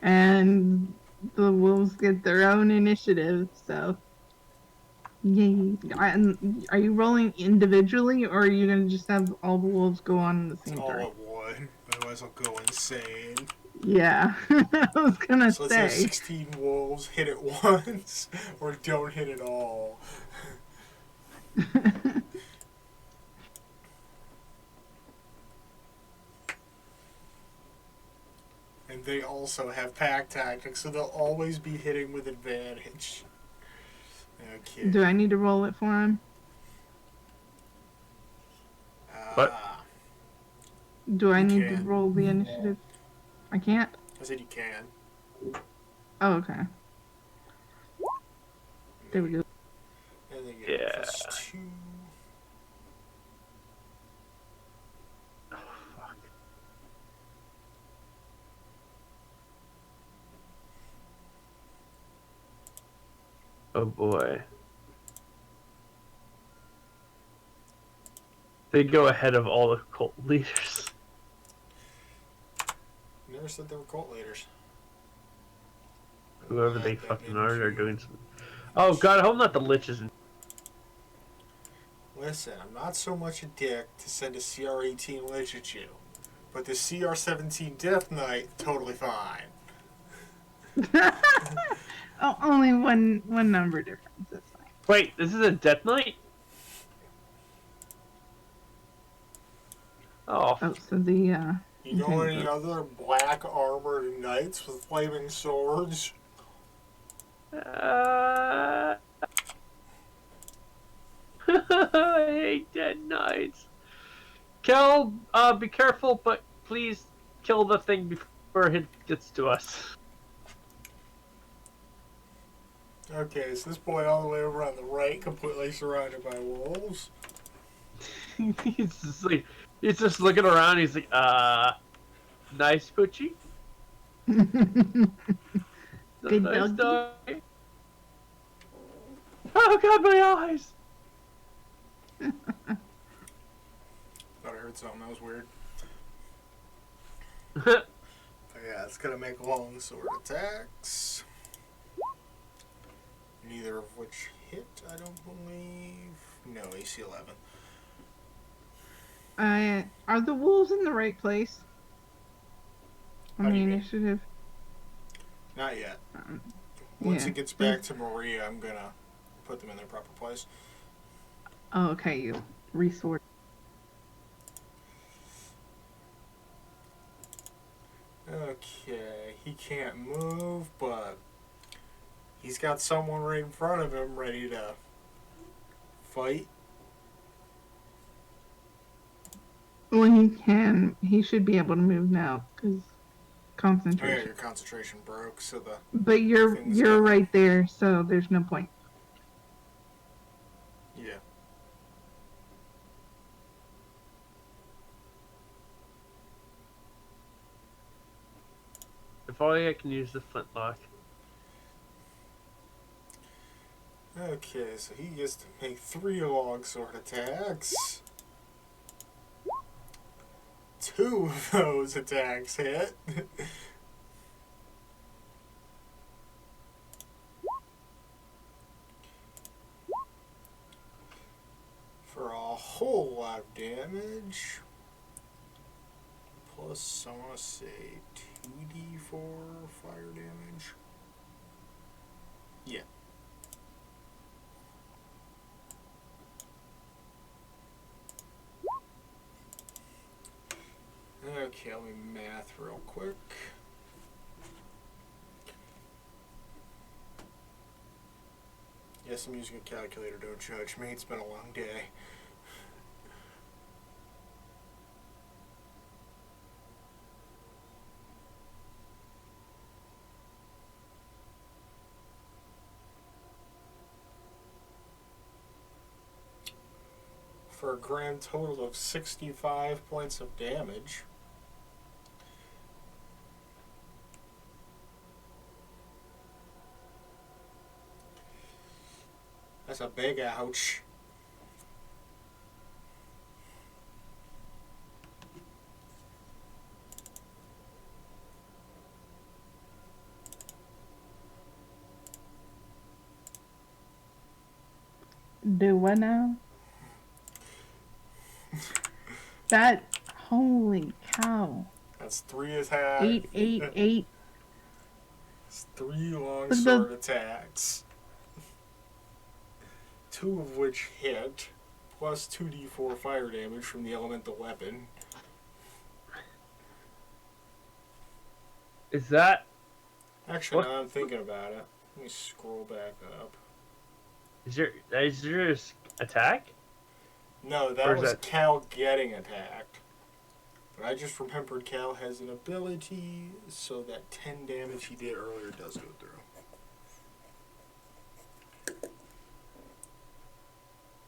And the wolves get their own initiative, so. Yay. Are you rolling individually, or are you going to just have all the wolves go on the same All turn? at one. Otherwise, I'll go insane. Yeah, I was going to So let's have say. 16 wolves hit it once, or don't hit it all. And they also have pack tactics, so they'll always be hitting with advantage. Okay. Do I need to roll it for him? What? Do I You need to can. roll the initiative? I can't? I said you can. Oh, okay. There we go. And then you Yeah. get +2. Oh, fuck. Oh boy. They go ahead of all the cult leaders. Never said they were cult leaders. Whoever Add they that fucking are, they're into- doing something. Oh god, I hope not the liches. Listen, I'm not so much a dick to send a CR-18 lich at you, but the CR-17 Death Knight, totally fine. Oh, only one number difference. That's fine. Wait, this is a Death Knight? Oh, Oh, so the You know okay, any other black armored knights with flaming swords? I hate Dead Knights. Kill, be careful, but please kill the thing before it gets to us. Okay, so this boy all the way over on the right, completely surrounded by wolves. He's just looking around. He's like, nice Poochie. Good Nice doggy. dog. Oh god, my eyes. Thought I heard something that was weird. But yeah, it's gonna make long sword attacks. Neither of which hit, I don't believe. No, AC 11. Are the wolves in the right place? How On do the you mean? initiative? Not yet. Um, Once yeah. it gets back to Maria, I'm gonna put them in their proper place. Oh, okay, you resort. Okay, he can't move, but he's got someone right in front of him ready to fight. Well, he can. He should be able to move now, because Oh yeah, concentration. your concentration broke, so the But you're thing's you're gonna- right there, so there's no point. yeah. If only I can use the flintlock. Okay, so he gets to make 3 longsword attacks. 2 of those attacks hit. For a whole lot of damage. Plus, I want to say 2d4 fire damage. Yeah. Okay, let me math real quick. Yes, I'm using a calculator, don't judge me. It's been a long day. For a grand total of 65 points of damage. That's a big ouch. Do what now? That, holy cow. That's 3 attacks. 888. It's 3 long But sword attacks. 2 of which hit, plus 2d4 fire damage from the elemental weapon. Is that... Actually, What? now I'm thinking about it. Let me scroll back up. Is your attack? No, Or that is was that- Cal getting attacked. But I just remembered Cal has an ability so that 10 damage he did earlier does go through.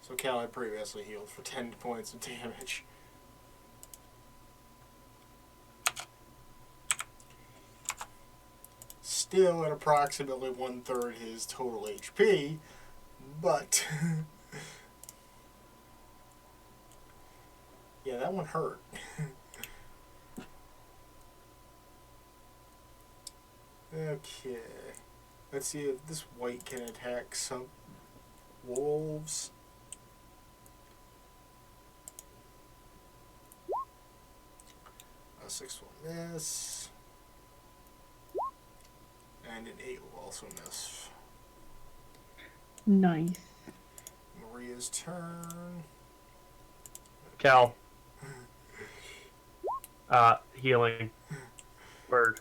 So Cal had previously healed for 10 points of damage. Still at approximately 1/3 his total HP, but yeah, that one hurt. Okay, let's see if this white can attack some wolves. A 6 will miss. And an 8 will also miss. Nice. Maria's turn. Cal. Healing. Word.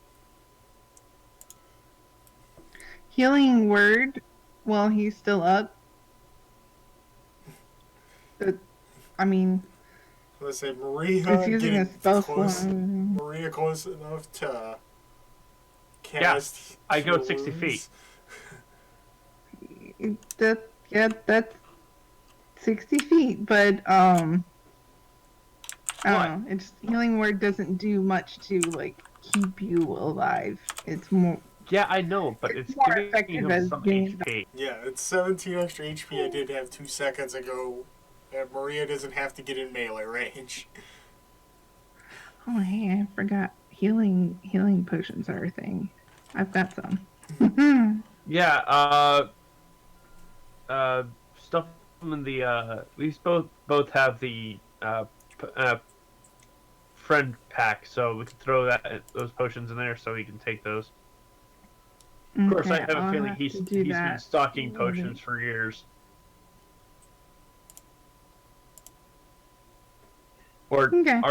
Healing word while he's still up. I mean, Let's say Maria he's using a getting spell close. slot. Maria close enough to cast. I go Cure 60 feet. Wounds. That's 60 feet, but I don't know. It's healing word doesn't do much to like keep you alive. It's more Yeah, I know, but it's more giving effective him as some getting HP. Yeah, it's 17 extra HP I did have 2 seconds ago. And Maria doesn't have to get in melee range. Oh, hey, I forgot. Healing potions are a thing. I've got some. Yeah, stuff in the, we both have the, friend pack, so we can throw those potions in there so he can take those. Of course, I have a I'll feeling have he's to do been that. stocking potions for years. Or Okay.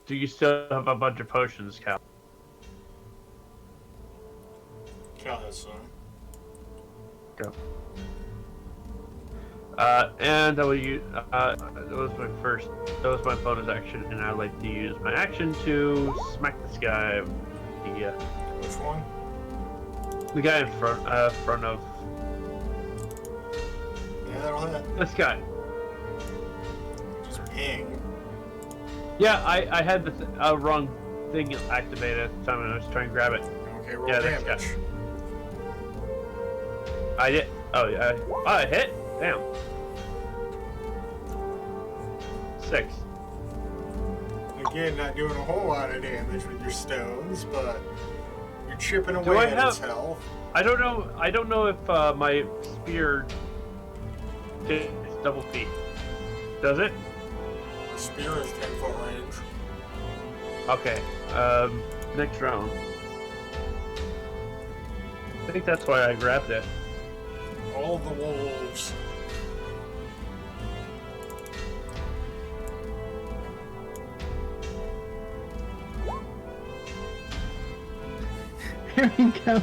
do you still have a bunch of potions, Cal? Cal has some. Go. And I will use, that was my bonus action, and I like to use my action to smack this guy with Which one? the guy in front of Yeah, that'll hit. this guy. Just ping. Yeah, I had the wrong thing activated at the time, and I was trying to grab it. Okay, roll Yeah, that's damage. I did. Oh, yeah. Oh, I hit? Damn. 6. Again, not doing a whole lot of damage with your stones, but you're chipping Do away I at its have- health. I don't know if my spear gets double feet. Does it? The spear is 10-foot range. Okay. Next round. I think that's why I grabbed it. All the wolves. There we go.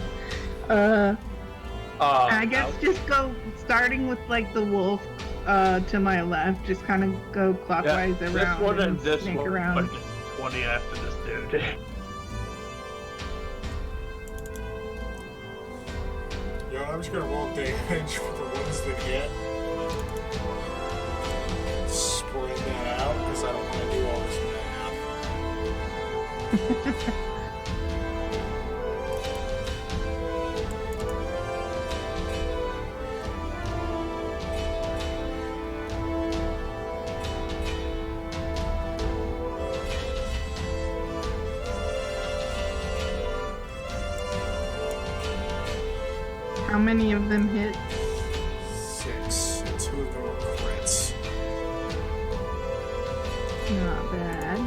I guess Ouch. just go starting with like the wolf to my left. Just kind of go clockwise This around one and and this snake one, around. but it's 20 after this dude. Yo, I'm just gonna roll damage for the ones that hit. Spread that out because I don't want to do all this math. How many of them hit? 6. 2 of them are crits. Not bad.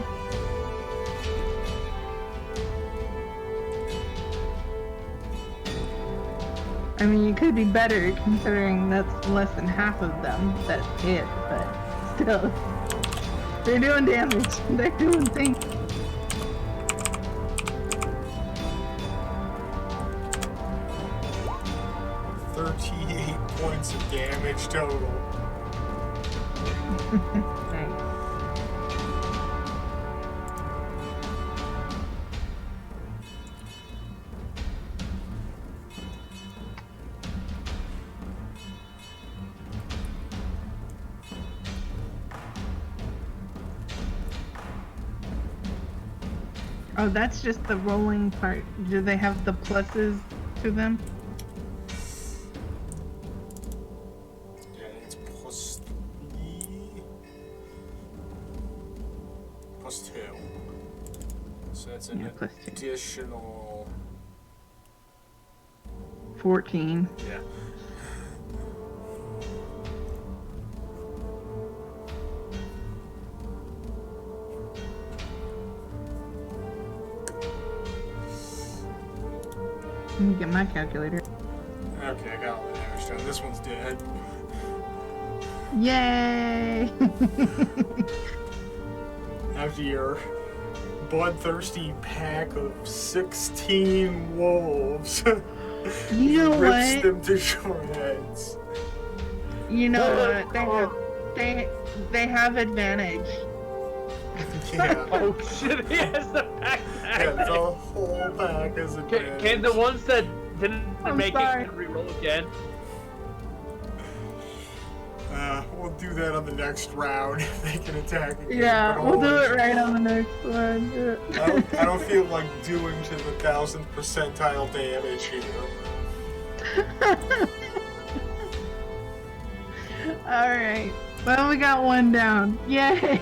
I mean, you could be better considering that's less than half of them that hit, but still. They're doing damage. They're doing things. Points of damage total. Nice. Oh, that's just the rolling part. Do they have the pluses to them? Yeah, it's plus 3. Plus 2. So that's an Yeah, plus 2. additional. 14. Yeah. Let me get my calculator. Okay, I got all the damage done. This one's dead. Yay! After your bloodthirsty pack of 16 wolves You know rips what? them to shreds. You know what? They have advantage. Yeah. Oh shit, he has the Yeah, backpack. the whole pack is advantage. Can the ones that didn't I'm make sorry. it reroll again? We'll do that on the next round if they can attack again. Yeah, but we'll do holy it right on the next one. I don't feel like doing to the 1000th percentile damage here. Alright. Well, we got one down. Yay!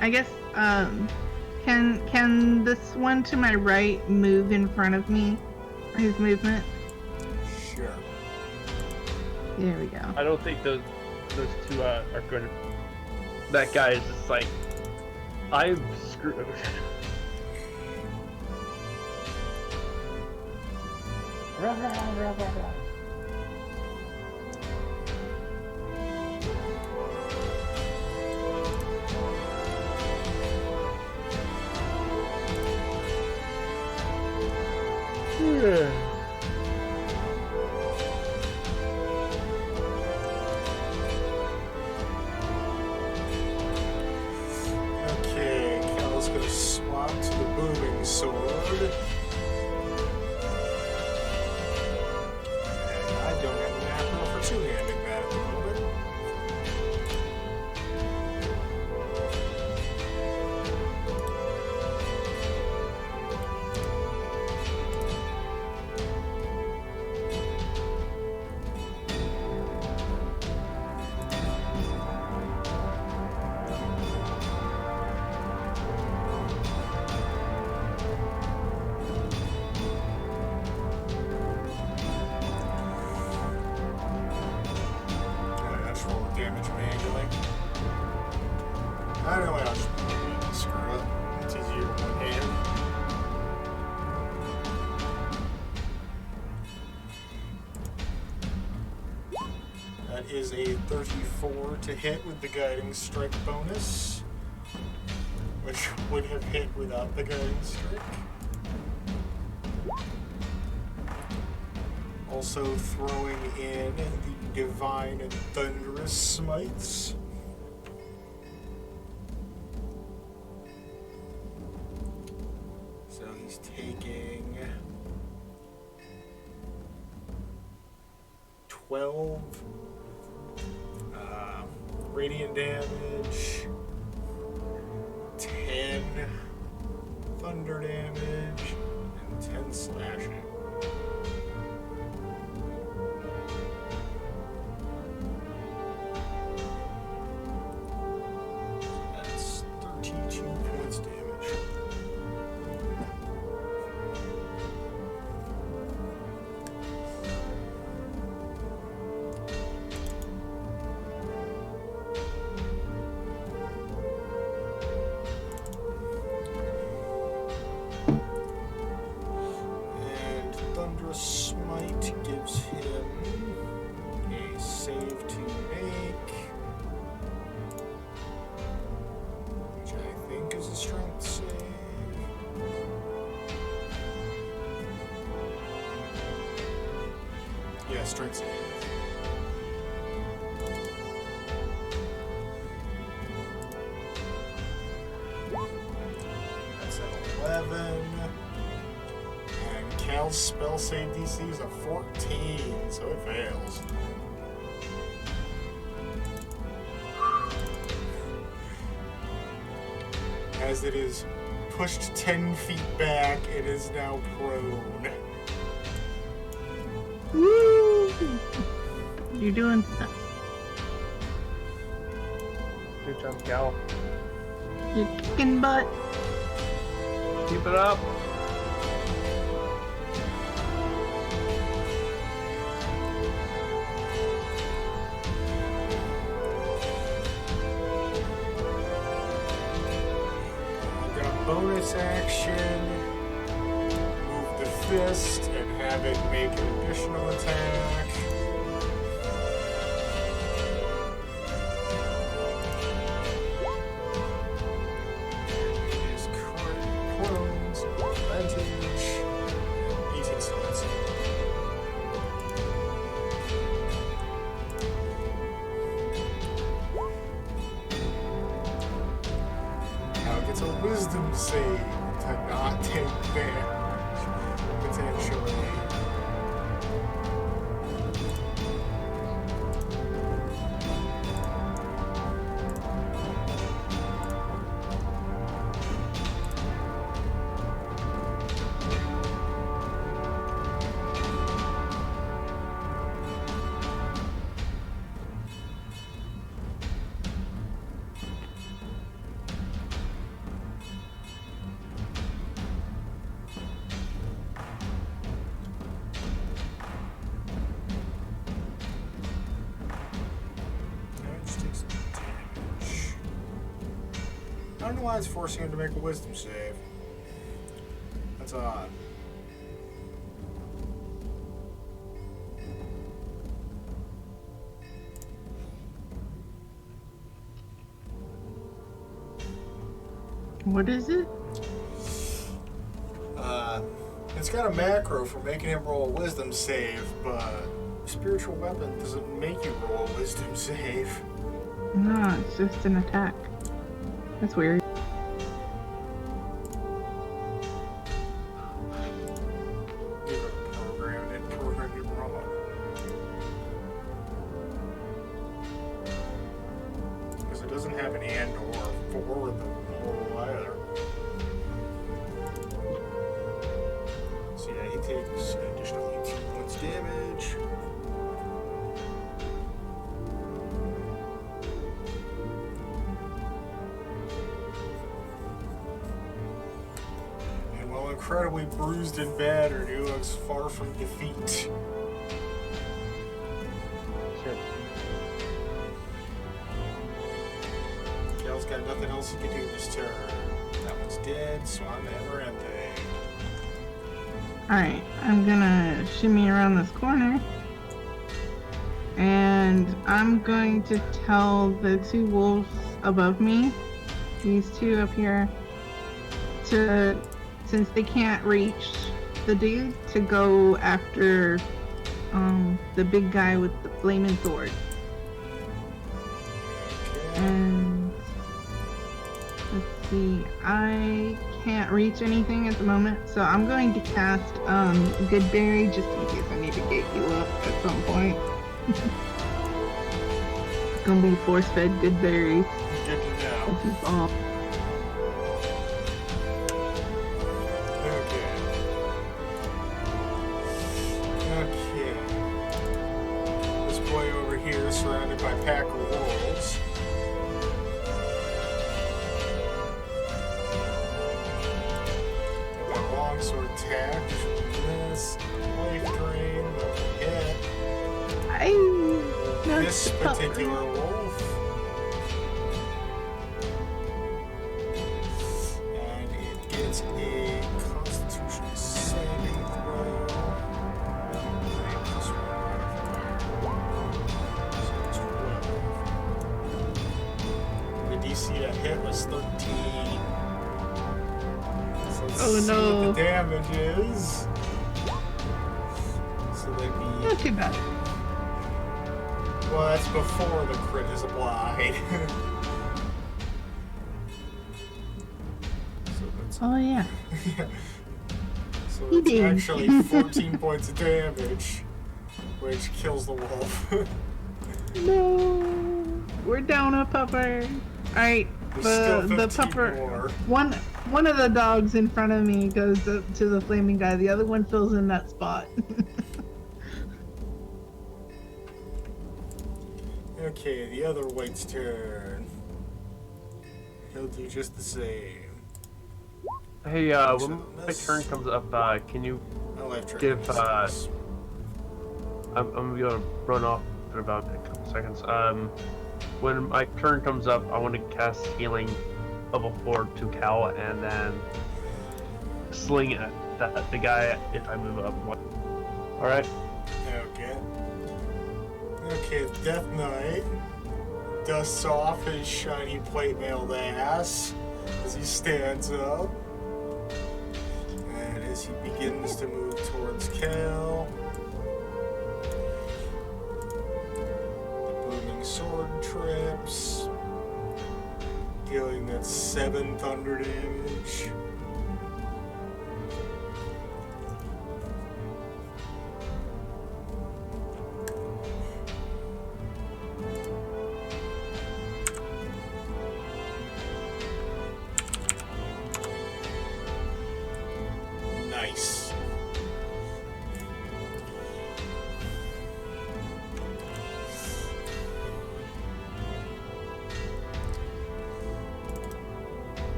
I guess, can this one to my right move in front of me? His movement? Sure. There we go. I don't think those two are going to. That guy is just like, I'm screwed. Okay, Cal's gonna swap to the booming sword. And I don't have an macro for two-handing that at the moment. I just roll damage manually. I don't know, I'll just screw it. It's easier with one hand. That is a 34 to hit with the guiding strike bonus, which would have hit without the guiding strike. Also throwing in the Divine and Thunderous Smites. So he's taking 12 radiant damage, 10 thunder damage, and 10 slashing. That's 32 points damage. And Thunderous Smite gives him a save to make, which I think is a strength save. Yeah, strength save. That's an 11. And Cal's spell save DC is a 14, so it fails. As it is pushed 10 feet back, it is now prone. Woo! You're doing stuff. Good job, Gal. You're kicking butt. Keep it up. I'm gonna bonus action, move the fist, and have it make an additional attack. It is prone, so advantage. 18 slots. Now it gets a wisdom save to not take damage, potentially. I don't know why it's forcing him to make a wisdom save. That's odd. What is it? It's got a macro for making him roll a wisdom save, but spiritual weapon doesn't make you roll a wisdom save. No, it's just an attack. That's weird. You programmed it wrong. Because it doesn't have an and or for the roll either. So yeah, he takes an additional 18 points damage. And while incredibly bruised and battered, he looks far from defeat. Shit. Gal's got nothing else he can do this turn. That one's dead, so I'm never ending. Alright, I'm gonna shimmy around this corner. And I'm going to tell the two wolves above me, these two up here, to, since they can't reach the dude to go after the big guy with the flaming sword. And let's see, I can't reach anything at the moment, so I'm going to cast Good Berry just in case I need to get you up at some point. It's gonna be force-fed Good Berries. Good to know. This is all. Okay. Okay. This boy over here is surrounded by a pack of wolves. I've got longsword attack. This life drain. Hit. This particular wolf. And it gets a Constitution saving throw. The DC that hit was 13. So let's Oh, see no. what the damage is. So that'd be. Not too bad. Well, that's before the crit is applied. So that's Oh yeah. So He it's did. actually 14 points of damage, which kills the wolf. No, we're down a pupper. All right, There's still the 15 pupper. more. One of the dogs in front of me goes to the flaming guy. The other one fills in that spot. Okay, the other white's turn. He'll do just the same. Hey, So when my this- turn comes up, can you? My life train Give, misses. I'm gonna be able to run off in about a couple seconds. When my turn comes up, I want to cast healing level 4 to Cal, and then sling at the guy if I move up. All right. Okay. Okay, Death Knight dusts off his shiny plate mailed ass as he stands up. And as he begins to move towards Cal, the booming sword trips, dealing that 7 thunder damage. Nice.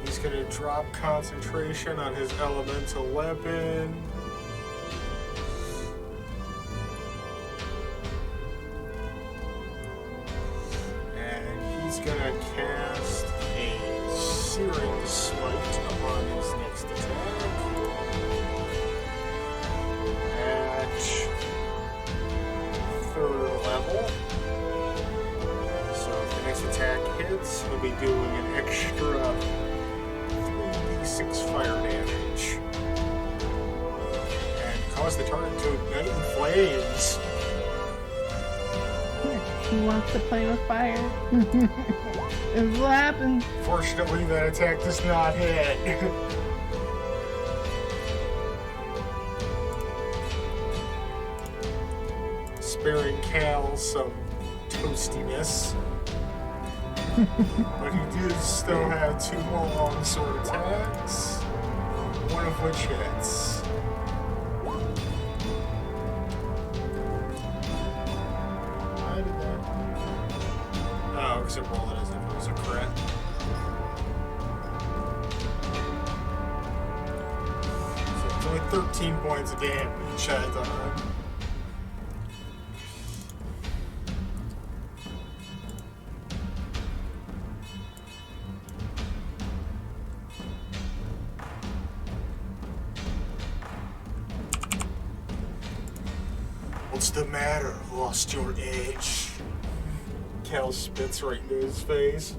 He's gonna drop concentration on his elemental weapon. And he's gonna cast a Searing Smite upon his next attack. At 3rd level. So if the next attack hits, he'll be doing an extra 3d6 fire damage. And cause the target to ignite in flames. He wants to play with fire. It's what happens. Fortunately, that attack does not hit. Sparing Cal some toastiness. But he does still have 2 more longsword attacks, one of which hits. Why did that? Oh, because it rolled it as if it was a crit. So it's only 13 points of damage at a time. What's the matter? Lost your edge? Cal spits right into his face.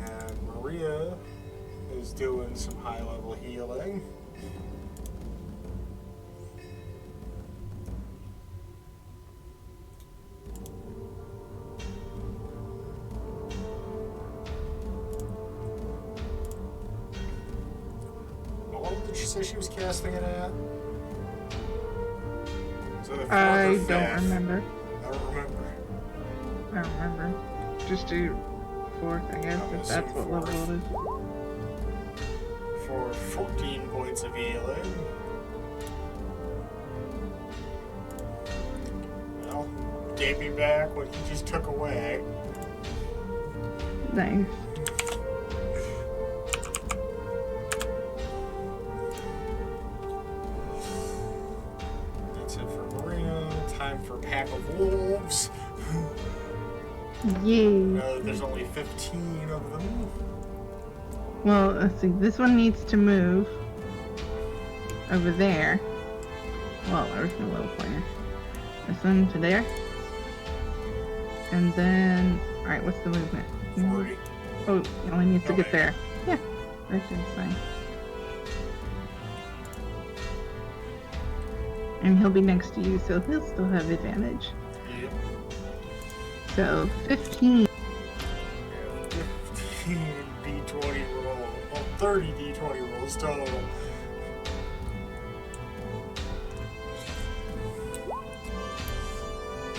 And Maria is doing some high-level healing. What level did she say she was casting it at? So the fourth or I don't fifth? remember. I don't remember. I don't remember. Just do 4th, I guess, I'm if that's what assuming level it is. For 14 points of healing. Well, gave me back what he just took away. Nice. That's it for Marina. Time for Pack of Wolves. Yeah. There's only 15 of them. Well, let's see. This one needs to move over there. Well, there's no little pointer. This one to there. And then, alright, what's the movement? 40. Oh, it only needs to get Okay. there. Yeah, right there's fine. And he'll be next to you, so he'll still have advantage. Yep. So, 15. 15 D20 rolls. Well, 30 D20 rolls total.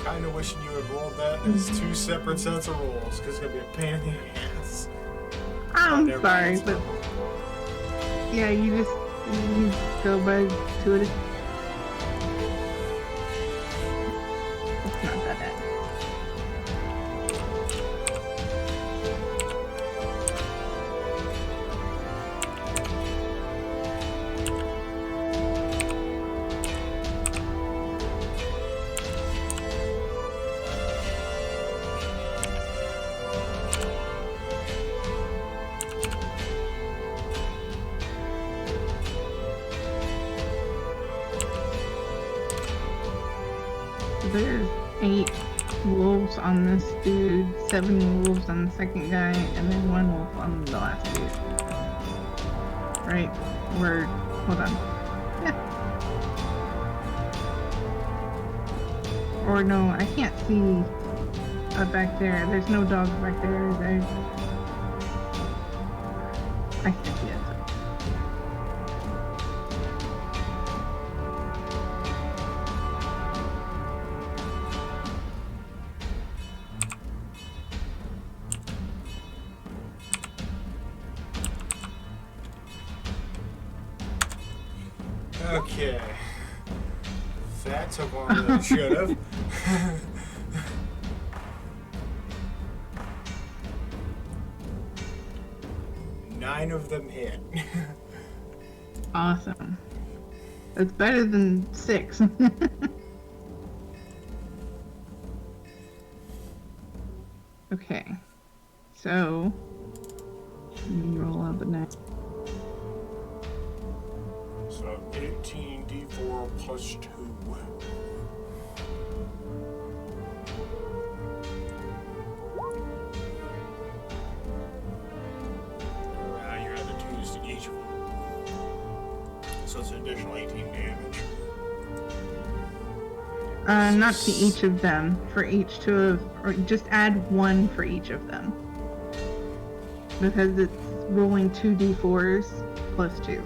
Kinda wishing you had rolled that as 2 separate sets of rolls, because it's gonna be a pain in the ass. I'm Never sorry, mind. but yeah, you go by 2 at a. It's not that bad. There's 8 wolves on this dude, 7 wolves on the second guy, and then 1 wolf on the last dude. Right? Hold on. Yeah. Or no, I can't see back there. There's no dogs back there. I can't see it. Okay. That took longer than it should have. Nine of them hit. Awesome. That's better than 6. Okay. So, let me roll out the next. So 18 D4 plus 2. You're at the 2s to each of them. So it's an additional 18 damage. Not to each of them. For each or just add 1 for each of them. Because it's rolling 2d4s plus 2.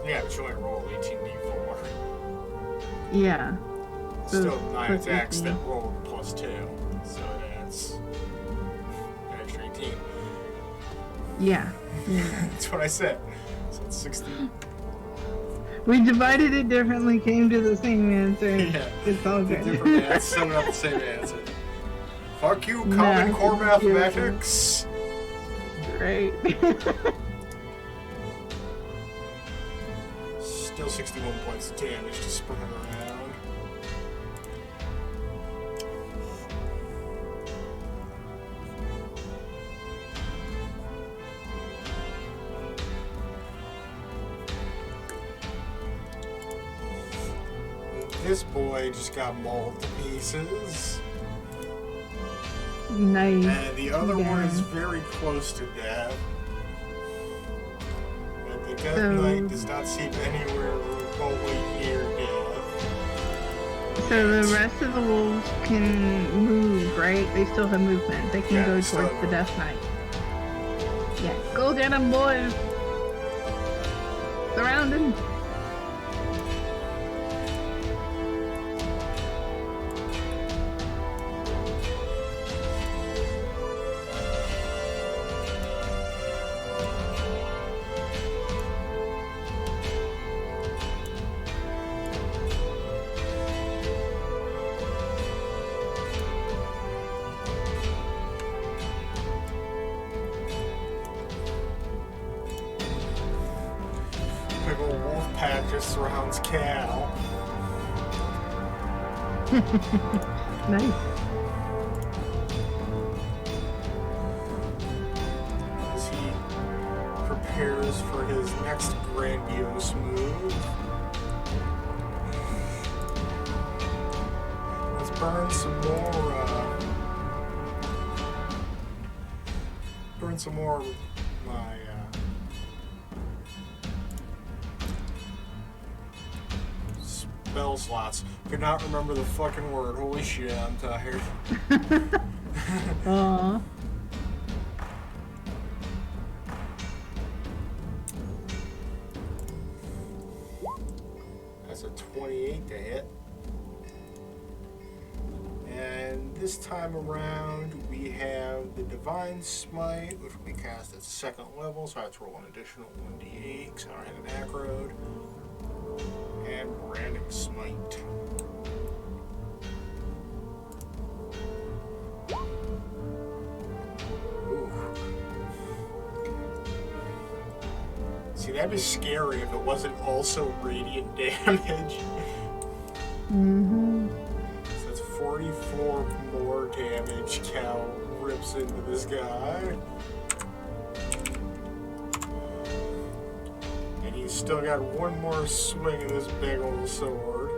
Yeah, but you only roll 18 D4. Yeah. So Still 9 plus attacks 18. that roll plus 2. So that's an extra 18. Yeah. That's what I said. So it's 60. We divided it differently, came to the same answer. Yeah. It's all good. Different math, still not the same answer. Fuck you, Common Math Core is beautiful. Mathematics. Right. Still 61 points of damage to spread around. this boy just got mauled to pieces. Nice. And the other one is Yeah. very close to death. But the Death So- Knight does not seem anywhere remotely near death. So the rest of the wolves can move, right? They still have movement. They can Yeah, go still towards have the Death Knight. Yeah, go get him, boys! Surround him! Big old wolf pack just surrounds Cal. Nice. As he prepares for his next grandiose move. Let's burn some more of my spell slots. Could not remember the fucking word. Holy shit, I'm tired. Aww. That's a 28 to hit. And this time around, we have the Divine Smite, which will be cast at second level, so I have to roll an additional 1d8 because I don't have an acrode. And Branding Smite. Ooh. See, that'd be scary if it wasn't also radiant damage. Mm-hmm. So that's 44 more damage Cal rips into this guy. And he's still got one more swing of this big old sword.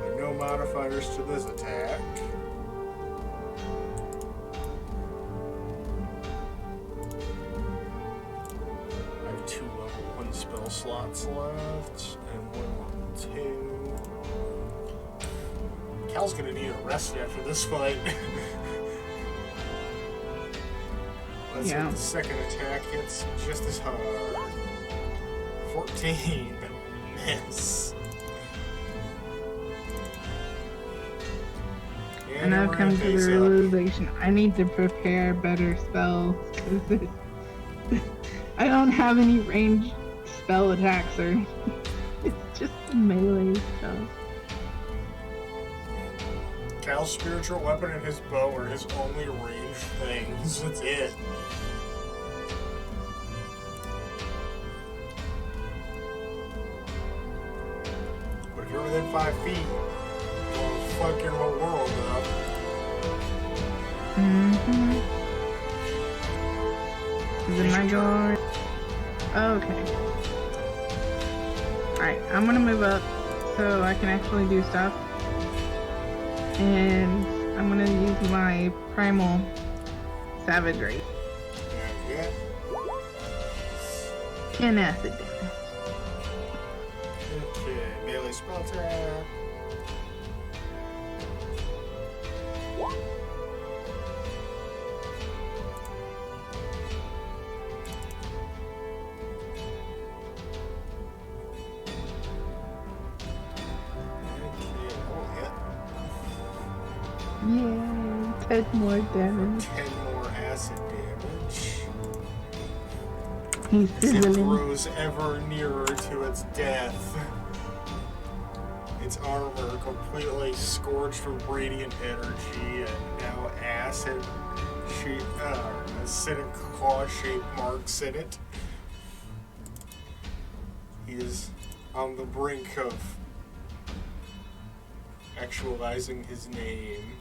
And no modifiers to this attack. I have 2 level 1 spell slots left, and 1 level 2. Cal's gonna need a rest after this fight. Let's Yeah. hit the second attack hits just as hard. 14. Miss. And I've we're come gonna to the face up. realization I need to prepare better spells because I don't have any ranged spell attacks or it's just melee stuff. Cal's spiritual weapon and his bow are his only ranged things. That's it. But if you're within 5 feet, you'll fuck your whole world up. Mm-hmm. Is it my go? Okay. Alright, I'm gonna move up so I can actually do stuff. And I'm gonna use my primal savagery. Yeah. 10 acid damage. Okay, melee spell tap. Okay, oh, hit. Yay, 10 more damage. 10 more acid damage. He's As it sizzling. grows ever nearer to its death. Its armor completely scorched with radiant energy and now acid shape, acidic claw shaped marks in it. He is on the brink of actualizing his name.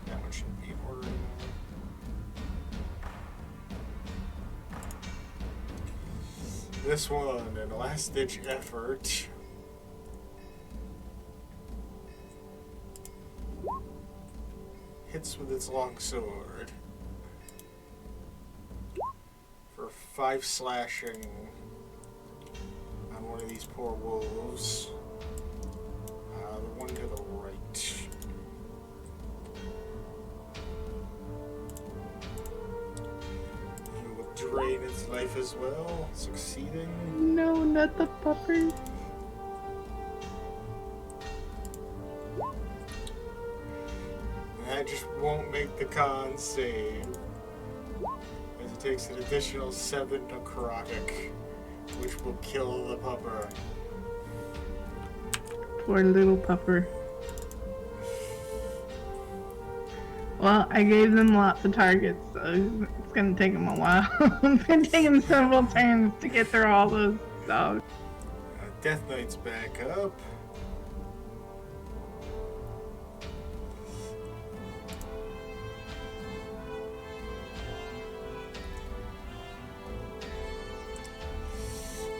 That one shouldn't be ordered anymore. This one, an last-ditch effort. Hits with its long sword. For 5 slashing on one of these poor wolves. The one to the right. You will drain its life as well, succeeding. No, not the puppers. That just won't make the con save. As it takes an additional 7 necrotic, which will kill the pupper. Poor little pupper. Well, I gave them lots of targets, so it's gonna take them a while. It's gonna take them several turns to get through all those dogs. Death Knight's back up.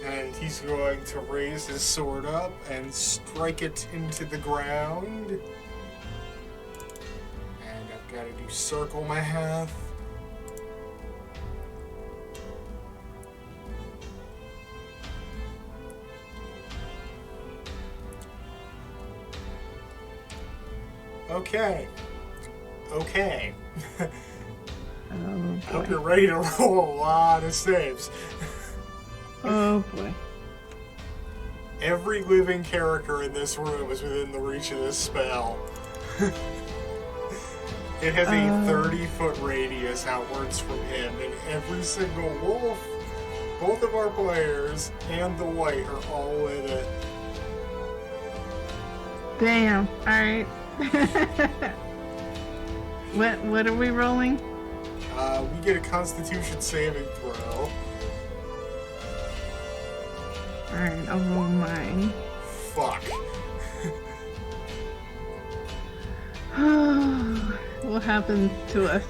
And he's going to raise his sword up and strike it into the ground. And I've got to do circle math. Okay. Okay. Oh I hope boy. you're ready to roll a lot of saves. Oh boy. Every living character in this room is within the reach of this spell. It has a 30-foot radius outwards from him, and every single wolf, both of our players, and the white are all in it. Damn. Alright. What are we rolling? We get a Constitution saving throw. Alright, I'll roll mine. Fuck. What happened to us?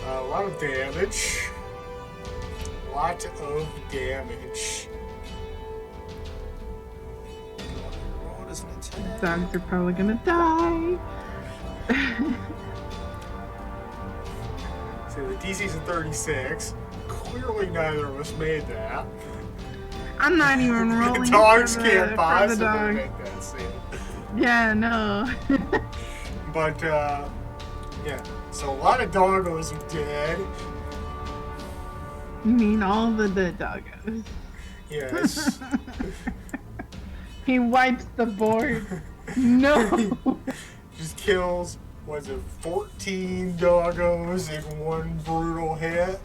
A lot of damage. Lot of damage. What is an attack? Dogs are probably gonna die. So the DC's a 36. Clearly neither of us made that. I'm not even rolling. The dogs for can't the possibly dog. make that scene. Yeah, no. But, yeah. So a lot of doggos are dead. You mean all the dead doggos? Yes. He wipes the board. No. Just kills, was it 14 doggos in one brutal hit?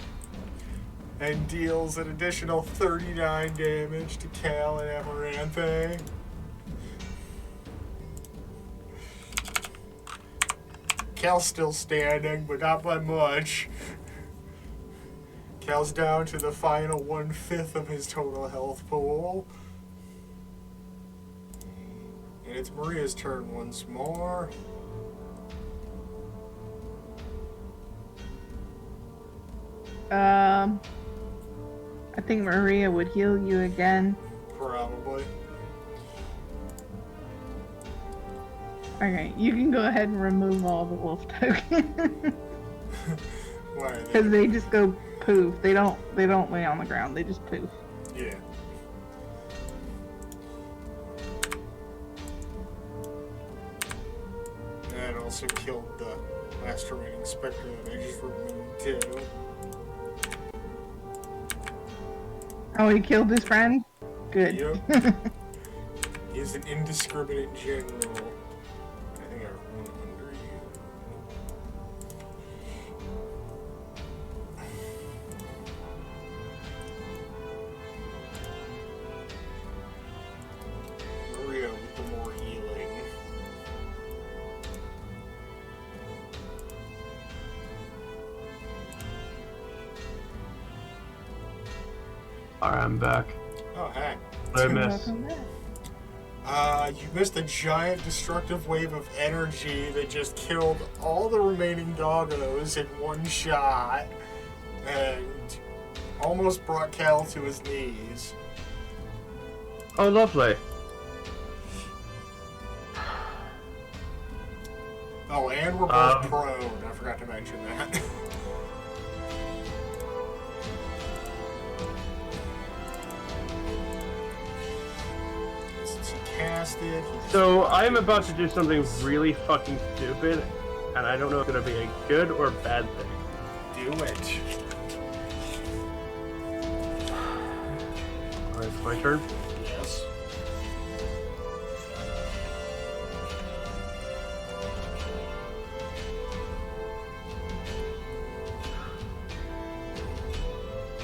And deals an additional 39 damage to Cal and Amaranthe. Cal's still standing, but not by much. Cal's down to the final 1/5 of his total health pool. And it's Maria's turn once more. I think Maria would heal you again. Probably. Okay, you can go ahead and remove all the wolf tokens. Why are Because they just go poof. They don't lay on the ground, they just poof. Yeah. That also killed the last remaining spectre that I just removed too. Oh, he killed his friend? Good. Yep. He's an indiscriminate general. I think I have one under you. Maria with the more healing. Alright, I'm back. Oh, hey. What did I miss? Welcome back. You missed a giant destructive wave of energy that just killed all the remaining doggos in one shot. And Almost brought Cal to his knees. Oh, lovely. Oh, and we're both prone. I forgot to mention that. Since he cast it, So I'm about to do something really fucking stupid, and I don't know if it's gonna be a good or bad thing. do it. Alright, it's my turn. Yes.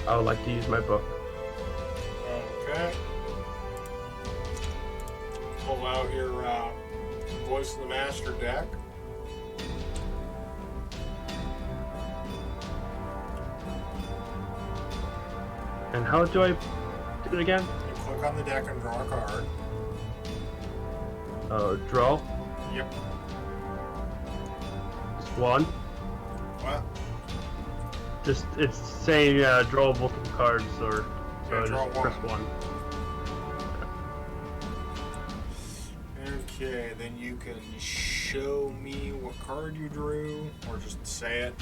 I would like to use my book. Okay. Pull out your Voice of the Master deck. And how do I do it again? You click on the deck and draw a card. Draw. Yep. Just one. What? Just it's saying draw multiple cards, or so Yeah, I draw just press one. Okay, then you can show me what card you drew, or just say it.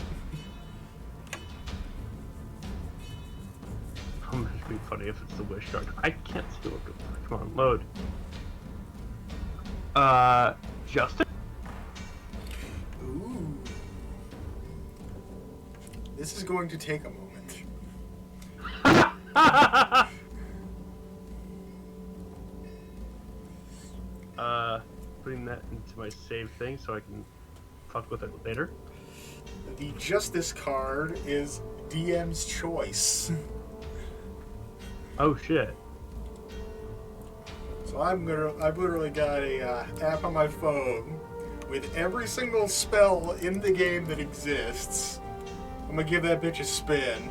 Oh, it'd be funny if it's the wish card. I can't see what. Come on, load. Justin. Ooh. This is going to take a moment. Putting that into my save thing so I can fuck with it later. The Justice card is DM's choice. Oh shit. So I've literally got a app on my phone with every single spell in the game that exists. I'm gonna give that bitch a spin.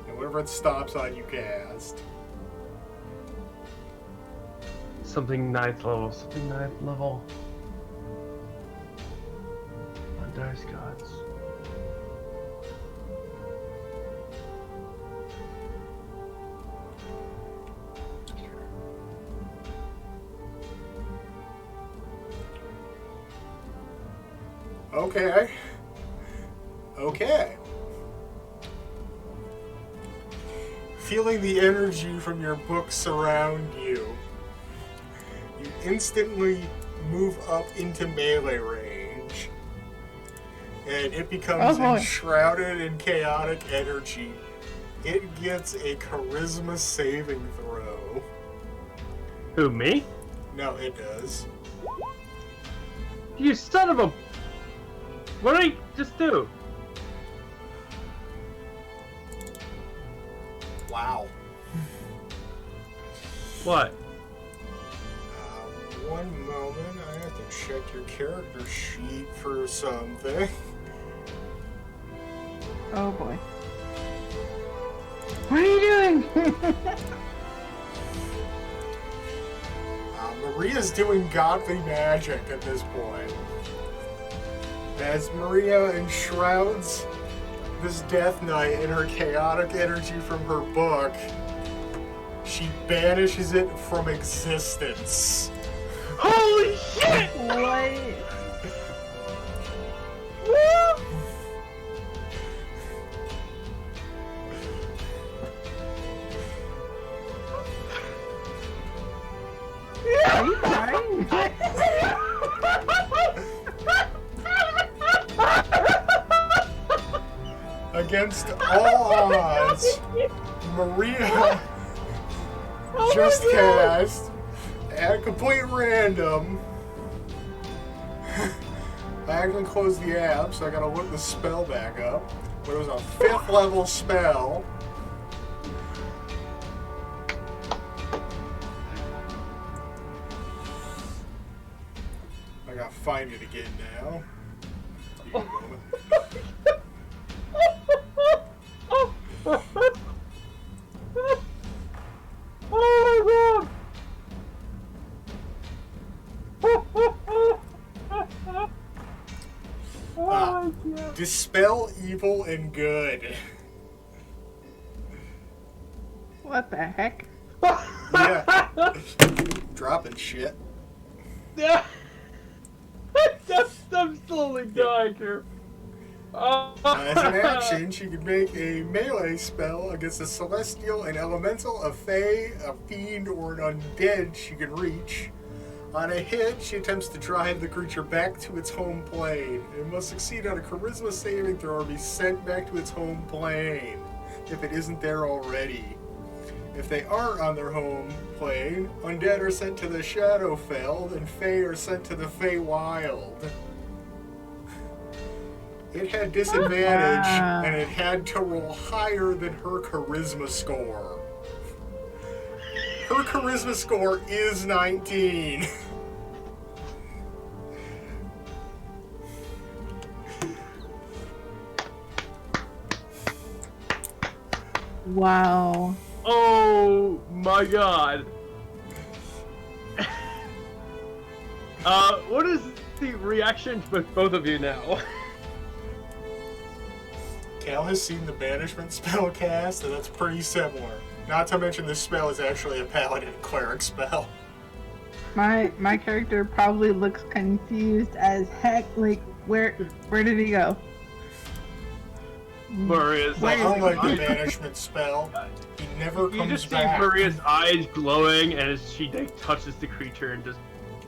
And whatever it stops on, you cast. Something 9th level. Something 9th level. On dice gods. Okay. Okay. Feeling the energy from your book surround you, you instantly move up into melee range. And it becomes enshrouded in chaotic energy. It gets a charisma saving throw. Who, me? No, it does. You son of a... What did I just do? Wow. What? One moment, I have to check your character sheet for something. Oh boy. What are you doing? Maria's doing godly magic at this point. As Maria enshrouds this Death Knight in her chaotic energy from her book, she banishes it from existence. Holy shit! What? Are you crying? Against all odds, Maria just cast, at complete random. I actually closed the app, so I gotta look the spell back up. But it was a 5th level spell. I gotta find it again now. Give me a moment. Oh my god! Oh my god. Dispel evil and good. What the heck? Yeah. Dropping shit. Yeah. I'm slowly dying here. As an action, she can make a melee spell against a celestial, an elemental, a fae, a fiend, or an undead she can reach. On a hit, she attempts to drive the creature back to its home plane. It must succeed on a charisma saving throw or be sent back to its home plane if it isn't there already. If they aren't on their home plane, undead are sent to the Shadowfell, and fae are sent to the Feywild. It had disadvantage, Wow. and it had to roll higher than her charisma score. Her charisma score is 19. Wow. Oh my god. What is the reaction with both of you now? Cal has seen the banishment spell cast, and that's pretty similar. Not to mention this spell is actually a paladin cleric spell. My character probably looks confused as heck. Like, where did he go? Maria's Where is Well, unlike the he? banishment spell, he never You comes just see back. Maria's eyes glowing and as she like, touches the creature and just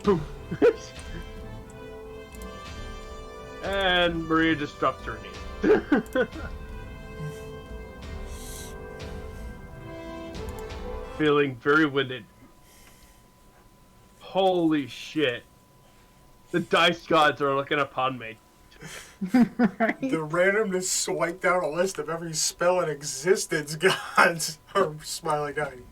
poof. And Maria just drops her knee. Feeling very winded. Holy shit. The dice gods are looking upon me. Right? The randomness swiped down a list of every spell in existence, gods are smiling at you.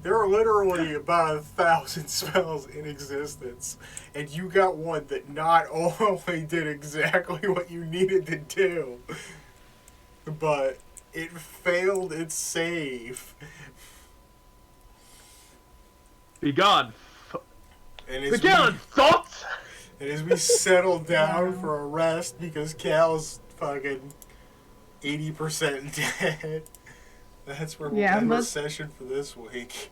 There are literally about 1,000 spells in existence, and you got one that not only did exactly what you needed to do, but it failed its save. Be gone. And Be gone, thoughts! And as we settle down for a rest, because Cal's fucking 80% dead, that's where we'll Yeah, end the let's- session for this week.